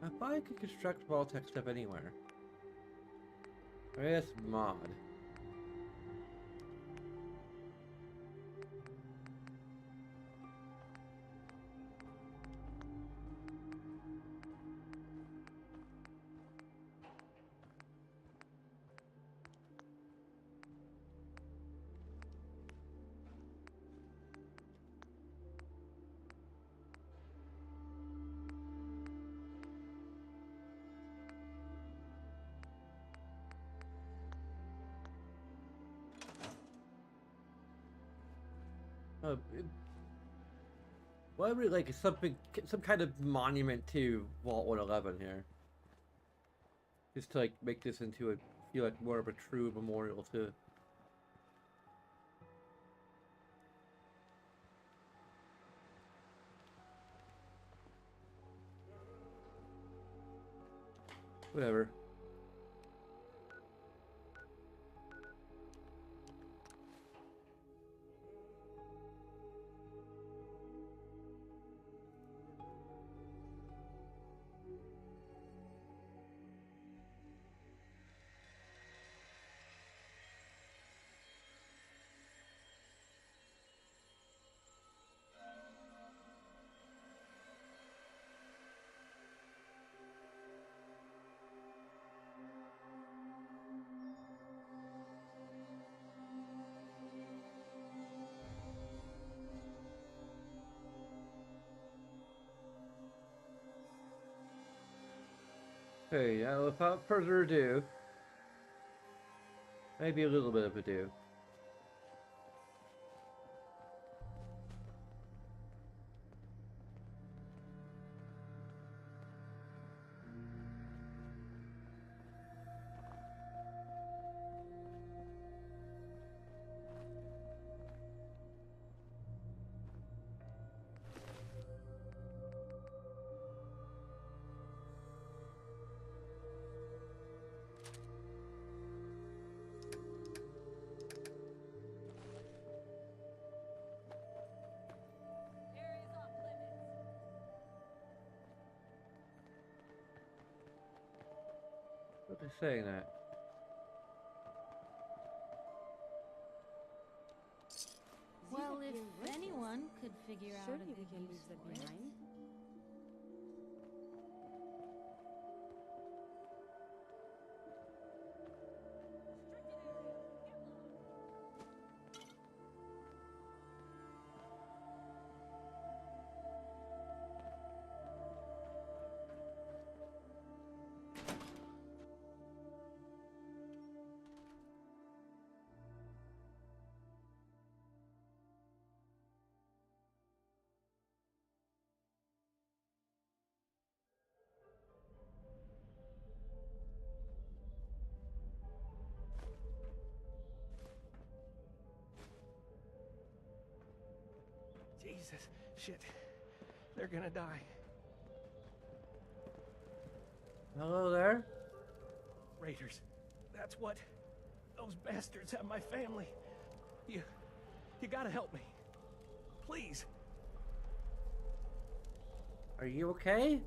I thought I could construct Vault-Tec stuff anywhere. I guess mod. Well, I really like is some kind of monument to Vault 111 here. Just to like make this into a feel like more of a true memorial to. Whatever. Okay, now without further ado, maybe a little bit of ado. What are they saying that? Well, if anyone could figure out Surely a we good can use leave that for it. behind. Jesus, shit. They're gonna die. Hello there? Raiders. That's what. Those bastards have my family. You gotta help me. Please. Are you okay?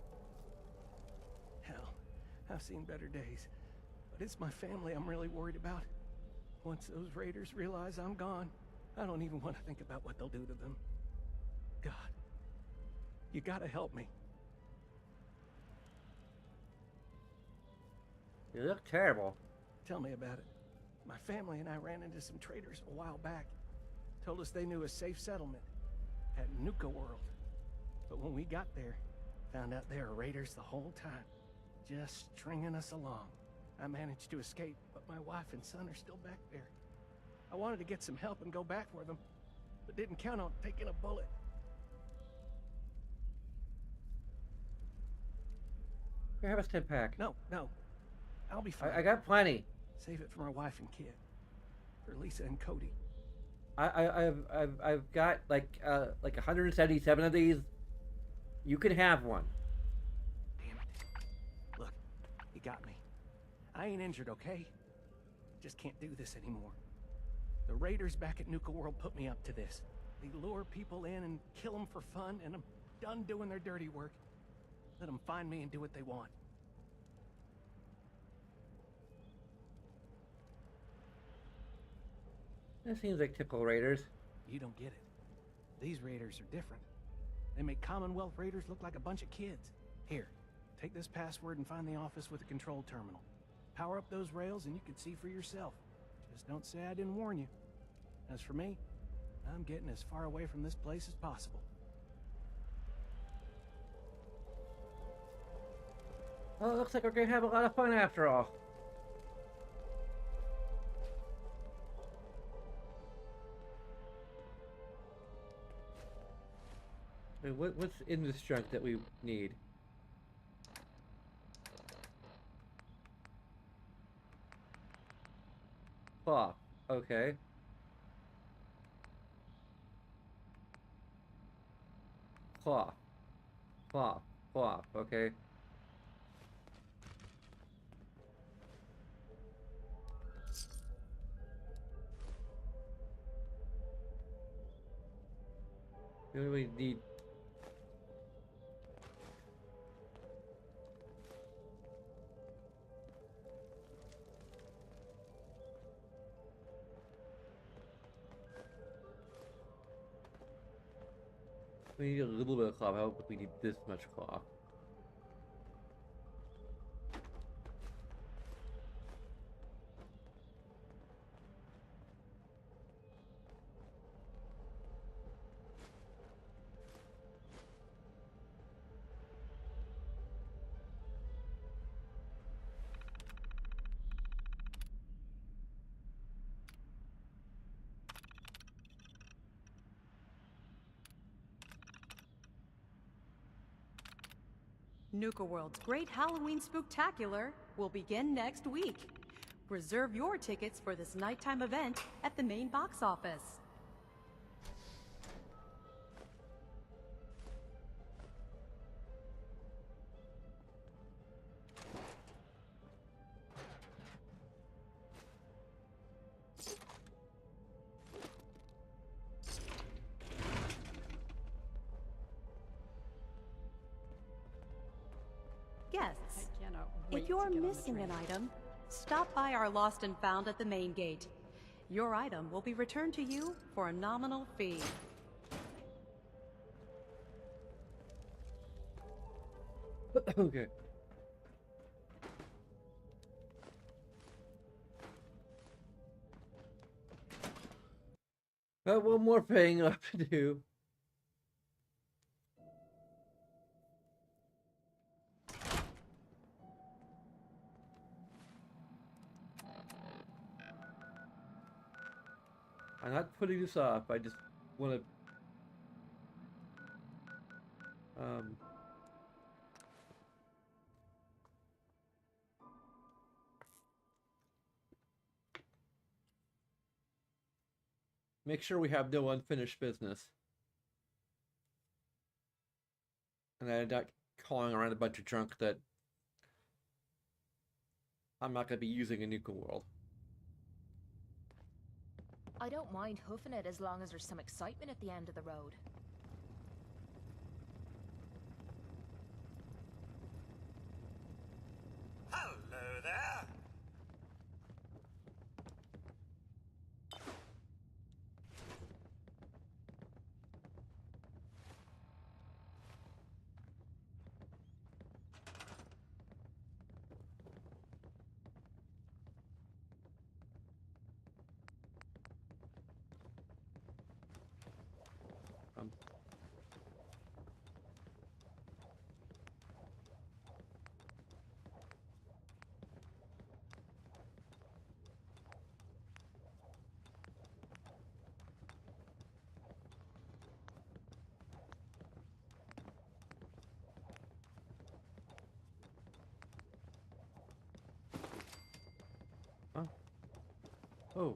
Hell, I've seen better days. But it's my family I'm really worried about. Once those raiders realize I'm gone, I don't even want to think about what they'll do to them. God, you gotta help me. You look terrible. Tell me about it. My family and I ran into some traders a while back. Told us they knew a safe settlement at Nuka World. But when we got there, found out they were raiders the whole time, just stringing us along. I managed to escape, but my wife and son are still back there. I wanted to get some help and go back for them, but didn't count on taking a bullet. Here, have a stim pack. No. I'll be fine. I got plenty. Save it for my wife and kid. For Lisa and Cody. I've got like 177 of these. You can have one. Damn it. Look, you got me. I ain't injured, okay? Just can't do this anymore. The raiders back at Nuka World put me up to this. They lure people in and kill them for fun, and I'm done doing their dirty work. Let them find me and do what they want. That seems like typical raiders. You don't get it. These raiders are different. They make Commonwealth raiders look like a bunch of kids. Here, take this password and find the office with a control terminal. Power up those rails and you can see for yourself. Just don't say I didn't warn you. As for me, I'm getting as far away from this place as possible. Well, it looks like we're gonna have a lot of fun after all. Wait, what's in this junk that we need? Cloth. Okay. Cloth. Okay. We really need... We need a little bit of cloth. I don't think we need this much cloth. Nuka World's Great Halloween Spooktacular will begin next week. Reserve your tickets for this nighttime event at the main box office. Guests, if you're missing an item, stop by our Lost and Found at the main gate. Your item will be returned to you for a nominal fee. Okay. Got one more thing left to do. I'm not putting this off. I just want to make sure we have no unfinished business. And I'm not calling around a bunch of junk that I'm not going to be using in Nuka World. I don't mind hoofing it as long as there's some excitement at the end of the road. Hello there. Oh.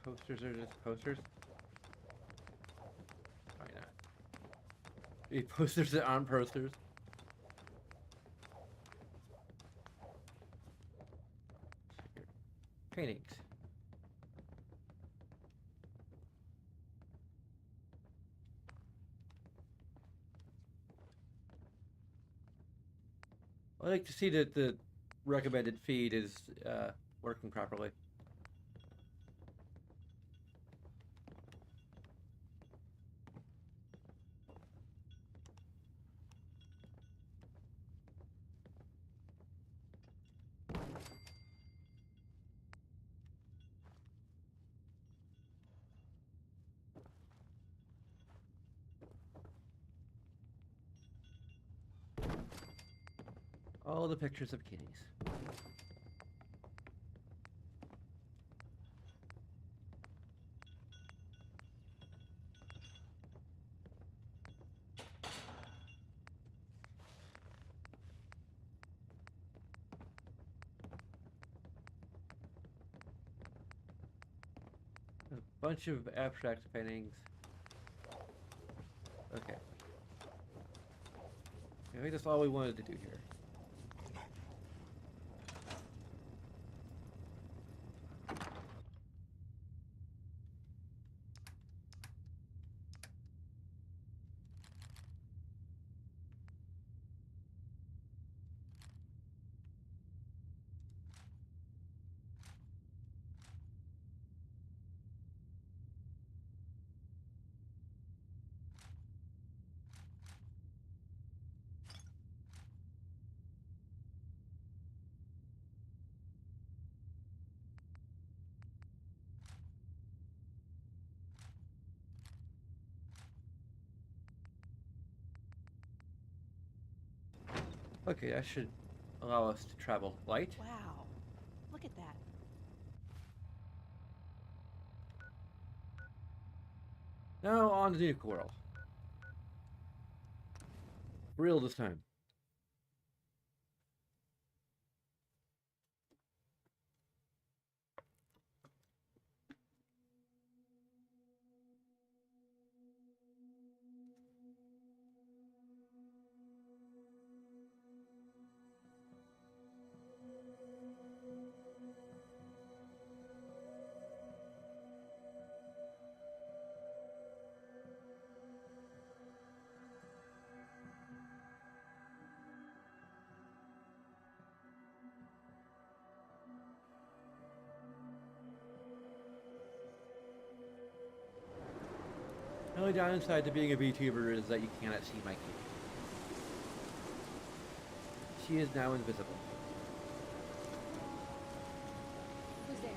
Posters are just posters? Why not? Posters that aren't posters? Paintings. I like to see that the recommended feed is working properly. All the pictures of kitties. A bunch of abstract paintings. Okay. I think that's all we wanted to do here. Okay, that should allow us to travel light. Wow. Look at that. Now on to the nuke world. Real this time. The only downside to being a VTuber is that you cannot see my key. She is now invisible. Who's there?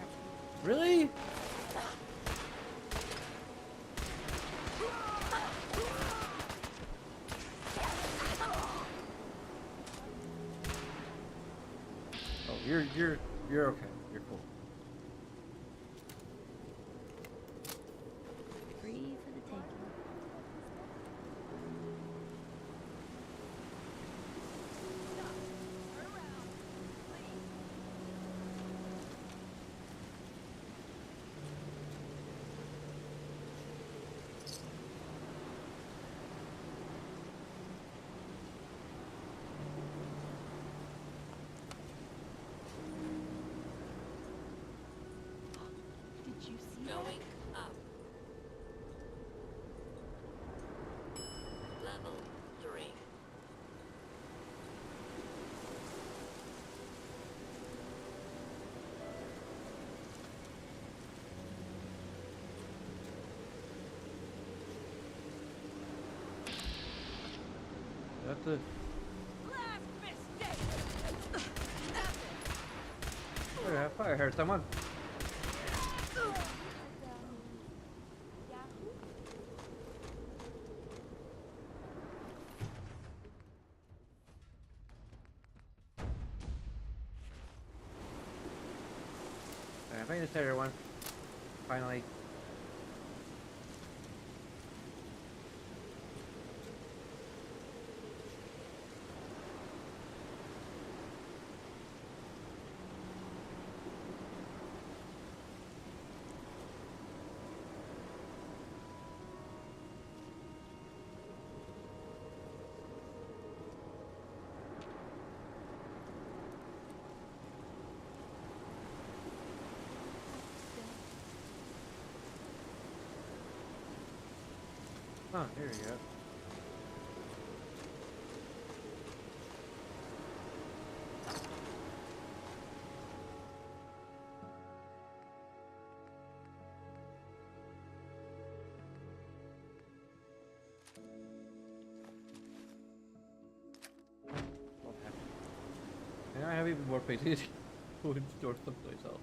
Really? Oh, you're okay. You're cool. Free for the taking. Did you see Going up. Level 3. That's a. Oh, I probably heard someone. I think it's everyone. Finally. Oh, here we go. What happened? And I have even more places to go and store someplace else.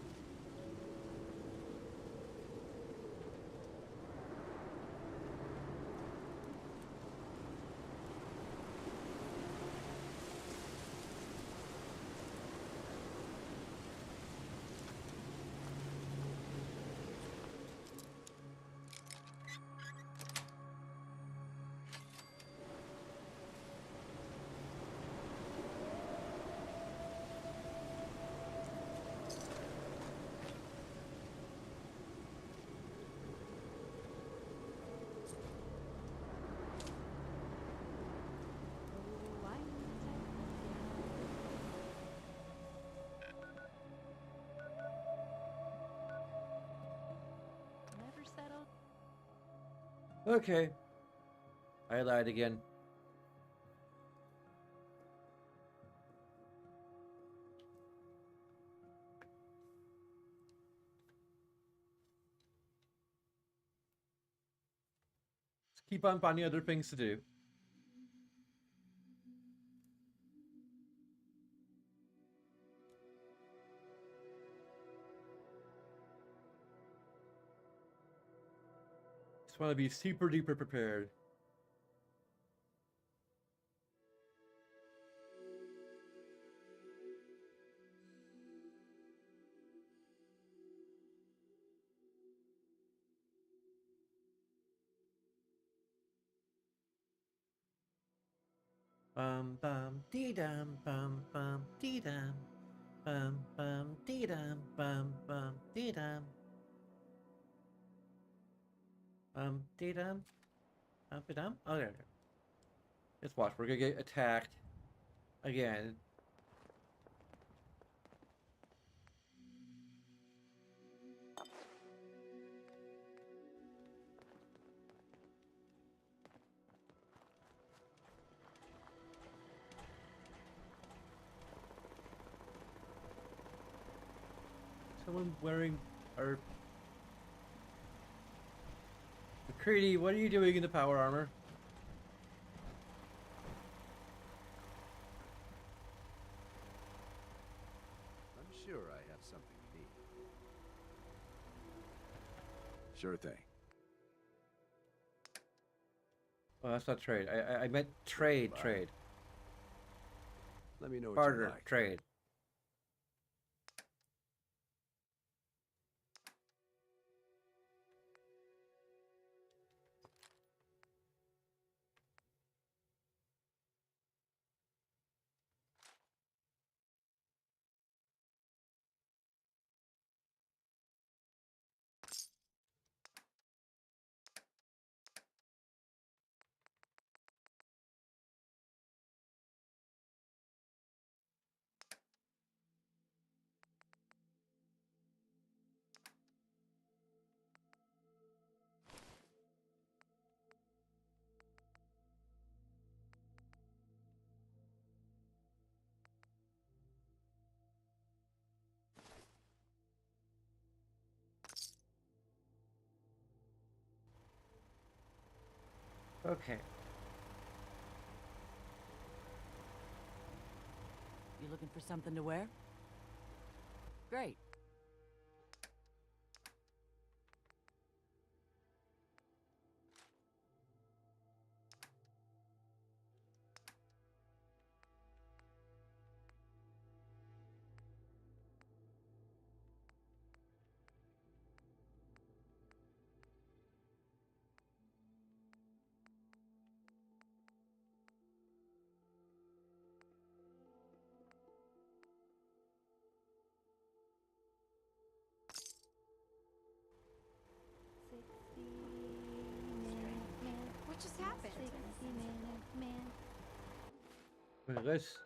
Okay. I lied again. Just keep on finding other things to do. Just want to be super duper prepared. Bum bum dee dum bum bum dee dum bum dee dum bum dee dum dee dum dum. Oh, there. Let's watch. We're gonna get attacked again. Someone wearing our... McCready, what are you doing in the power armor? I'm sure I have something you need. Sure thing. Oh, that's not trade. I meant trade. Bye. Trade. Let me know what Barter. you like. Trade. Okay. You looking for something to wear? Great. What just happened? Wait, let's...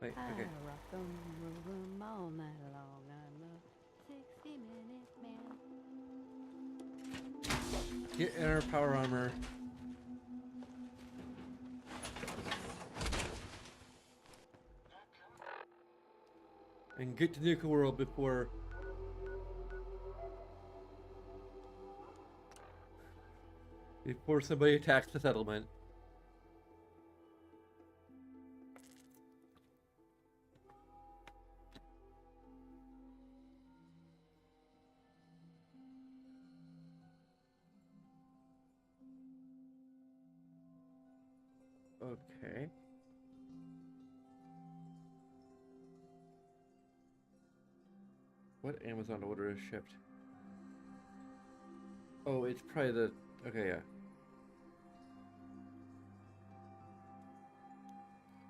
Wait, okay. I rock 'em, move 'em all night long. I'm a 60-minute man. Get in our power armor. And get to Nuka World before... before somebody attacks the settlement. Okay. What Amazon order is shipped? Oh, it's probably the... Okay, yeah.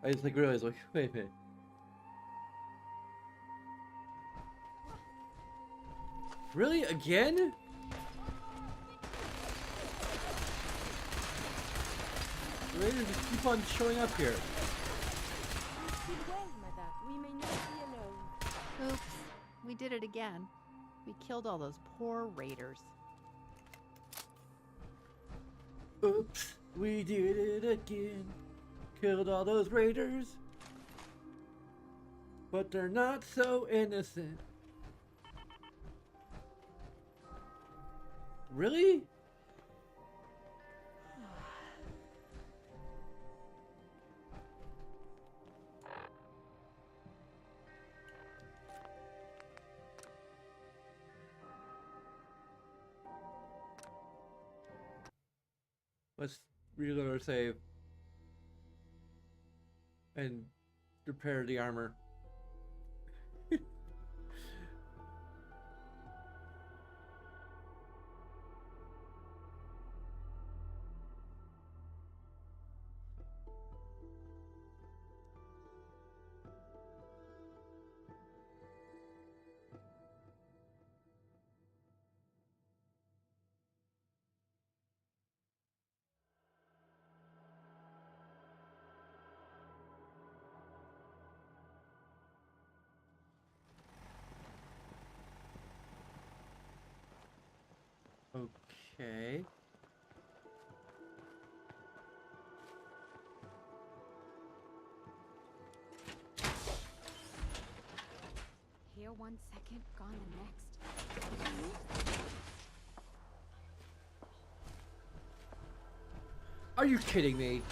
I just realized, wait a minute. Really? Again? The Raiders just keep on showing up here. We may not be alone. Oops, we did it again. We killed all those poor raiders. Oops, we did it again. Killed all those raiders. But they're not so innocent. Really? Let's reload our save and repair the armor. Okay. Here 1 second, gone the next. Are you kidding me?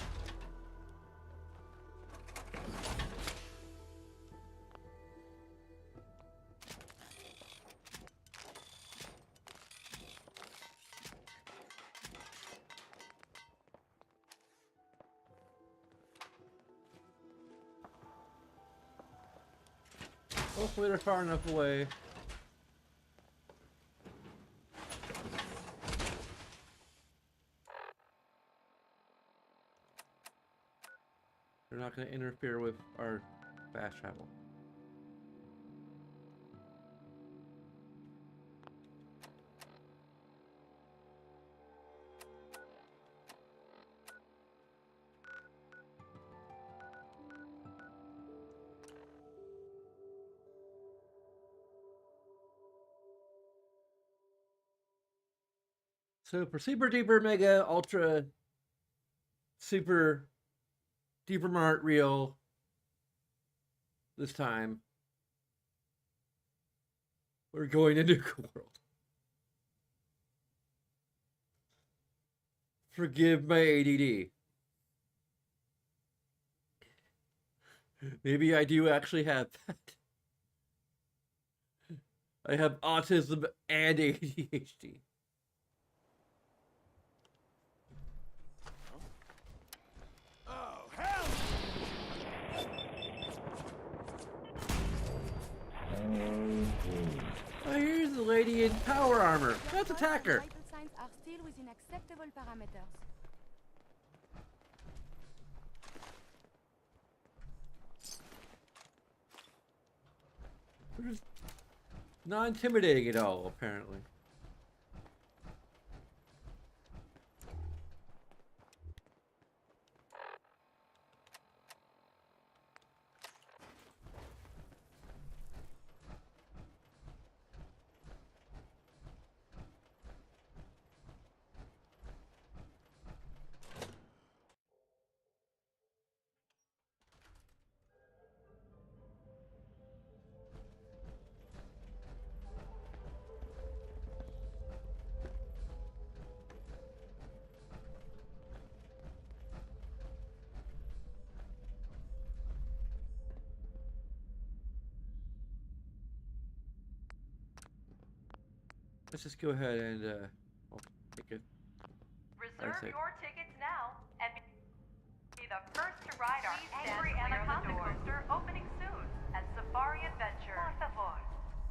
Hopefully they're far enough away. They're not going to interfere with our fast travel. So for super duper mega ultra super duper mart real this time, we're going to Nuka World. Forgive my ADD. Maybe I do actually have that. I have autism and ADHD. Oh, here's the lady in power armor. Let's attack her. Vital signs are still within acceptable parameters. We're just not intimidating at all, apparently. Let's just go ahead and I'll take it. Reserve your tickets now and be the first to ride our Angry Anaconda coaster opening soon at Safari Adventure. Por favor,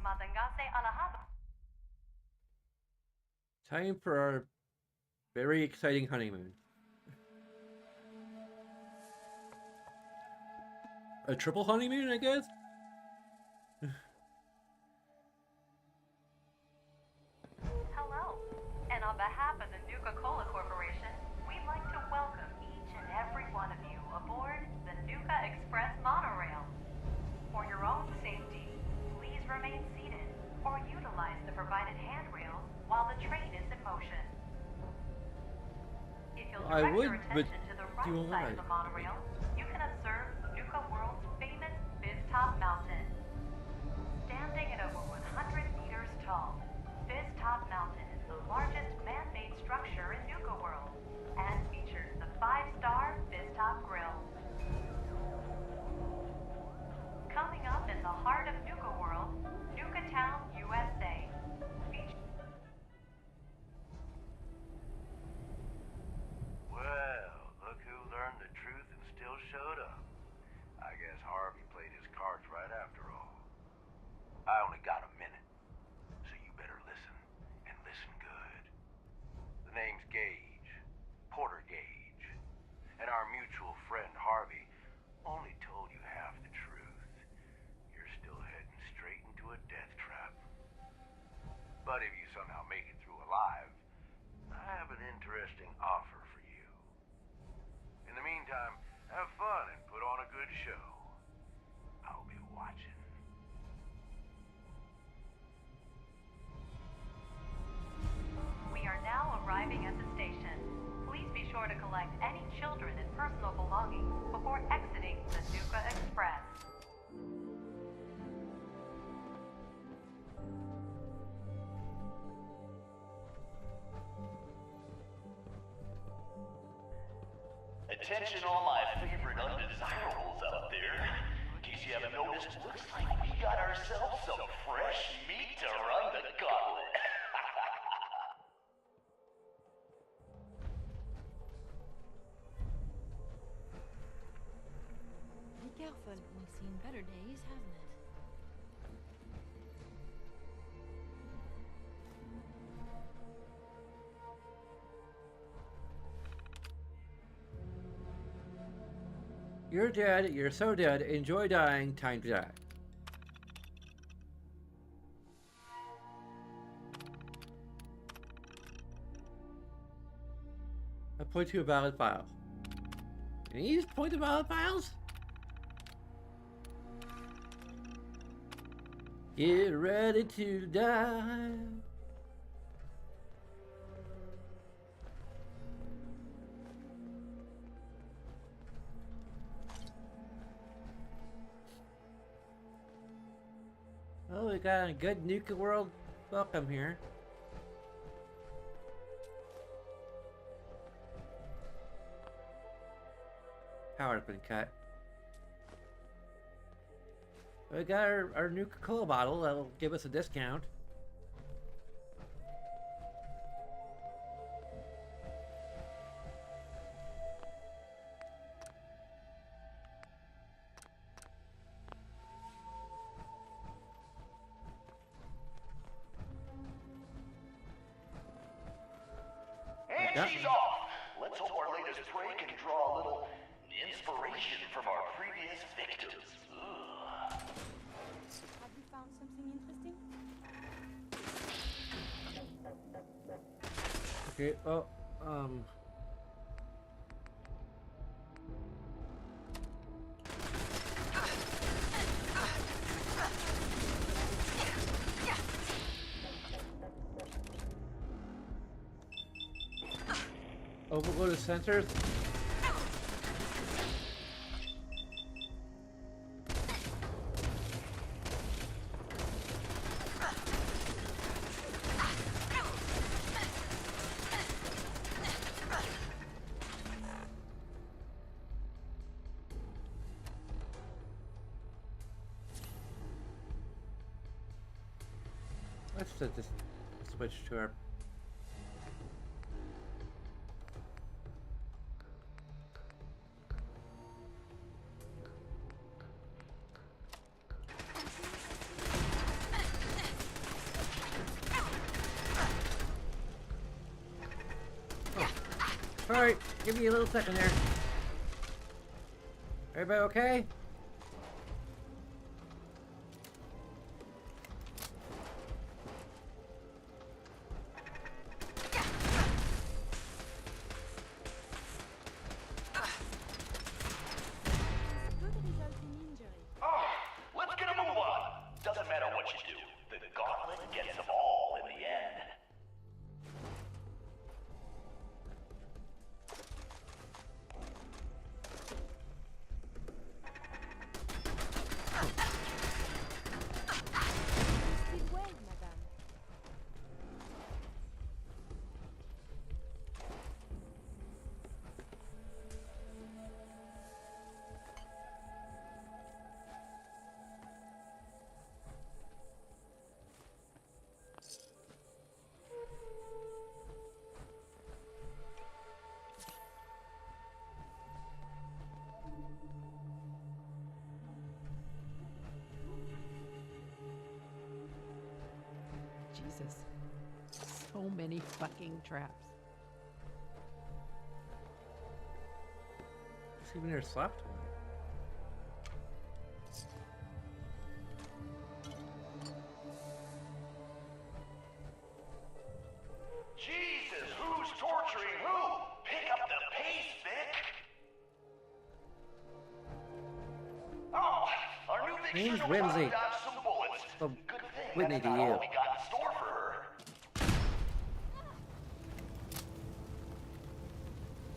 mantengase alejado. Time for our very exciting honeymoon. A triple honeymoon, I guess? Hello, and on behalf of the Nuka-Cola Corporation, we'd like to welcome each and every one of you aboard the Nuka Express monorail. For your own safety, please remain seated or utilize the provided handrails while the train is in motion. If I direct would, your but attention to the right do side I? of the monorail, you can observe Nuka World's famous Fizz-Top Mountain. Standing at over 100 meters tall, Fizz-Top Mountain is the largest man-made structure in Nuka World and features the 5-star Fizz-Top Grill. Coming up in the heart of Nuka World, Nuka Town, USA. Well, look who learned the truth and still showed up. I guess Harvey played his cards right after all. I only got a minute, so you better listen, and listen good. The name's Gage, Porter Gage, and our mutual friend Harvey only told you half the truth. You're still heading straight into a death trap. But if you somehow make it through alive, I have an interesting offer for you. In the meantime, have fun and put on a good show. I'll be watching. We are now arriving at the station. Please be sure to collect any children and personal belongings before exiting the Nuka Express. Attention all my favorite undesirables out there. In case you haven't noticed, looks like we got ourselves some fresh meat to run the gauntlet. Be careful. We've seen better days, hasn't it? You're dead. You're so dead. Enjoy dying. Time to die. I point to a valid file. Can you just point to valid files? Get ready to die. Oh, we got a good Nuka World welcome here. Power's been cut. We got our Nuka-Cola bottle that'll give us a discount. And she's off! Let's hope our latest prey can draw a little inspiration from our previous victims. Ugh. Have you found something interesting? Okay, well, overload the sensors. Let's set this switch to our. Alright, give me a little second there. Everybody okay? Let's get a move on. Doesn't matter what you do. The gauntlet gets them all in the end. Jesus. So many fucking traps. It's even near slept. Jesus, who's torturing who? Pick up the pace, Vic. Oh, our new Vic Name's sure knows how to Whimsy. dodge some bullets. So, Good thing Whitney that's to not you. all we got in store for her.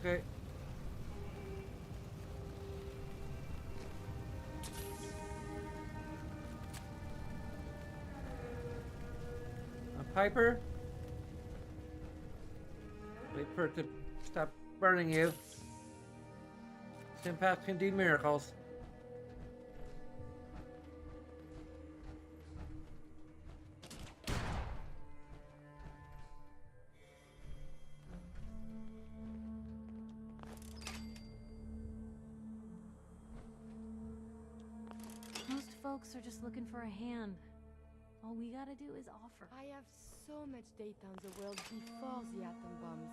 Okay. Piper? Wait for it to stop burning you. Sympath can do miracles. Most folks are just looking for a hand. All we gotta do is offer. I have so much data on the world before the atom bombs.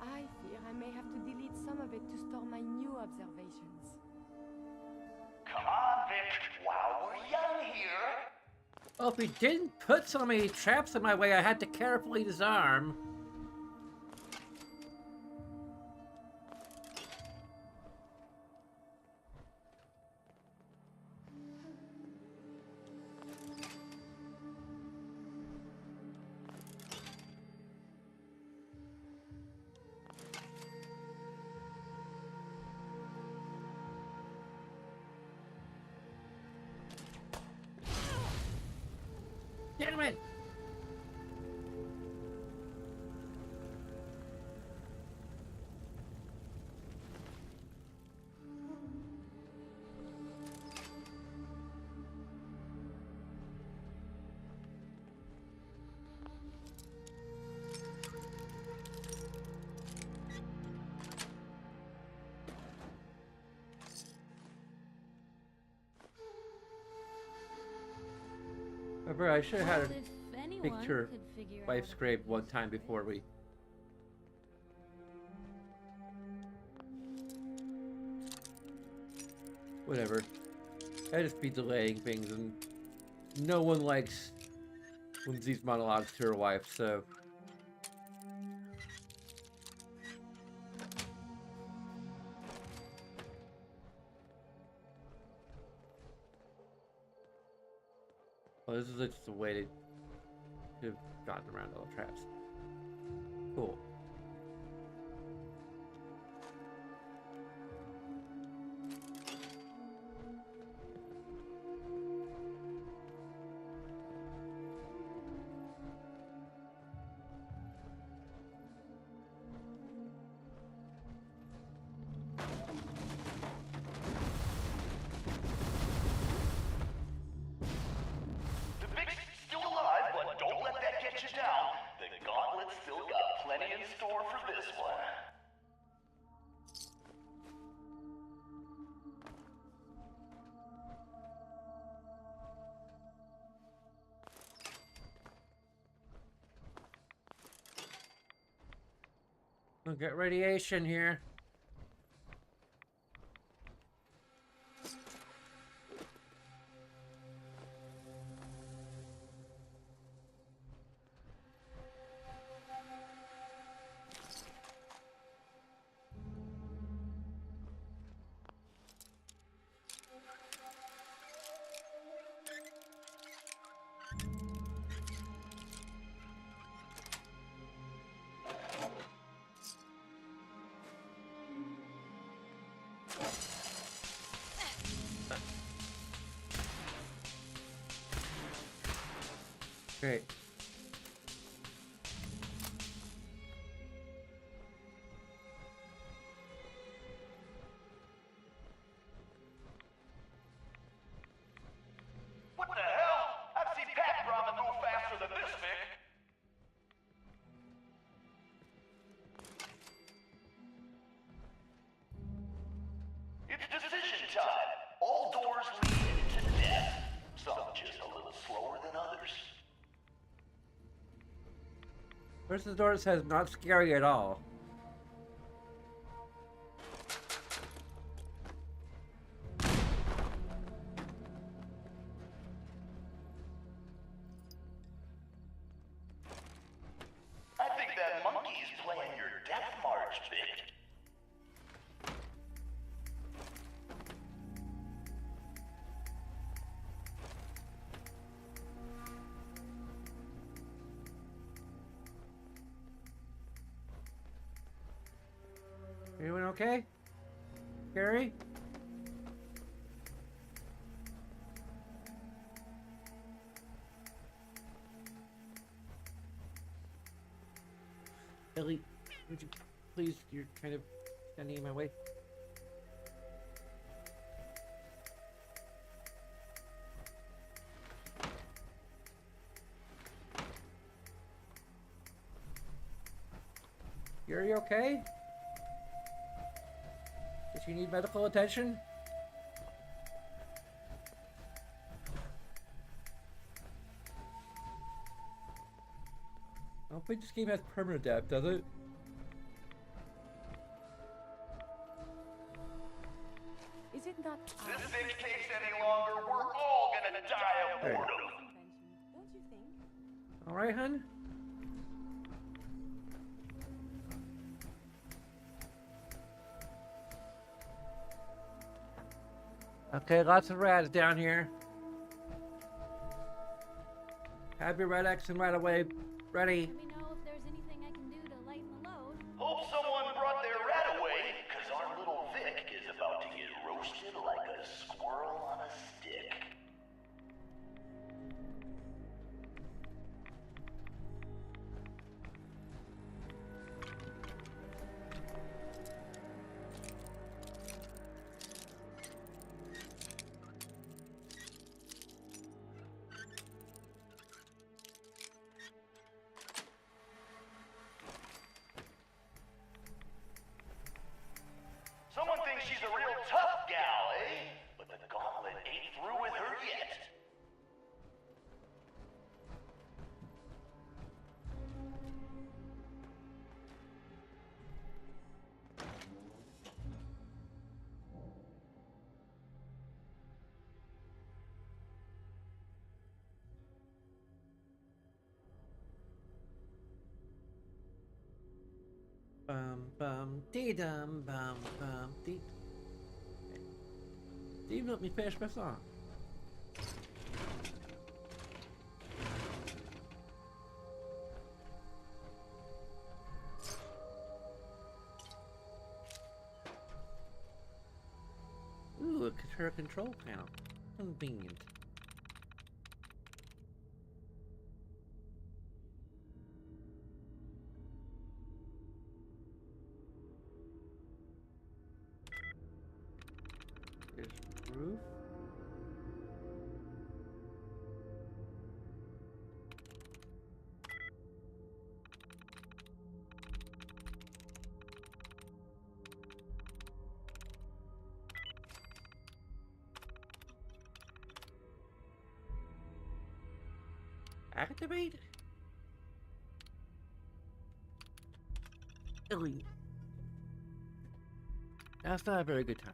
I fear I may have to delete some of it to store my new observations. Come on, Vic. While we're young here. Well, if we didn't put so many traps in my way, I had to carefully disarm. Gentlemen! Remember, I should have had a picture wife scraped one time before we. Whatever. I just be delaying things, and no one likes Whimsy's monologues to her wife, so. Well, this is just a way to have gotten around all the traps. Cool. We'll get radiation here. Great. What the hell? I've seen Pat Brahman move faster than this, Vic. It's decision time. All doors lead to death. Some just a little slower than others. First the door says not scary at all. I think that monkey's playing your death march, Vic. Everyone okay? Gary? Ellie, would you please, you're kind of standing in my way. Gary, okay? Does she need medical attention? I don't think this game has permanent death, does it? Is it not? If this thing takes any longer, we're all gonna die of There you go. boredom. Don't you think? Alright, hun? Okay, lots of rats down here. Have your red X and right away. Ready. Let me know if there's anything I can do to lighten the load. Hope someone brought their rat away, cause our little Vic is about to get roasted like a squirrel on a stick. Someone thinks she's a real tough gal, eh? But the gauntlet ain't through with her yet. Bum dee dum bum dee. Steve, let me finish my song. Ooh, look at her control panel. Convenient. There's roof. Activate? Ellie. That's not a very good time.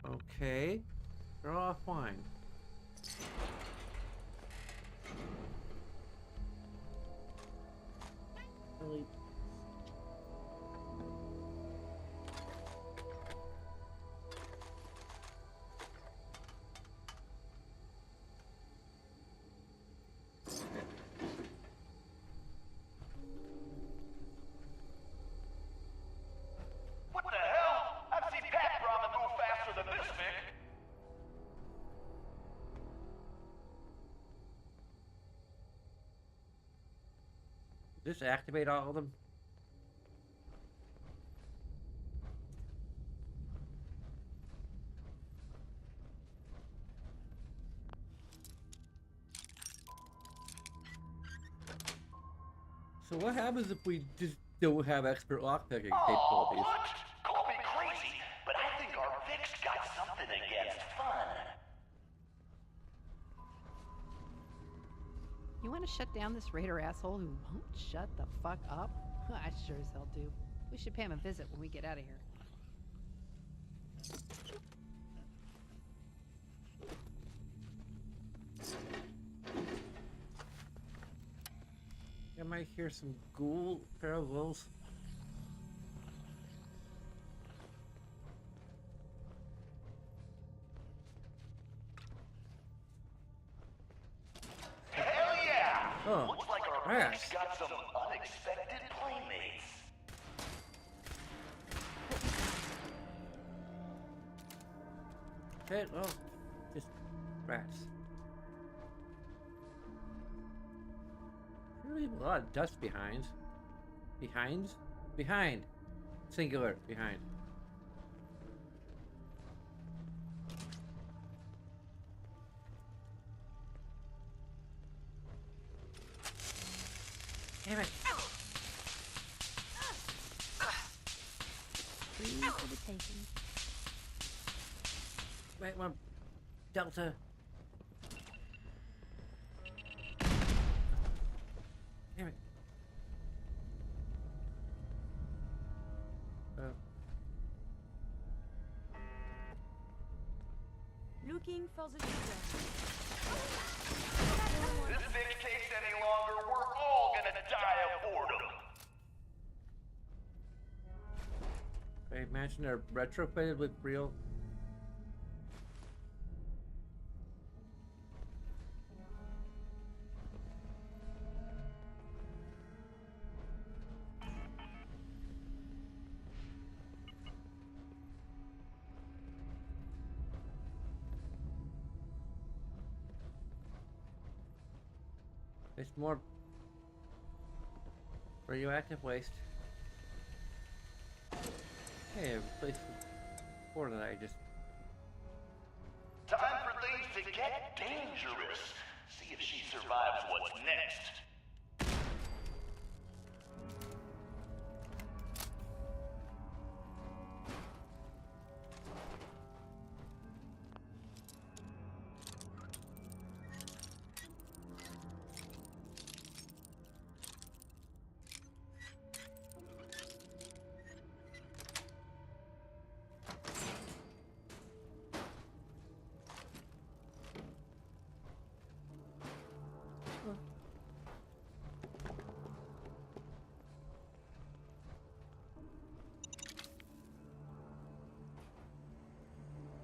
Okay. They're offline. Ellie. What the hell? I've seen Pat Brahman move faster than this, Vic. Just activate all of them. So what happens if we just don't have expert lockpicking capabilities? What? Call me crazy, but I think our Vic's got something against fun. You want to shut down this raider asshole who won't shut the fuck up? I sure as hell do. We should pay him a visit when we get out of here. I might hear some ghoul parallels. Hell yeah! Oh, Looks like our rats. mate's got some unexpected playmates. Okay, well, just rats. Really a lot of dust behind. Behind. Singular. Behind. Damn it. Free for the taking. Right one. Delta. Damn it. Looking for the children. This bitch takes any longer, we're all gonna die of boredom. I imagine they're retrofitted with real. It's more radioactive waste. Hey, I replaced before that I just. Time for things to get dangerous. See if she survives what's next.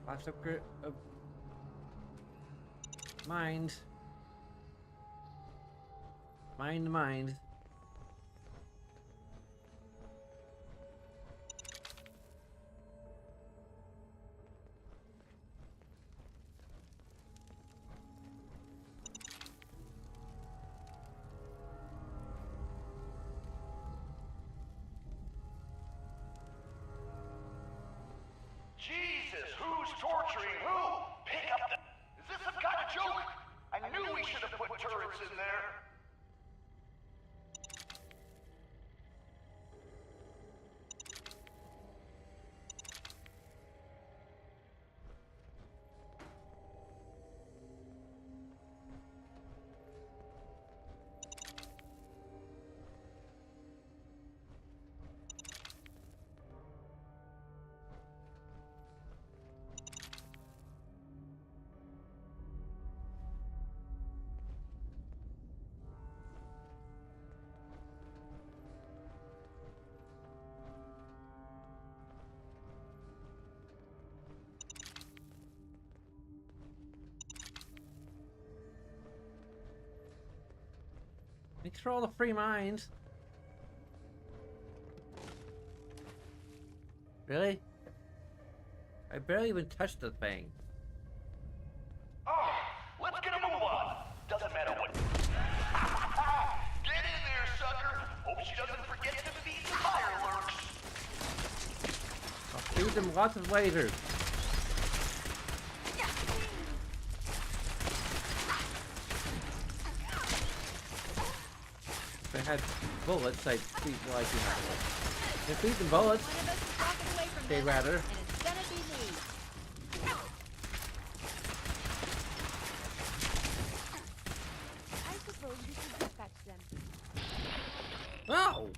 Lots of mind. Mind. Jesus, who's torturing who? Pick up the... Is this some kind of joke? I knew we should have put turrets in there. Thanks for all the free mines. Really? I barely even touched the thing. Oh, let's get a move on. Doesn't matter what. Get in there, sucker. Hope she doesn't forget to feed the fireworks. I'll feed them lots of lasers. If I had bullets, I'd feed. Well, I do have bullets. If feed them bullets, they'd rather. I suppose you Oh!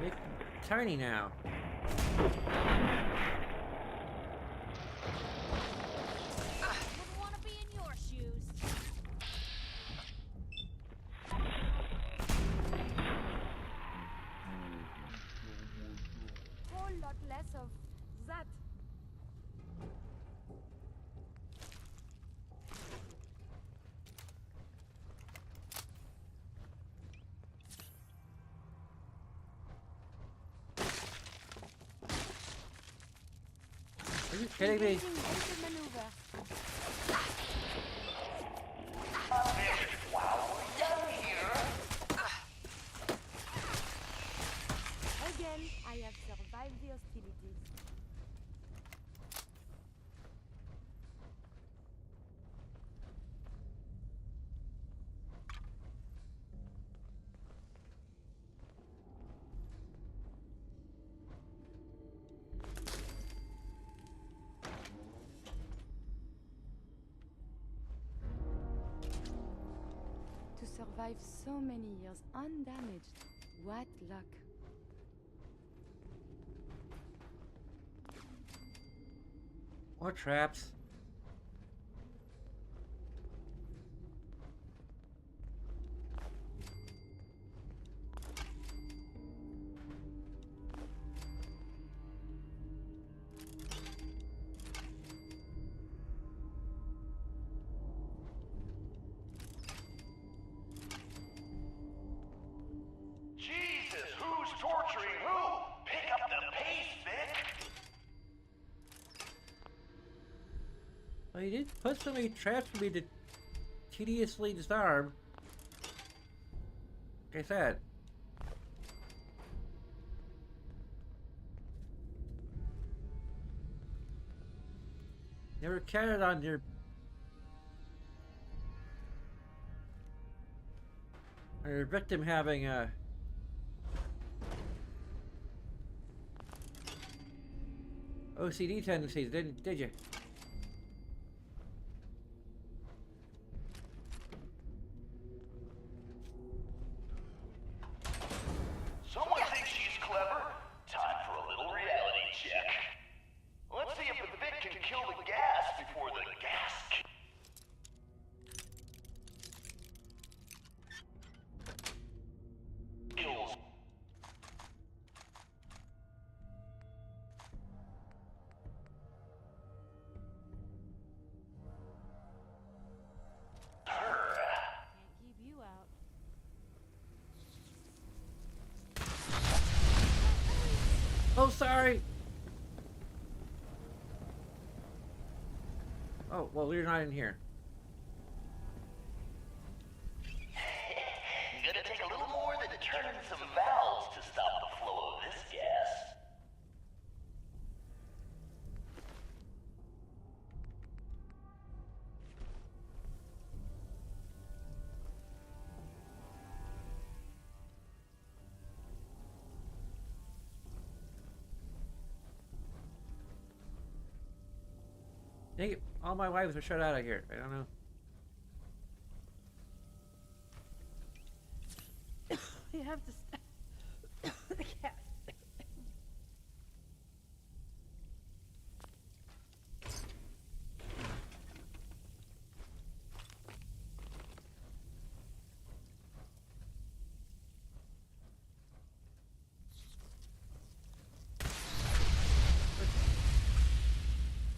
Make them tiny now. Wouldn't want to be in your shoes. Whole lot less of that. Are you kidding me? Engaging exit maneuver. Again, I have survived the hostilities. To survive so many years undamaged. What luck. More traps. Jesus, who's torturing who? Pick up the pace, Vic! Well, you did put so many traps for me to tediously disarm. Like I said. Never counted on your victim having OCD tendencies, did you? Someone thinks she's clever? Time for a little reality check. Let's see if the Vic can kill the gas before the gas kills. Can't keep you out. Oh, sorry. Oh, well, you're not in here. Gonna take a little more than turning some valves to stop the flow of this gas. Dang it, all my wives are shut out of here. I don't know. You have to stop the gas.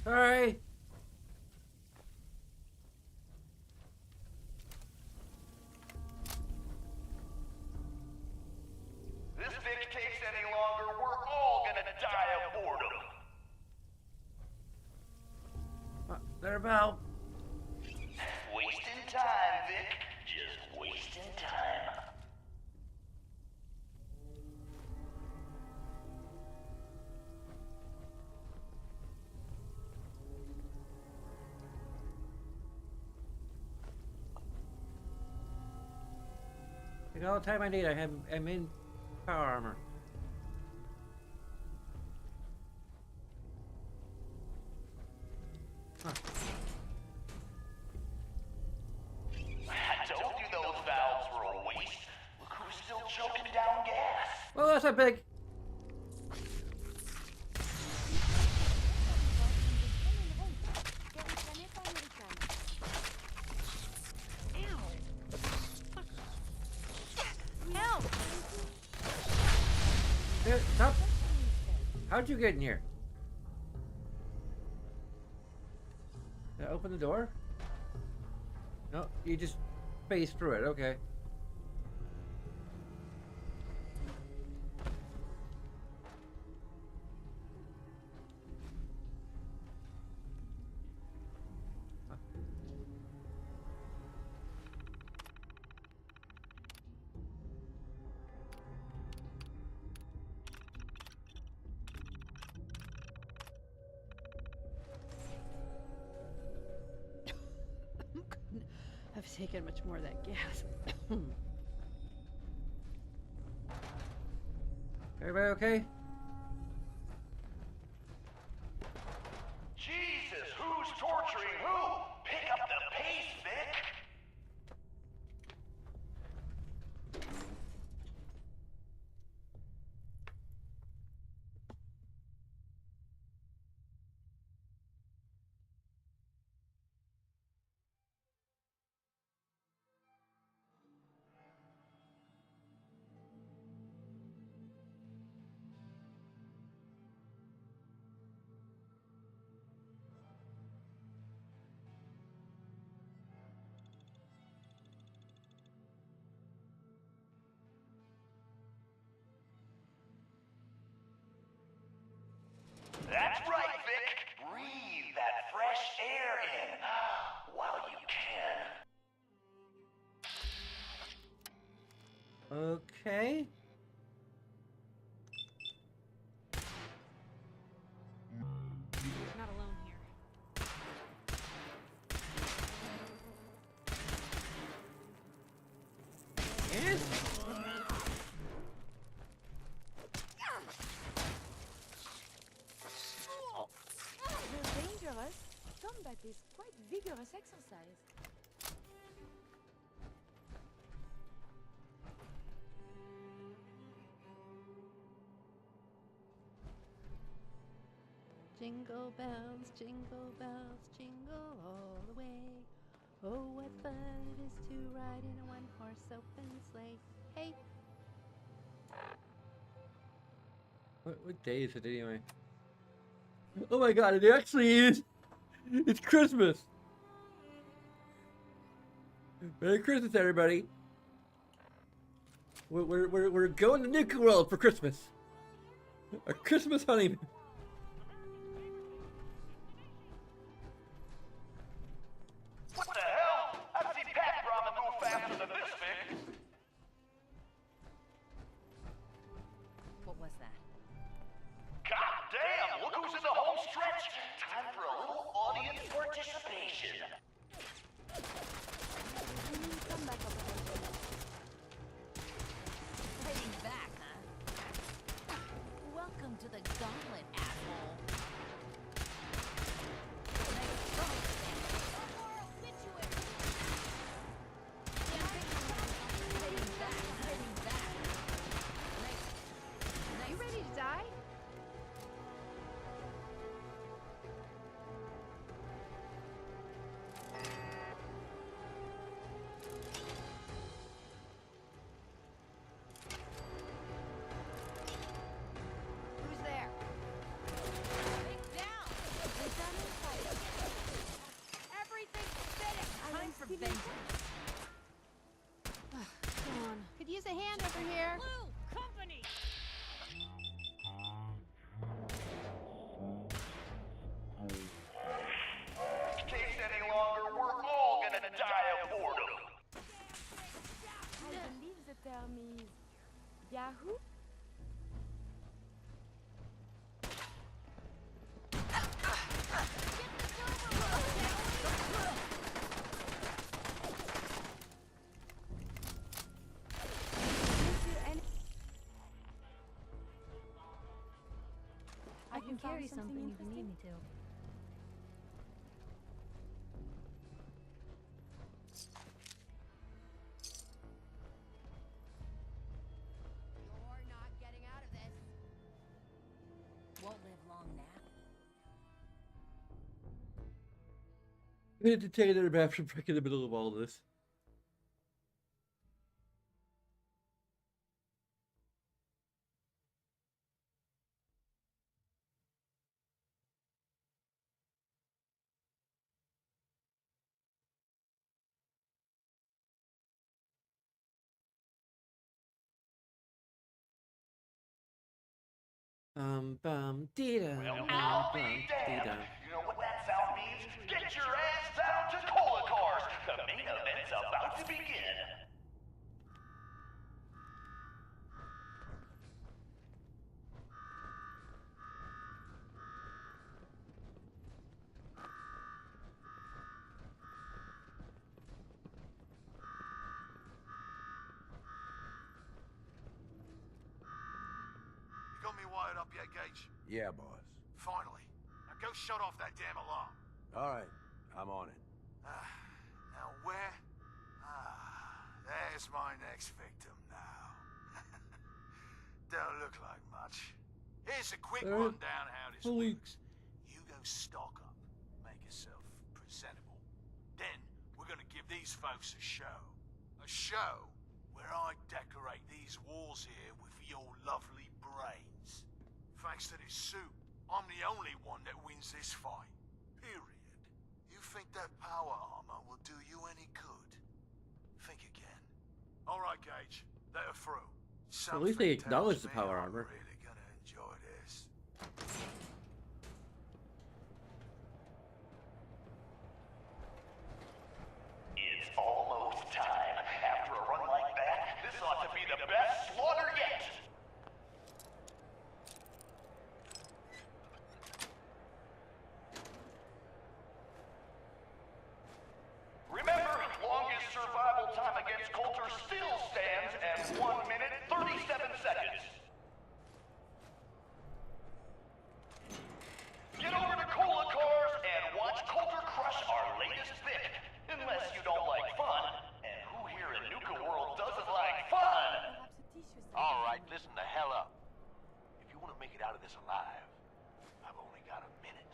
Sorry. This Vic takes any longer, we're all gonna die of boredom. They're about. Wasting time, Vic. Just wasting time. Take all the time I need. I'm in power armor. Huh. I told you those valves down gas. Well, that's not big. Help! Here, stop. How'd you get in here? Did I open the door? No, you just phased through it. Okay. I've taken much more of that gas. Everybody okay? Jesus, who's torturing who? Pick up the pace, Vic. That's right, Vic. Breathe that fresh air in while you can. Okay. Not alone here. Yes. Though dangerous, combat is quite vigorous exercise. Jingle bells, jingle all the way. Oh, what fun it is to ride in a one-horse open sleigh. Hey! What day is it anyway? Oh my god, it actually is! It's Christmas! Merry Christmas, everybody! We're going to Nuka World for Christmas! A Christmas honeymoon! What the hell? I've seen Pat Brahma move faster than this, Vic. What was that? God damn, look who's in the home stretch. Time for a little audience participation. Come back up. Heading back, huh? Welcome to the gauntlet, asshole. You ready to die? Who's there? Everything's fitting! Time for vengeance. Come on. Could use a hand over here. Blue company. Takes any longer, we're all gonna die of boredom. I believe the term is Yahoo. I can carry something if you need me to. I need to take another bathroom break in the middle of all this. Dee-da, Well, I'll be damned. You know what that sound means? Get your ass down to Cola Cars. The main event's about to begin. You got me wired up yet, Gage? Yeah, boss. Finally. Now go shut off that damn alarm. All right, I'm on it. Now where? There's my next victim now. Don't look like much. Here's a quick rundown how this works. You go stock up, make yourself presentable. Then we're gonna give these folks a show. A show where I decorate these walls here with your lovely brains. Thanks to this suit, I'm the only one that wins this fight. Period. You think that power armor will do you any good? Think again. All right, Gage. Let her through. At least they Something acknowledge tells the power me I'm armor. really gonna enjoy this. It's almost time. After a run like that, this ought to be the best slaughter yet. Remember, longest survival time against Coulter still stands at 1 minute 37 seconds. Get over to Cola Cars and watch Coulter crush our latest pick. Unless you don't like fun, and who here in Nuka World doesn't like fun? All right, listen the hell up. If you want to make it out of this alive, I've only got a minute.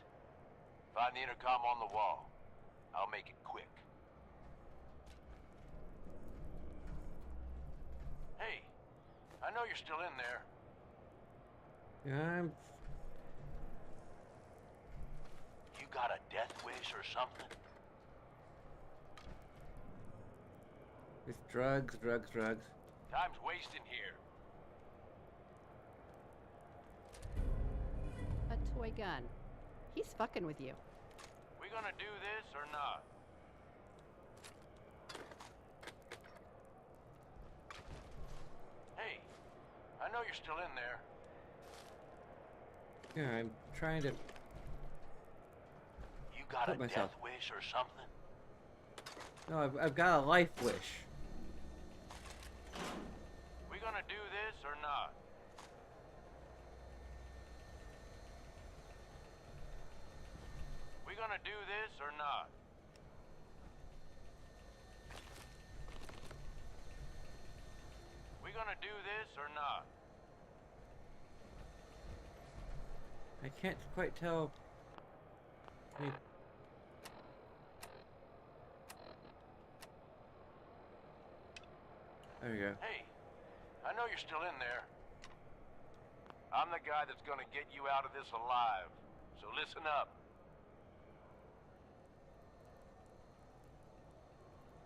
Find the intercom on the wall. I'll make it quick. Hey, I know you're still in there. Yeah, You got a death wish or something? it's drugs. Time's wasting here. A toy gun. He's fucking with you. We gonna do this or not? Hey, I know you're still in there. Yeah, I'm trying to You got cut a myself. death wish or something? No, I've got a life wish. We gonna do this or not? We gonna do this or not? We gonna do this or not? I can't quite tell. Hey, there we go. Hey, I know you're still in there. I'm the guy that's gonna get you out of this alive. So listen up.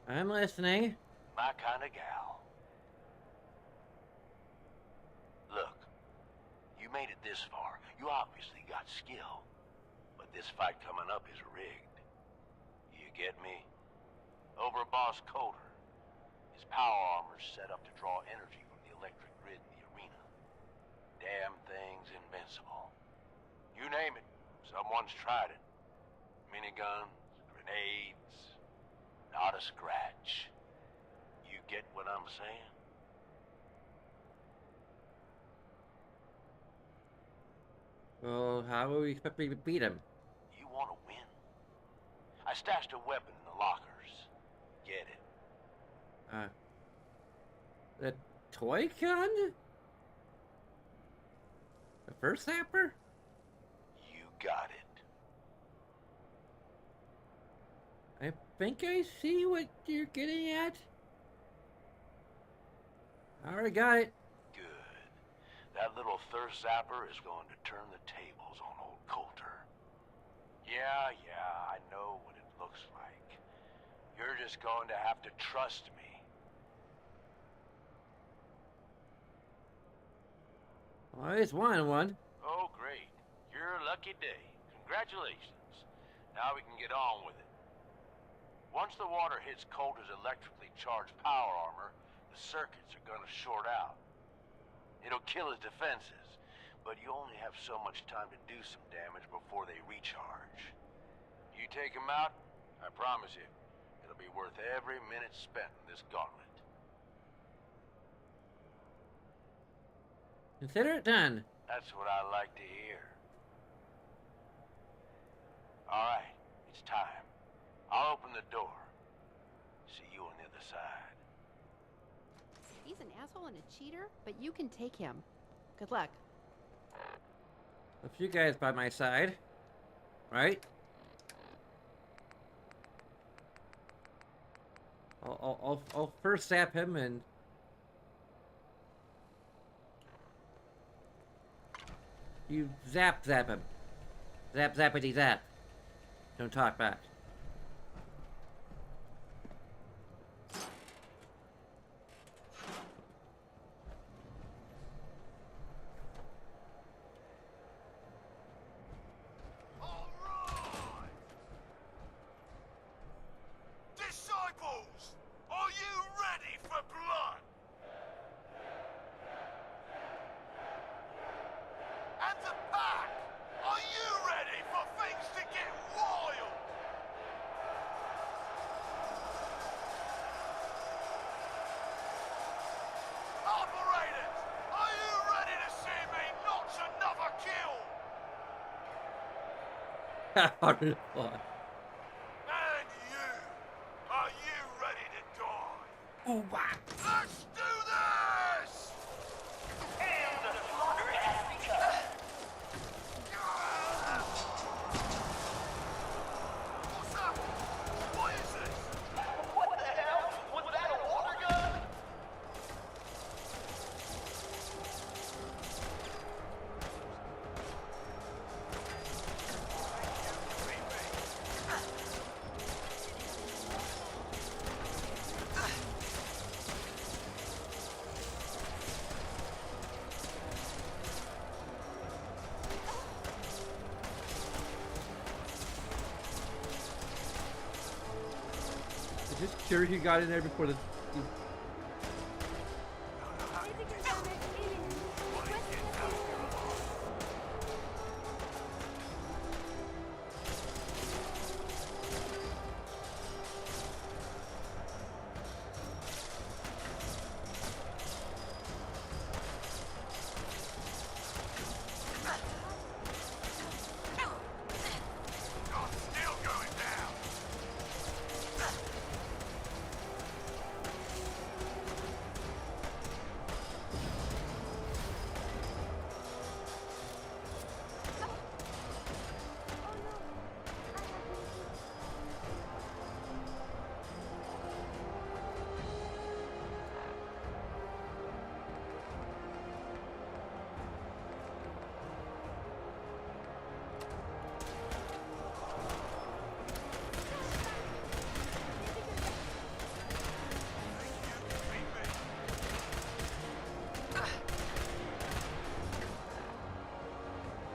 I'm listening. My kind of gal. Look, you made it this far. You obviously got skill. But this fight coming up is rigged. You get me? Over Boss Coulter. His power armor's set up to draw energy from the electric grid in the arena. Damn thing's invincible. You name it, someone's tried it. Miniguns, grenades, not a scratch. You get what I'm saying? Well, how will we expect me to beat him? You want to win? I stashed a weapon in the lockers. Get it. The toy gun? The first sapper? You got it. think I see what you're getting at. Alright, got it. Good. That little thirst zapper is going to turn the tables on old Coulter. Yeah, I know what it looks like. You're just going to have to trust me. Well, it's 1-on-1. Oh, great. You're a lucky day. Congratulations. Now we can get on with it. Once the water hits Coulter's electrically charged power armor, the circuits are gonna short out. It'll kill his defenses, but you only have so much time to do some damage before they recharge. You take him out, I promise you, it'll be worth every minute spent in this gauntlet. Consider it done. That's what I like to hear. Alright, it's time. I'll open the door. See you on the other side. He's an asshole and a cheater, but you can take him. Good luck. A few guys by my side. Right? I'll first zap him and... You zap him. Zap zappity zap. Don't talk back. Disciples, are you ready for blood? And the pack, are you ready for things to get wild? Operators, are you ready to see me notch another kill? Hard to fly. And you, are you ready to die? Ooh, wow. Let's do this! And the slaughter has begun. What's up? What is this? What the hell? Was that a water gun? I'm just curious who got in there before the... Still going down.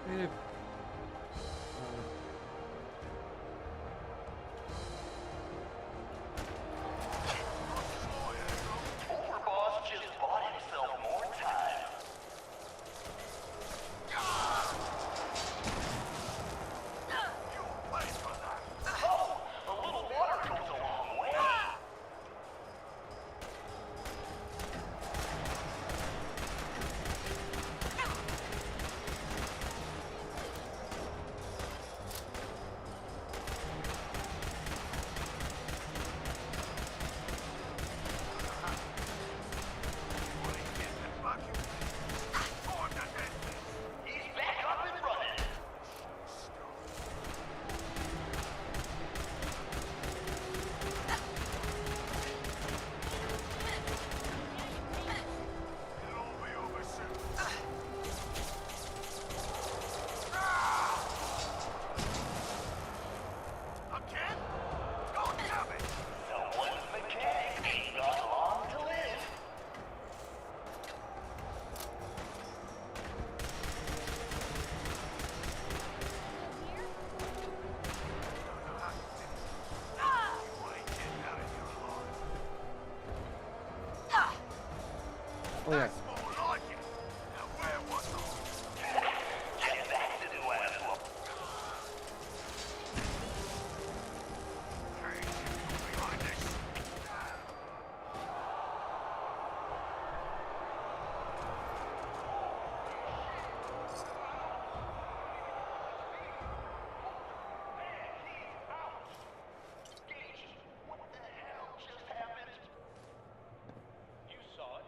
Eh, Overboss just bought himself more time. Oh, a little water goes a long way. Oh yeah. More like it. Now where was I? Get that little asshole. Behind this. What the hell just happened? You saw it.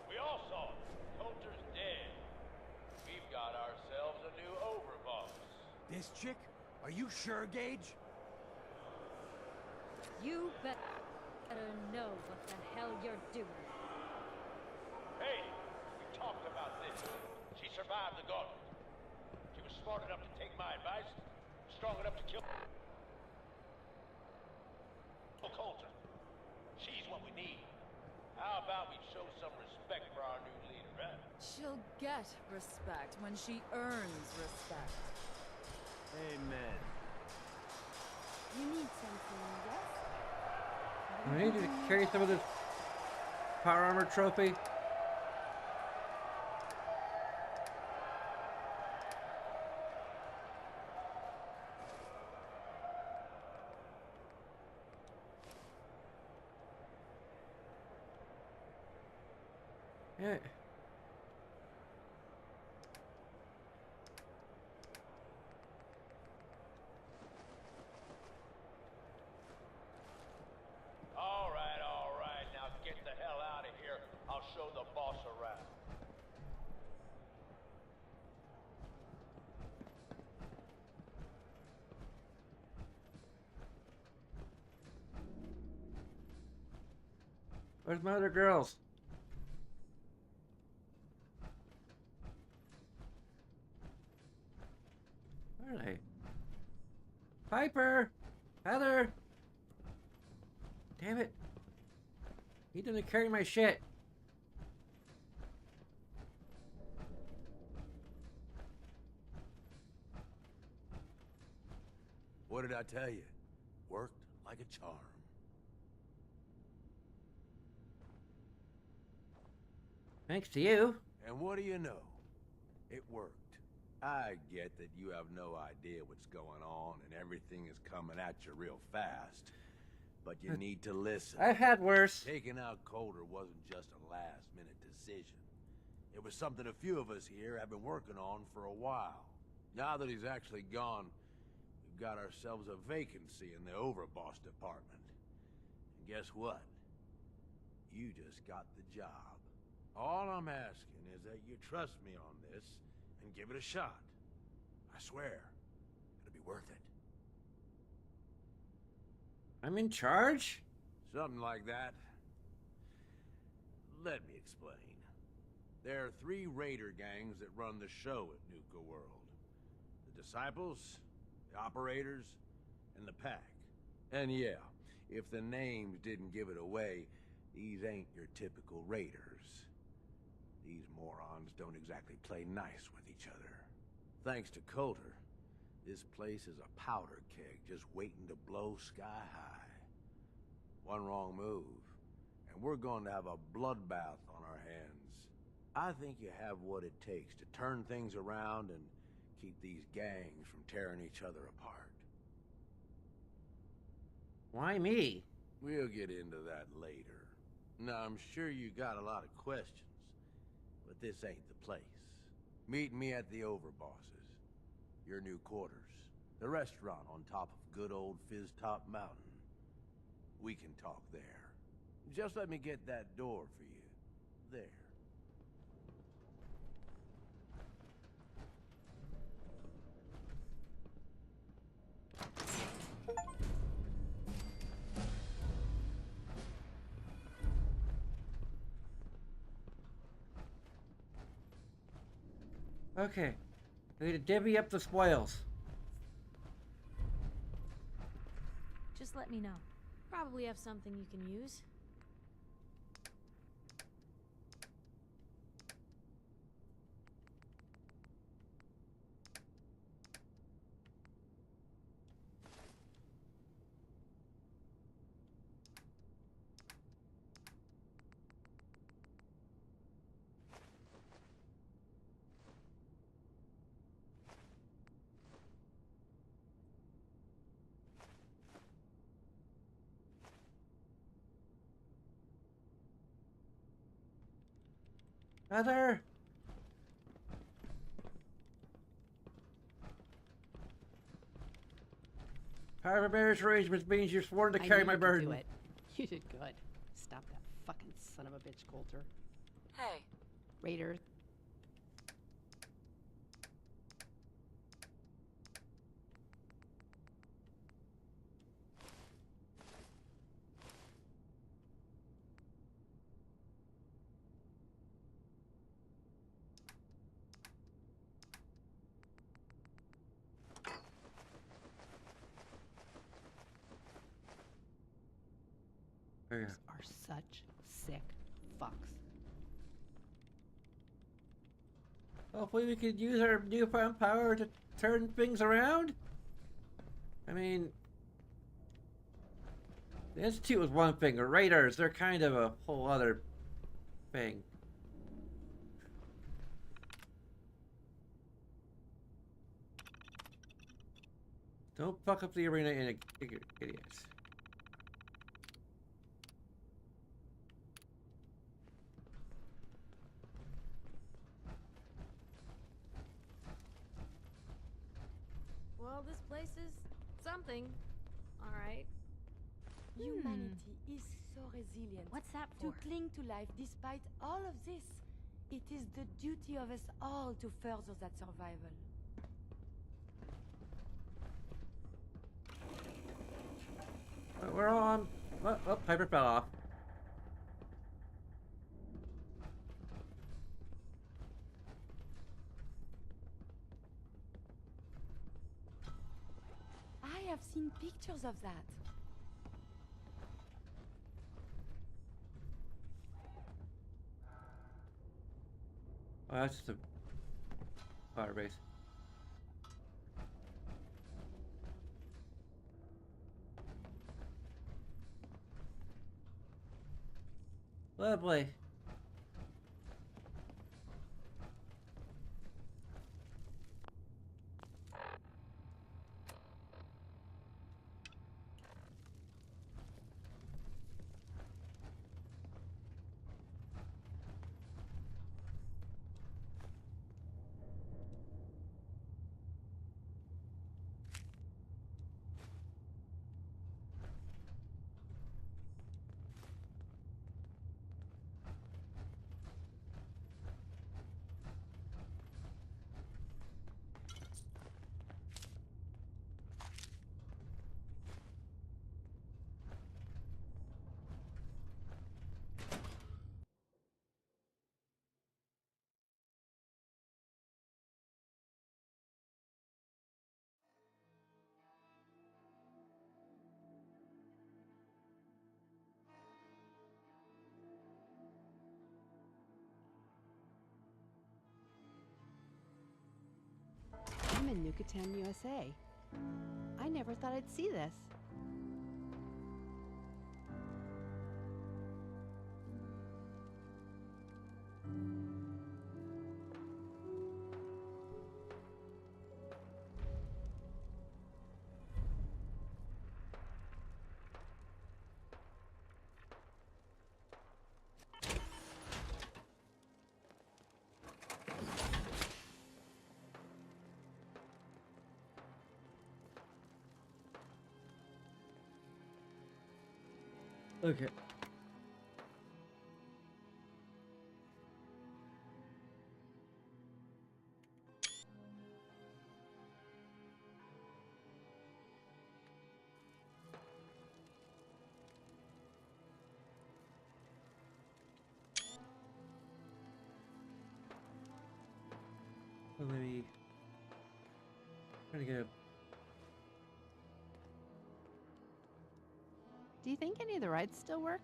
We all saw it. Coulter's dead. We've got ourselves a new overboss. This chick? Are you sure, Gage? You better know what the hell you're doing. Hey, we talked about this. She survived the gauntlet. She was smart enough to take my advice, strong enough to kill Coulter. She's what we need. How about we show some respect for our new leader, huh? She'll get respect when she earns respect. Amen. You need something, yes? I need you to carry some of this power armor trophy. Yeah. All right. Now get the hell out of here. I'll show the boss around. Where's my other girls? Where are they? Piper! Heather! Damn it. He didn't carry my shit. What did I tell you? Worked like a charm. Thanks to you. And what do you know? It worked. I get that you have no idea what's going on and everything is coming at you real fast. But you need to listen. I've had worse. Taking out Coulter wasn't just a last-minute decision. It was something a few of us here have been working on for a while. Now that he's actually gone, we've got ourselves a vacancy in the overboss department. And guess what? You just got the job. All I'm asking is that you trust me on this and give it a shot. I swear, it'll be worth it. I'm in charge? Something like that. Let me explain. There are 3 raider gangs that run the show at Nuka World. The Disciples, the Operators, and the Pack. And yeah, if the names didn't give it away, these ain't your typical raiders. These morons don't exactly play nice with each other. Thanks to Coulter, this place is a powder keg just waiting to blow sky high. One wrong move, and we're going to have a bloodbath on our hands. I think you have what it takes to turn things around and keep these gangs from tearing each other apart. Why me? We'll get into that later. Now, I'm sure you got a lot of questions, but this ain't the place. Meet me at the Overbosses, your new quarters, the restaurant on top of good old Fizz Top Mountain. We can talk there. Just let me get that door for you. There. Okay. I need to divvy up the spoils. Just let me know. Probably have something you can use. Heather! Power of marriage arrangements means you're sworn to I carry knew my you could burden. do it. You did good. Stop that fucking son of a bitch, Coulter. Hey. Raider. Yeah. Are such sick fucks. Hopefully we can use our newfound power to turn things around. I mean, the Institute was one thing. The Raiders, they're kind of a whole other thing. Don't fuck up the arena, idiots. Well, this place is something. All right. Humanity is so resilient. What's that To for? cling to life despite all of this. It is the duty of us all to further that survival. We're all on. Oh, Piper fell off. I have seen pictures of that. Oh, that's just a fire base. Lovely. I'm in Yucatan, USA. I never thought I'd see this. Okay. Well, maybe trying to get a. Do you think any of the rides still work?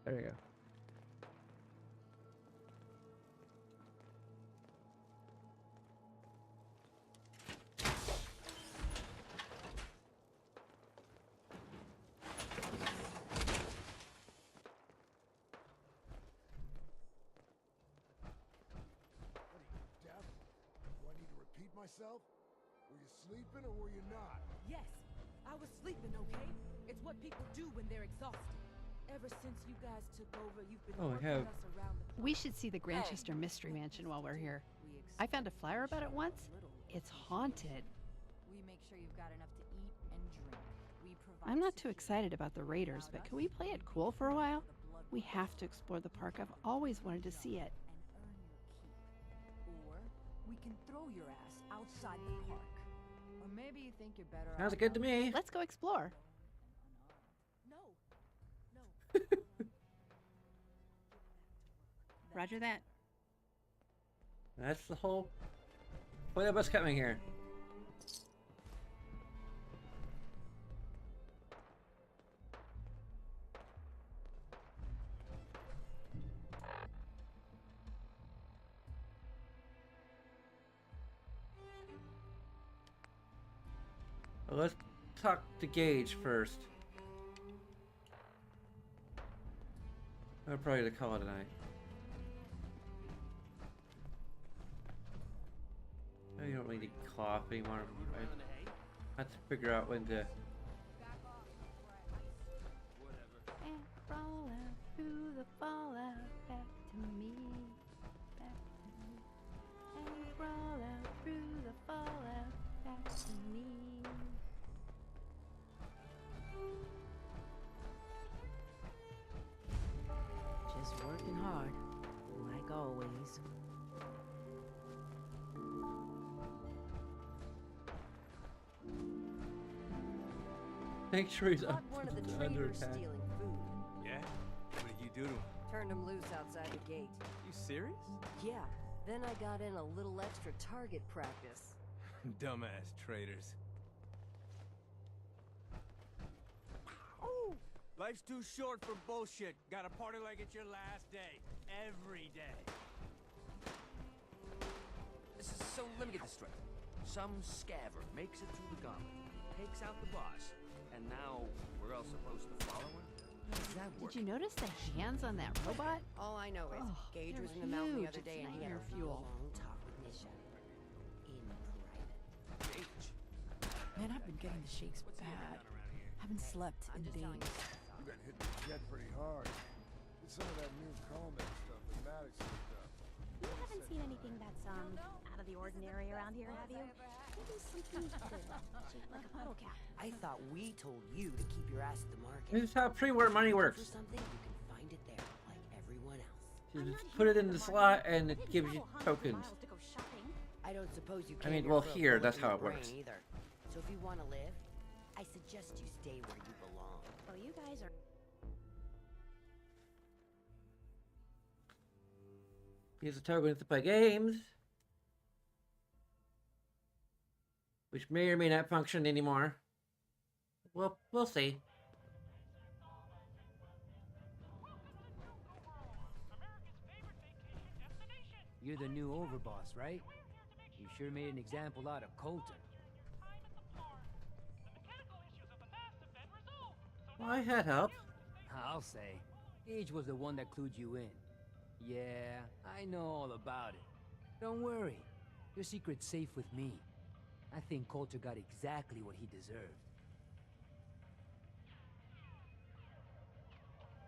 There you go. myself? Were you sleeping or were you not? Yes, I was sleeping, okay? It's what people do when they're exhausted. Ever since you guys took over, you've been working us around the We should see the Granchester Mystery Mansion while we're here. I found a flyer about it once. It's haunted. We make sure you've got enough to eat and drink. We provide I'm not too excited about the Raiders, but can we play it cool for a while? We have to explore the park. I've always wanted to see it. Or we can throw your ass outside the park. Or maybe you think you're better Sounds good to me. Let's go explore. No. Roger that. That's the whole point of us coming here. Well, let's talk to Gage first. I'm probably gonna call it a night. You don't really need cough anymore. I have to figure out when to. And roll out through the fallout back to me. Back to me. And roll out through the fallout back to me. Just working hard, like always. Make sure he's Caught one of the under traders attack. stealing food. Yeah? What did you do to him? Turned him loose outside the gate. You serious? Yeah. Then I got in a little extra target practice. Dumbass traders. Life's too short for bullshit. Gotta party like it's your last day. Every day. So let me get this straight. Some scaver makes it through the gauntlet, takes out the boss, and now we're all supposed to follow him? How's that work? Did you notice the hands on that robot? All I know is Oh, Gage they're was in the mountain the huge. other day It's and he had a nightmare real fuel. long talk with Nisha. In private. Gage. Man, I've been getting the shakes bad. Haven't slept in days. You've been hitting the jet pretty hard. Did some of that new Coleman stuff that Maddox looked up. You haven't seen anything that's, out of the ordinary around here, have you? Maybe something shaped like a bottle cap. I thought we told you to keep your ass at the market. This is how pre-war money For works. something, you can find it there, like everyone else. You just put it in the slot and it gives you tokens. I don't suppose you I can. mean, well, here, that's how it works. Either. So if you want to live, I suggest you stay where you belong. Well, you guys are... Use the tokens to play games, which may or may not function anymore. Well, we'll see. You're the new overboss, right? You sure made an example out of Coulter. Well, I had help. I'll say. Gage was the one that clued you in. Yeah, I know all about it. Don't worry. Your secret's safe with me. I think Coulter got exactly what he deserved.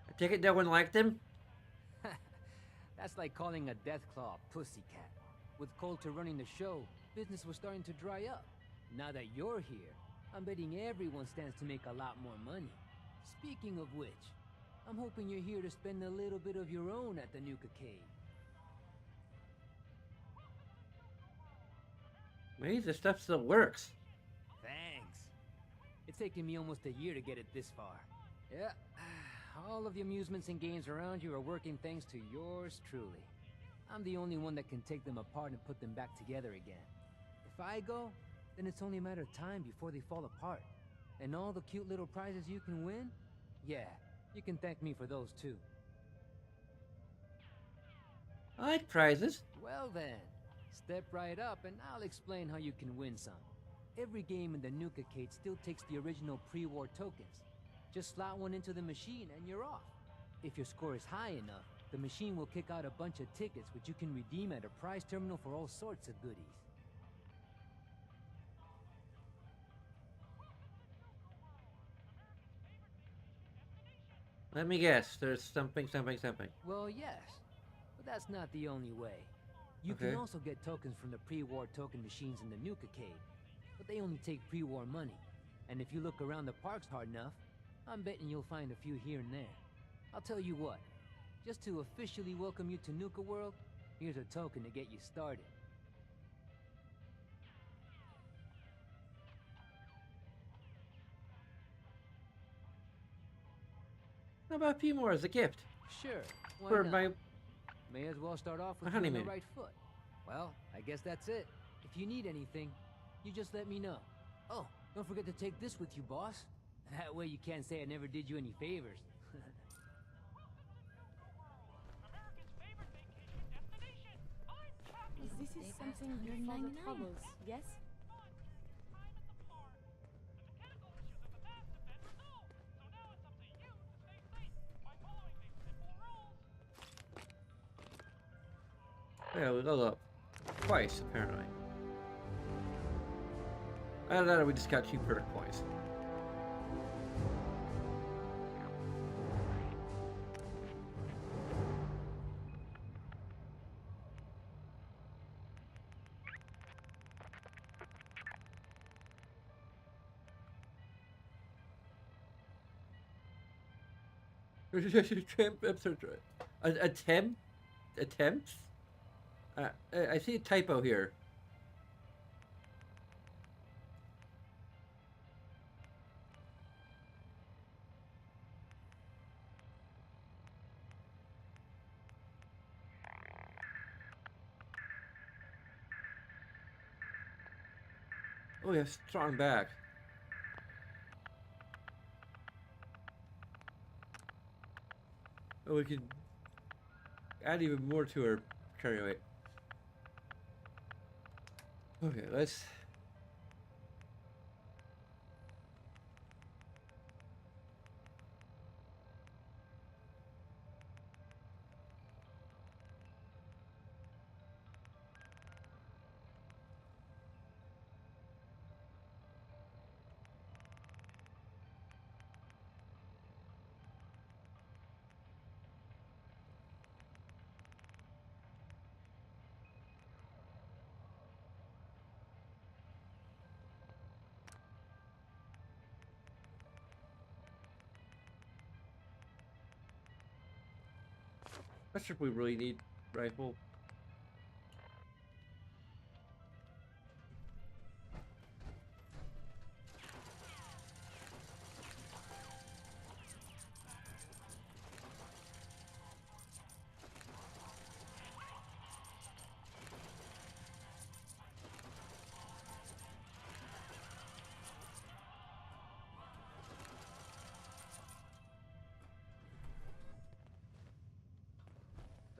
I take it no one liked him? That's like calling a Deathclaw a pussycat. With Coulter running the show, business was starting to dry up. Now that you're here, I'm betting everyone stands to make a lot more money. Speaking of which, I'm hoping you're here to spend a little bit of your own at the Nuka Cave. Maybe this stuff still works. Thanks. It's taken me almost a year to get it this far. Yeah, all of the amusements and games around you are working thanks to yours truly. I'm the only one that can take them apart and put them back together again. If I go, then it's only a matter of time before they fall apart. And all the cute little prizes you can win? Yeah, you can thank me for those too. I like prizes. Well then, step right up and I'll explain how you can win some. Every game in the Nuka Cade still takes the original pre-war tokens. Just slot one into the machine and you're off. If your score is high enough, the machine will kick out a bunch of tickets which you can redeem at a prize terminal for all sorts of goodies. Let me guess. There's something. Well, yes, but that's not the only way. You Okay. can also get tokens from the pre-war token machines in the Nuka Cave, but they only take pre-war money. And if you look around the parks hard enough, I'm betting you'll find a few here and there. I'll tell you what, just to officially welcome you to Nuka World, here's a token to get you started. How about a few more as a gift? Sure, why For not? my May as well start off with my you on the honeymoon. right foot. Well, I guess that's it. If you need anything, you just let me know. Oh, don't forget to take this with you, boss. That way you can't say I never did you any favors. This is something before the troubles, yes? Yeah, we leveled up twice apparently. Either that or we just got cheaper coins. Attempts? I see a typo here. Oh, yeah, strong back. Oh, we could add even more to our carry weight. Okay, let's. Not sure if we really need rifle.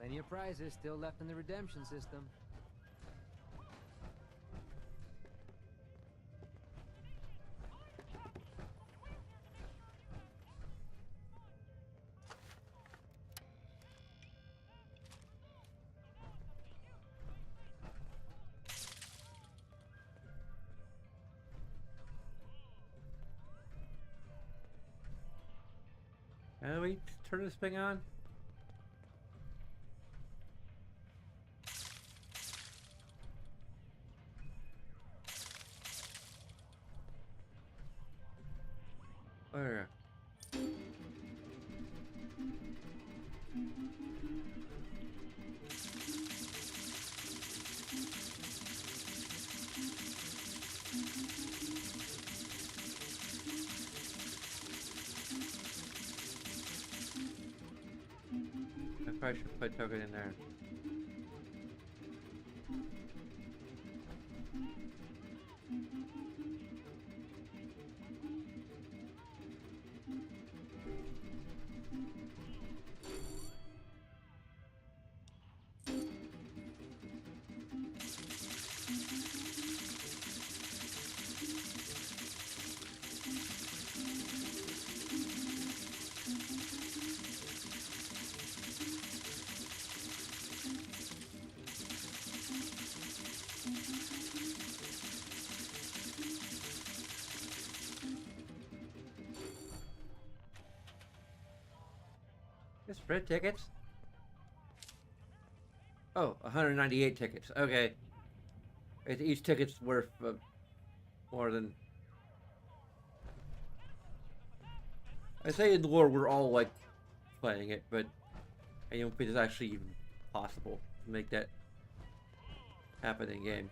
Plenty of prizes still left in the redemption system. How do we turn this thing on? Oh, yeah. I probably should put token in there. Sprint tickets? Oh, 198 tickets. Okay. Each ticket's worth more than... I say in the lore we're all, like, playing it, but I don't think it's actually even possible to make that happen in game.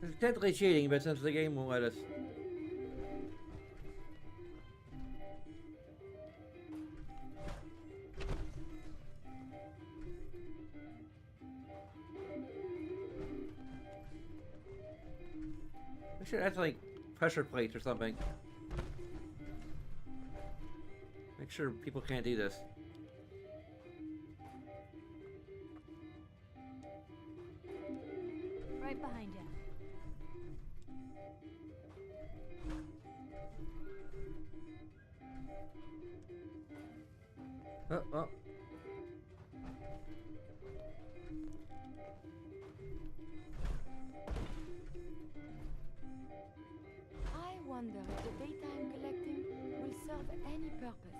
It's technically cheating, but since the game won't let us. We should add like pressure plates or something. Make sure people can't do this. Right behind you. Oh. I wonder if the data I'm collecting will serve any purpose.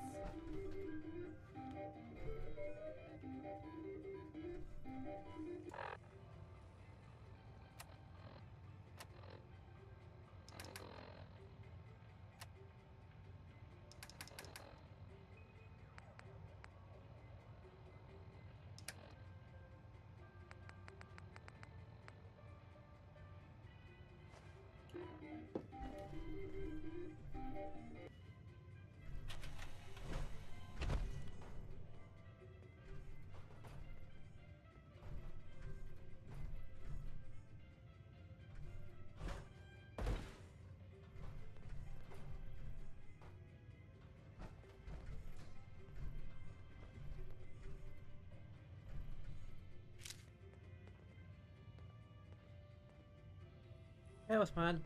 That was fun.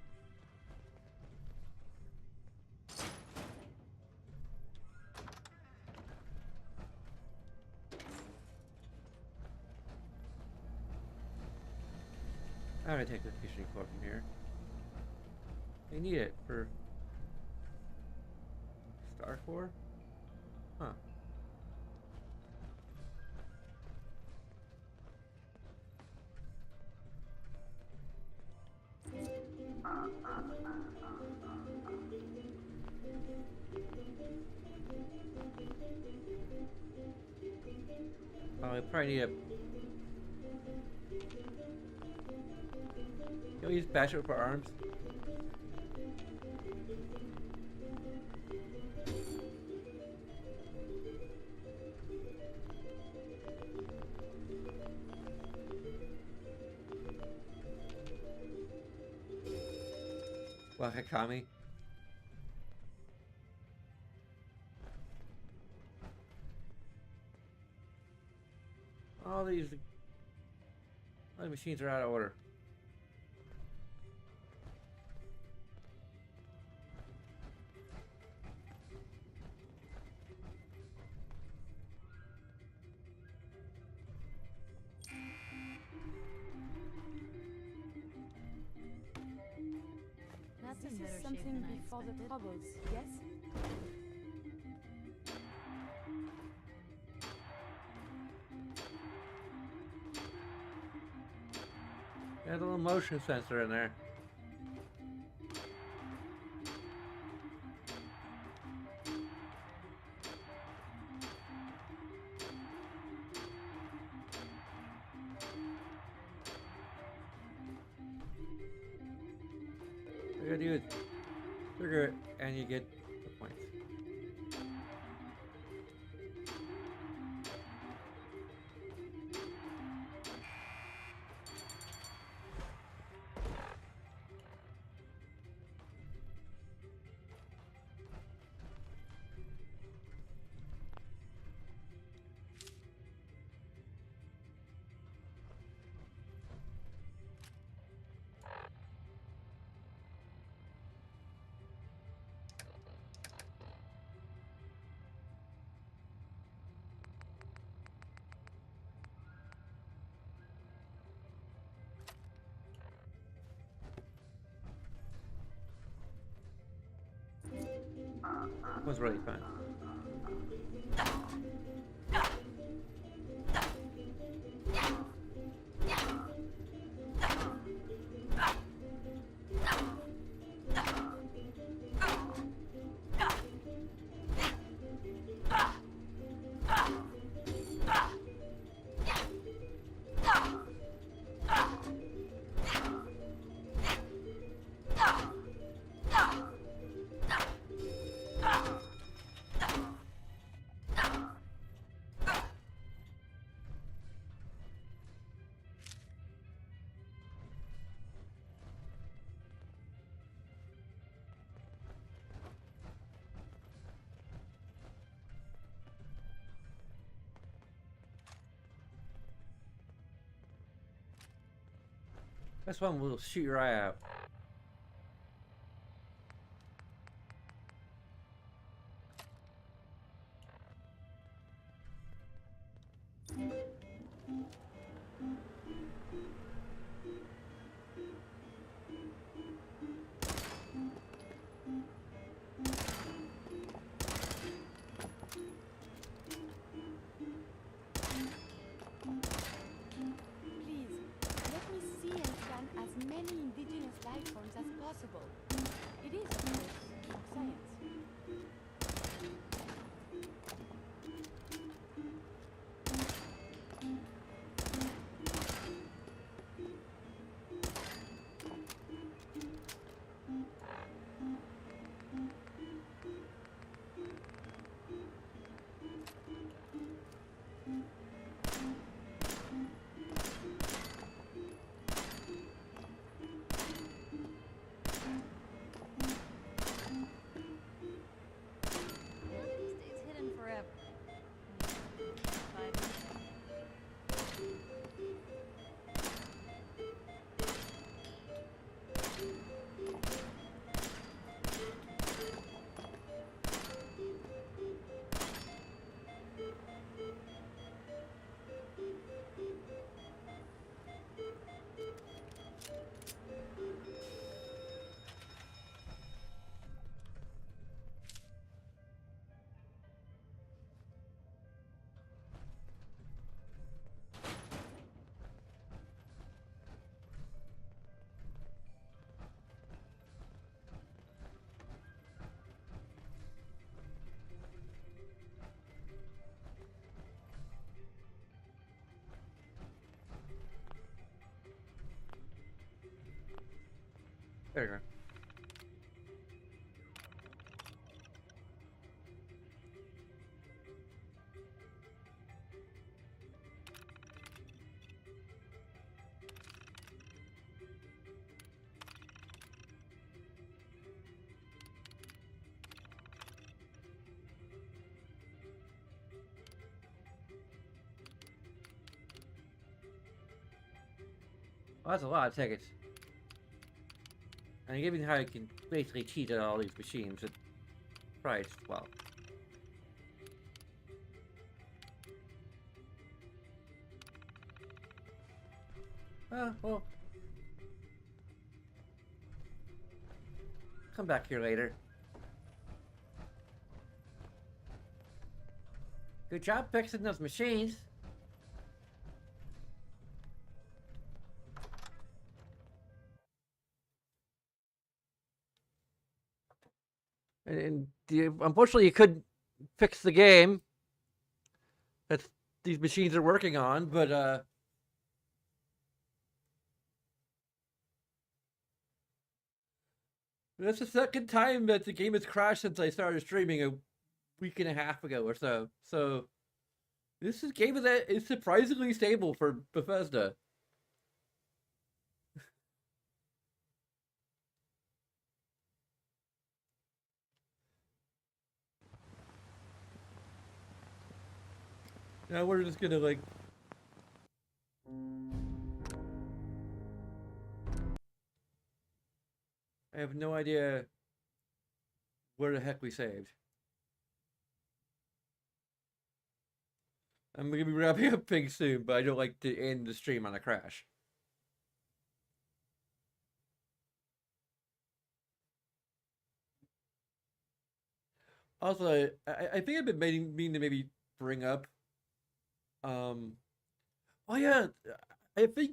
I'm gonna take the fishing cord from here. They need it for Star 4? Huh. Oh, I probably need a... Can we use Basher for arms? Wakakami. All the machines are out of order. This is something before the troubles, yes? Got a little motion sensor in there. All you gotta do is trigger it and you get the points. It was really fun. This one will shoot your eye out. Please, let me see and scan as many indigenous life forms as possible. It is, of course, science. Stays hidden forever. Five minutes. There you go. Well, that's a lot of tickets. And given how you can basically cheat at all these machines, it's priced well. Well, come back here later. Good job fixing those machines. Unfortunately, you couldn't fix the game that these machines are working on, but that's the second time that the game has crashed since I started streaming a week and a half ago or so. So game is surprisingly stable for Bethesda. Now we're just gonna like. I have no idea where the heck we saved. I'm gonna be wrapping up things soon, but I don't like to end the stream on a crash. Also, I think I've been meaning to maybe bring up. Oh yeah, I think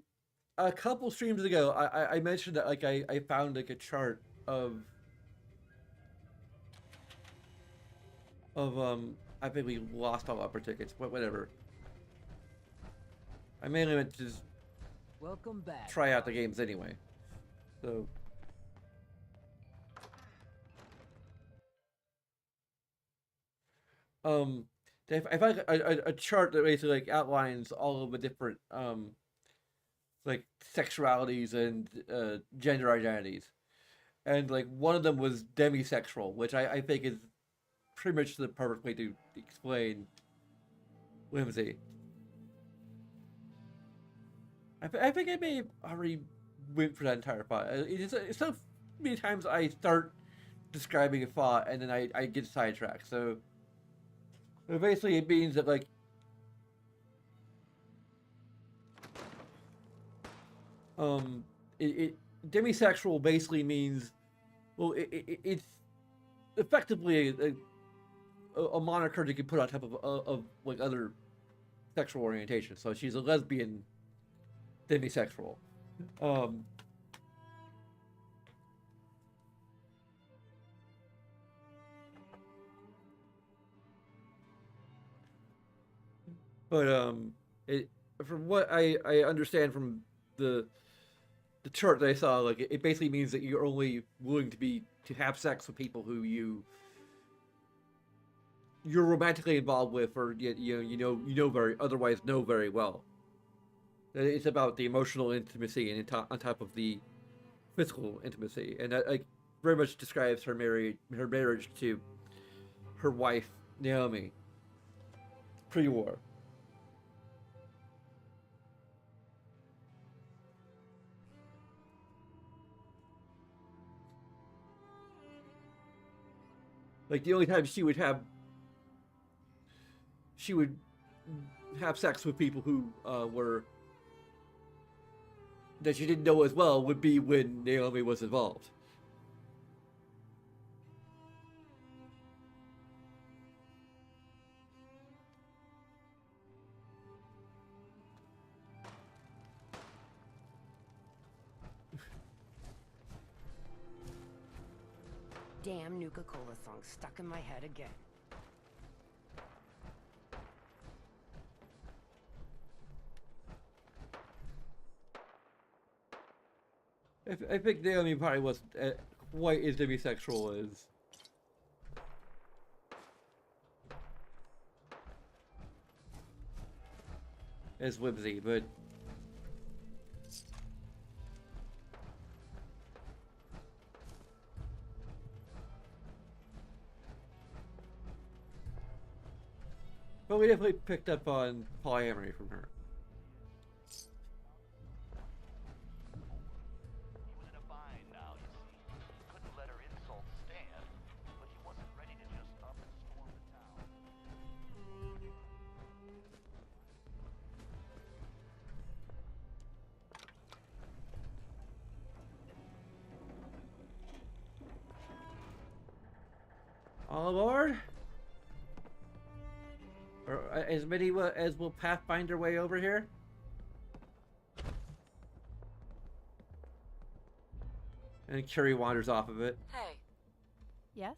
a couple streams ago I mentioned that like I found like a chart of I think we lost all upper tickets, but whatever. I mainly meant to just Welcome back. try out the games anyway. So I found a chart that basically like outlines all of the different like sexualities and gender identities, and like one of them was demisexual, which I think is pretty much the perfect way to explain Whimsy. I think I may have already went for that entire thought. It's so many times I start describing a thought and then I get sidetracked. So basically it means that like demisexual basically means, well, it's effectively a moniker that you can put on top of like other sexual orientations. So she's a lesbian demisexual. But from what I understand from the chart that I saw, like it basically means that you're only willing to have sex with people who you're romantically involved with, or you know very well. It's about the emotional intimacy and on top of the physical intimacy, and that like very much describes her marriage to her wife Naomi pre-war. Like the only time she would have sex with people who were that she didn't know as well would be when Naomi was involved. Damn Nuka-Cola song stuck in my head again. I think Naomi probably wasn't quite as demisexual as Whimsy, but we definitely picked up on polyamory from her. All aboard? Or as many as will pathfinder way over here? And Curie wanders off of it. Hey. Yes?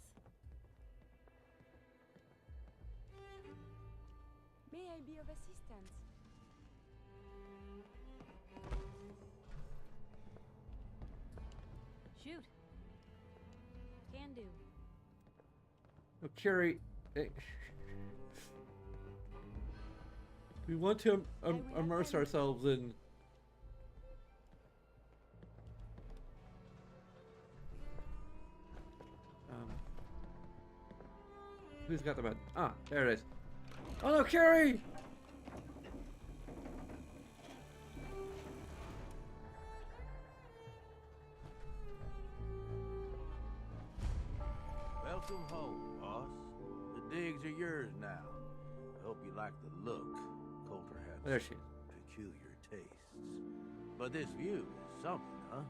assistance. Shoot. Can do. Oh, Carrie, we want to immerse ourselves in. Who's got the bed? Ah, there it is. Oh no, Carrie! Welcome home, boss. The digs are yours now. I hope you like the look. Coulter has There she is. peculiar tastes. But this view is something, huh?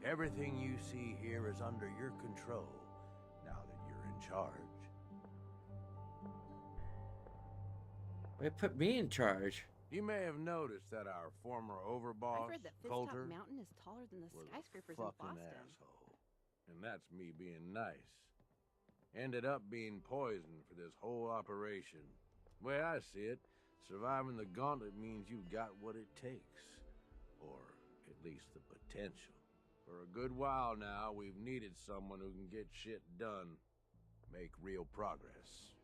Everything you see here is under your control, now that you're in charge. They put me in charge. You may have noticed that our former overboss, I've read that Coulter, Fistop Mountain is taller than the was skyscrapers a in fucking Boston. asshole. And that's me being nice. Ended up being poisoned for this whole operation. The way I see it, surviving the gauntlet means you've got what it takes. Or at least the potential. For a good while now, we've needed someone who can get shit done. Make real progress.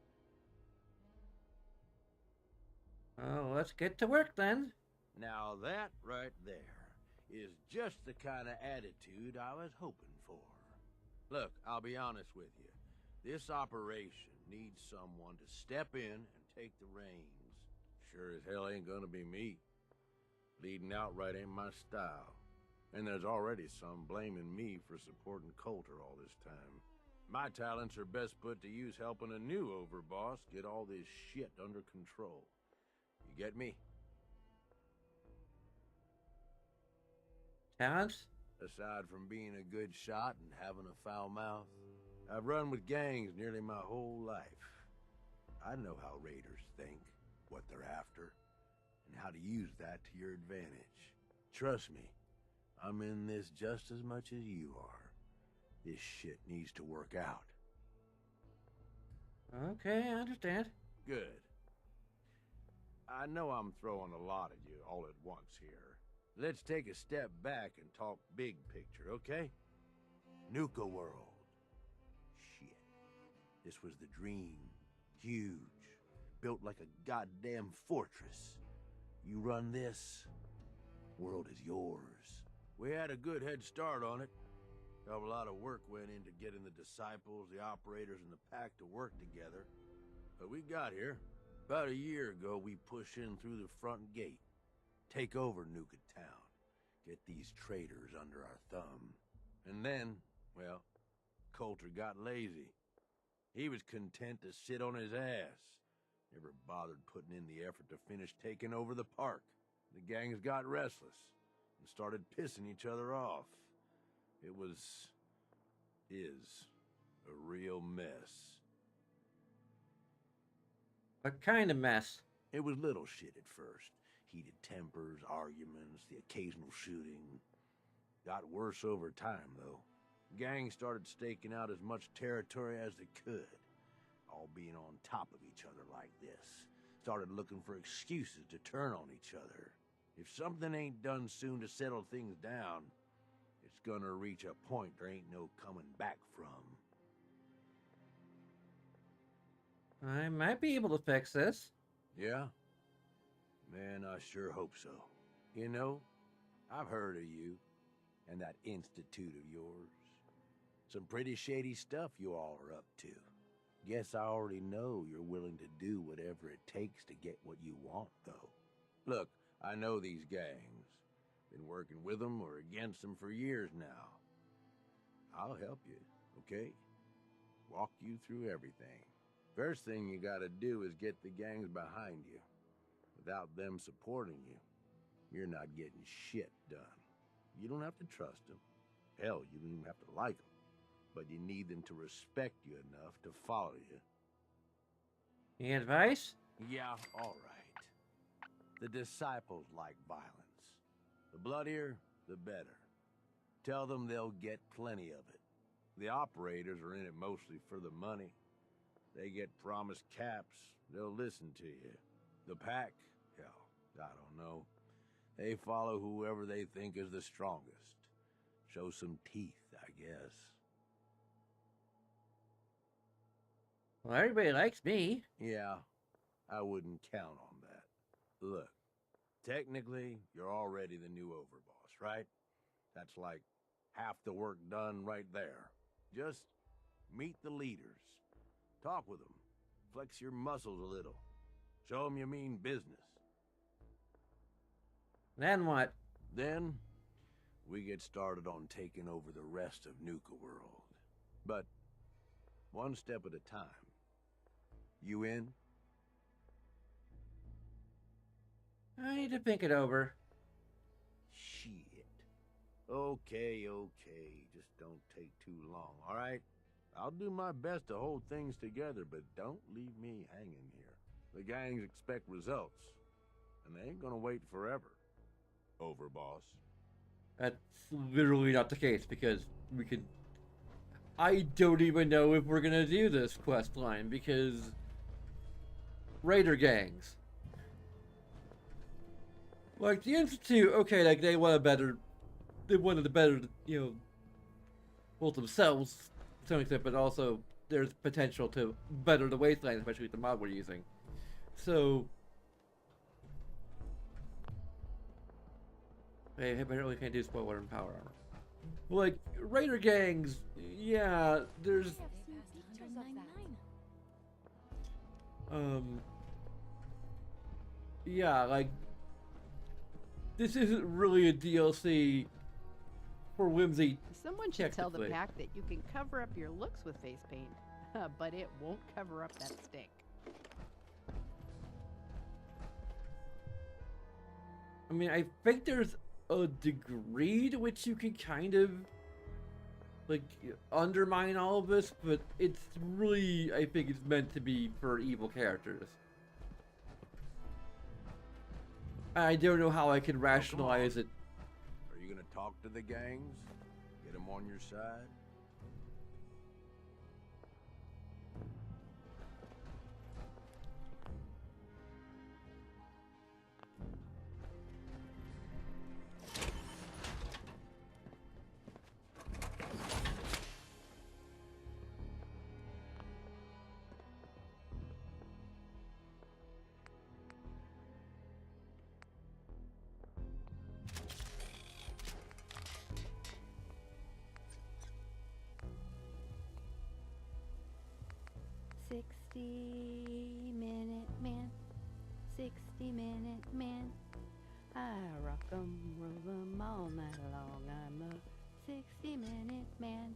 Well, let's get to work then. Now that right there is just the kind of attitude I was hoping for. Look, I'll be honest with you. This operation needs someone to step in and take the reins. Sure as hell ain't gonna be me. Leading outright ain't my style. And there's already some blaming me for supporting Coulter all this time. My talents are best put to use helping a new overboss get all this shit under control. You get me? Talents? Aside from being a good shot and having a foul mouth, I've run with gangs nearly my whole life. I know how raiders think, what they're after, and how to use that to your advantage. Trust me, I'm in this just as much as you are. This shit needs to work out. Okay, I understand. Good. I know I'm throwing a lot at you all at once here. Let's take a step back and talk big picture, okay? Nuka World. Shit. This was the dream. Huge. Built like a goddamn fortress. You run this, world is yours. We had a good head start on it. A lot of work went into getting the disciples, the operators, and the pack to work together. But we got here. About a year ago, we push in through the front gate. Take over Nuka Town. Get these traitors under our thumb. And then, well, Coulter got lazy. He was content to sit on his ass. Never bothered putting in the effort to finish taking over the park. The gangs got restless and started pissing each other off. It is a real mess. What kind of mess? It was little shit at first. Heated tempers, arguments, the occasional shooting. Got worse over time, though. Gangs started staking out as much territory as they could. All being on top of each other like this. Started looking for excuses to turn on each other. If something ain't done soon to settle things down, it's gonna reach a point there ain't no coming back from. I might be able to fix this. Yeah? Man, I sure hope so. You know, I've heard of you and that institute of yours. Some pretty shady stuff you all are up to. Guess I already know you're willing to do whatever it takes to get what you want, though. Look, I know these gangs. Been working with them or against them for years now. I'll help you, okay? Walk you through everything. First thing you gotta do is get the gangs behind you. Without them supporting you, you're not getting shit done. You don't have to trust them. Hell, you don't even have to like them. But you need them to respect you enough to follow you. Any advice? Yeah, all right. The disciples like violence. The bloodier, the better. Tell them they'll get plenty of it. The operators are in it mostly for the money. They get promised caps, they'll listen to you. The pack, I don't know. They follow whoever they think is the strongest. Show some teeth, I guess. Well, everybody likes me. Yeah, I wouldn't count on that. Look, technically, you're already the new overboss, right? That's like half the work done right there. Just meet the leaders. Talk with them. Flex your muscles a little. Show them you mean business. Then what? Then, we get started on taking over the rest of Nuka World. But, one step at a time. You in? I need to think it over. Shit. Okay. Just don't take too long, alright? I'll do my best to hold things together, but don't leave me hanging here. The gangs expect results, and they ain't gonna wait forever. Overboss. That's literally not the case, because we could... I don't even know if we're gonna do this quest line, because... Raider gangs. Like, the Institute, okay, like, they wanted the better, you know, both themselves, to some extent, but also there's potential to better the Wasteland, especially with the mod we're using. So... I really can't do spoil water and power armor. Like, Raider gangs, yeah, there's... Yeah, like... This isn't really a DLC for Whimsy. Someone should tell the pack that you can cover up your looks with face paint, but it won't cover up that stink. I mean, I think there's a degree to which you can kind of, like, undermine all of this, but it's really, I think it's meant to be for evil characters. I don't know how I can rationalize it. Are you gonna talk to the gangs? Get them on your side? Minute man. I rock 'em, roll 'em all night long. I'm a 60-minute man.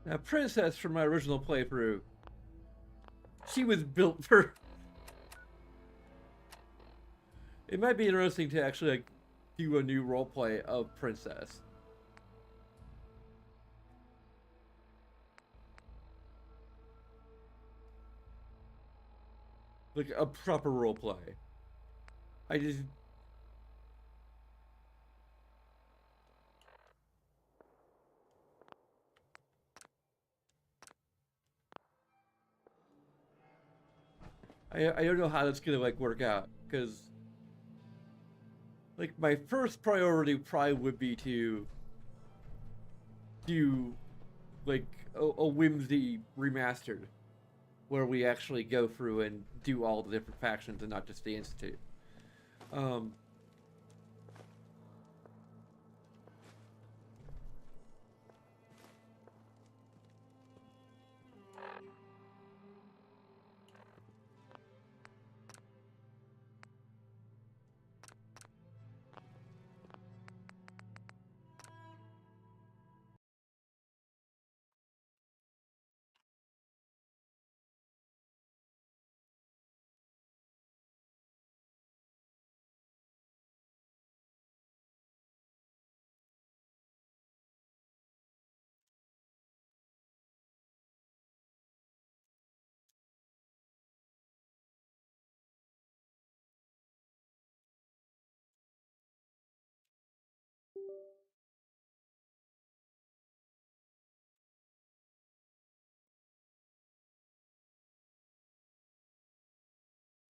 Now, Princess from my original playthrough, she was built for... It might be interesting to actually, like, do a new roleplay of Princess. Like, a proper roleplay. I just... I don't know how that's gonna, like, work out, because... Like, my first priority probably would be to do, like, a Whimsy remastered, where we actually go through and do all the different factions and not just the Institute.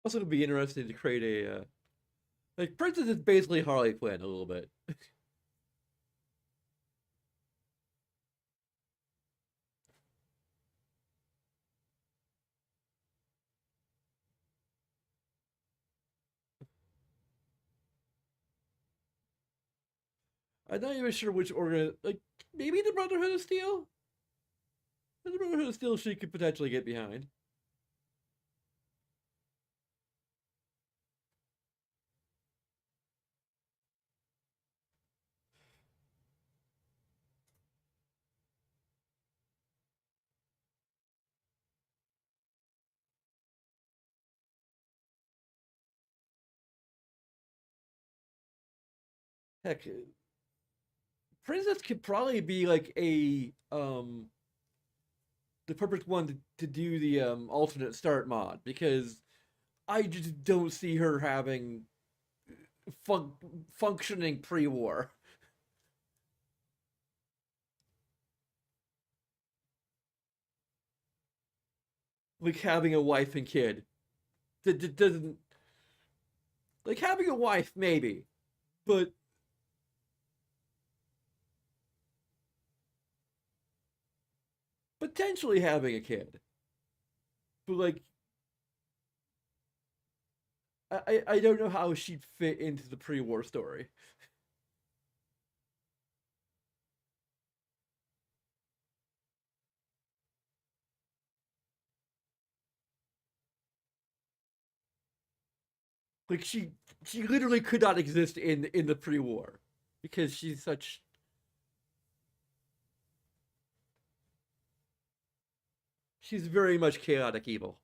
Also, it'd be interesting to create a like Princess is basically Harley Quinn a little bit. I'm not even sure which organ. Like maybe the Brotherhood of Steel. The Brotherhood of Steel she could potentially get behind. Heck, Princess could probably be like a the perfect one to do the alternate start mod because I just don't see her having functioning pre-war. Like having a wife and kid that doesn't like having a wife maybe, but potentially having a kid. But like I don't know how she'd fit into the pre-war story. Like she literally could not exist in the pre-war because she's very much chaotic evil.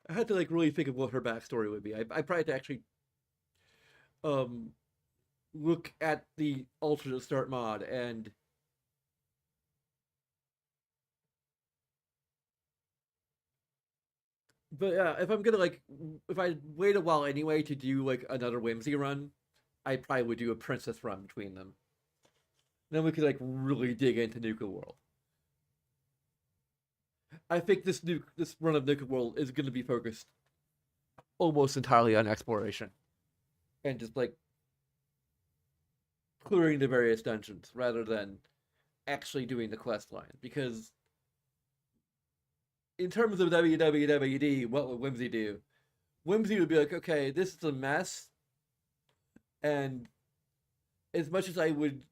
I had to like really think of what her backstory would be. I probably had to actually um look at the alternate start mod and but yeah, if I'm gonna like if I wait a while anyway to do like another Whimsy run, I probably would do a Princess run between them. Then we could like really dig into Nuka World. I think this run of Nuka World is gonna be focused almost entirely on exploration and just like clearing the various dungeons rather than actually doing the quest line because in terms of WWWD, what would Whimsy do? Whimsy would be like, okay, this is a mess, and as much as I would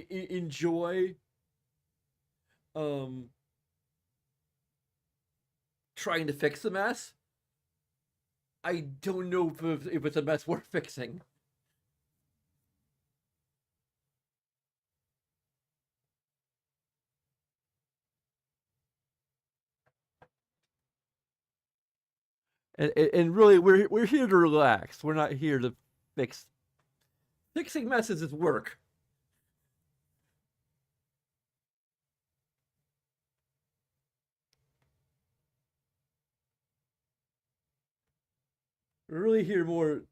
enjoy um trying to fix the mess, I don't know if it's a mess worth fixing. And really, we're here to relax. We're not here to fix. Fixing messes is work. We're really here more.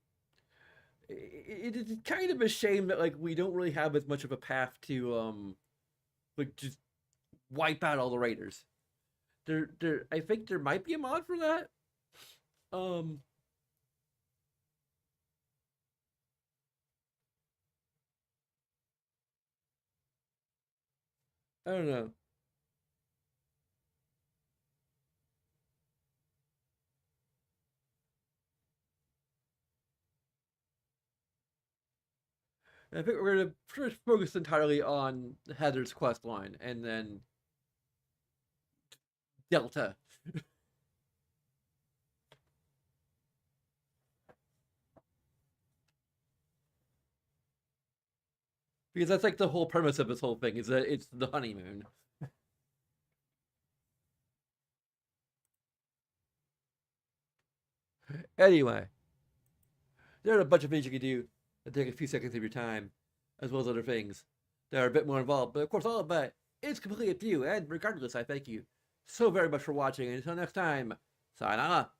It's kind of a shame that like we don't really have as much of a path to like just wipe out all the raiders. I think there might be a mod for that. Um, I don't know. I think we're gonna first focus entirely on Heather's quest line and then Delta. Because that's like the whole premise of this whole thing is that it's the honeymoon. Anyway, there are a bunch of things you can do that take a few seconds of your time, as well as other things that are a bit more involved. But of course, all of that is completely up to you. And regardless, I thank you so very much for watching. And until next time, sayonara.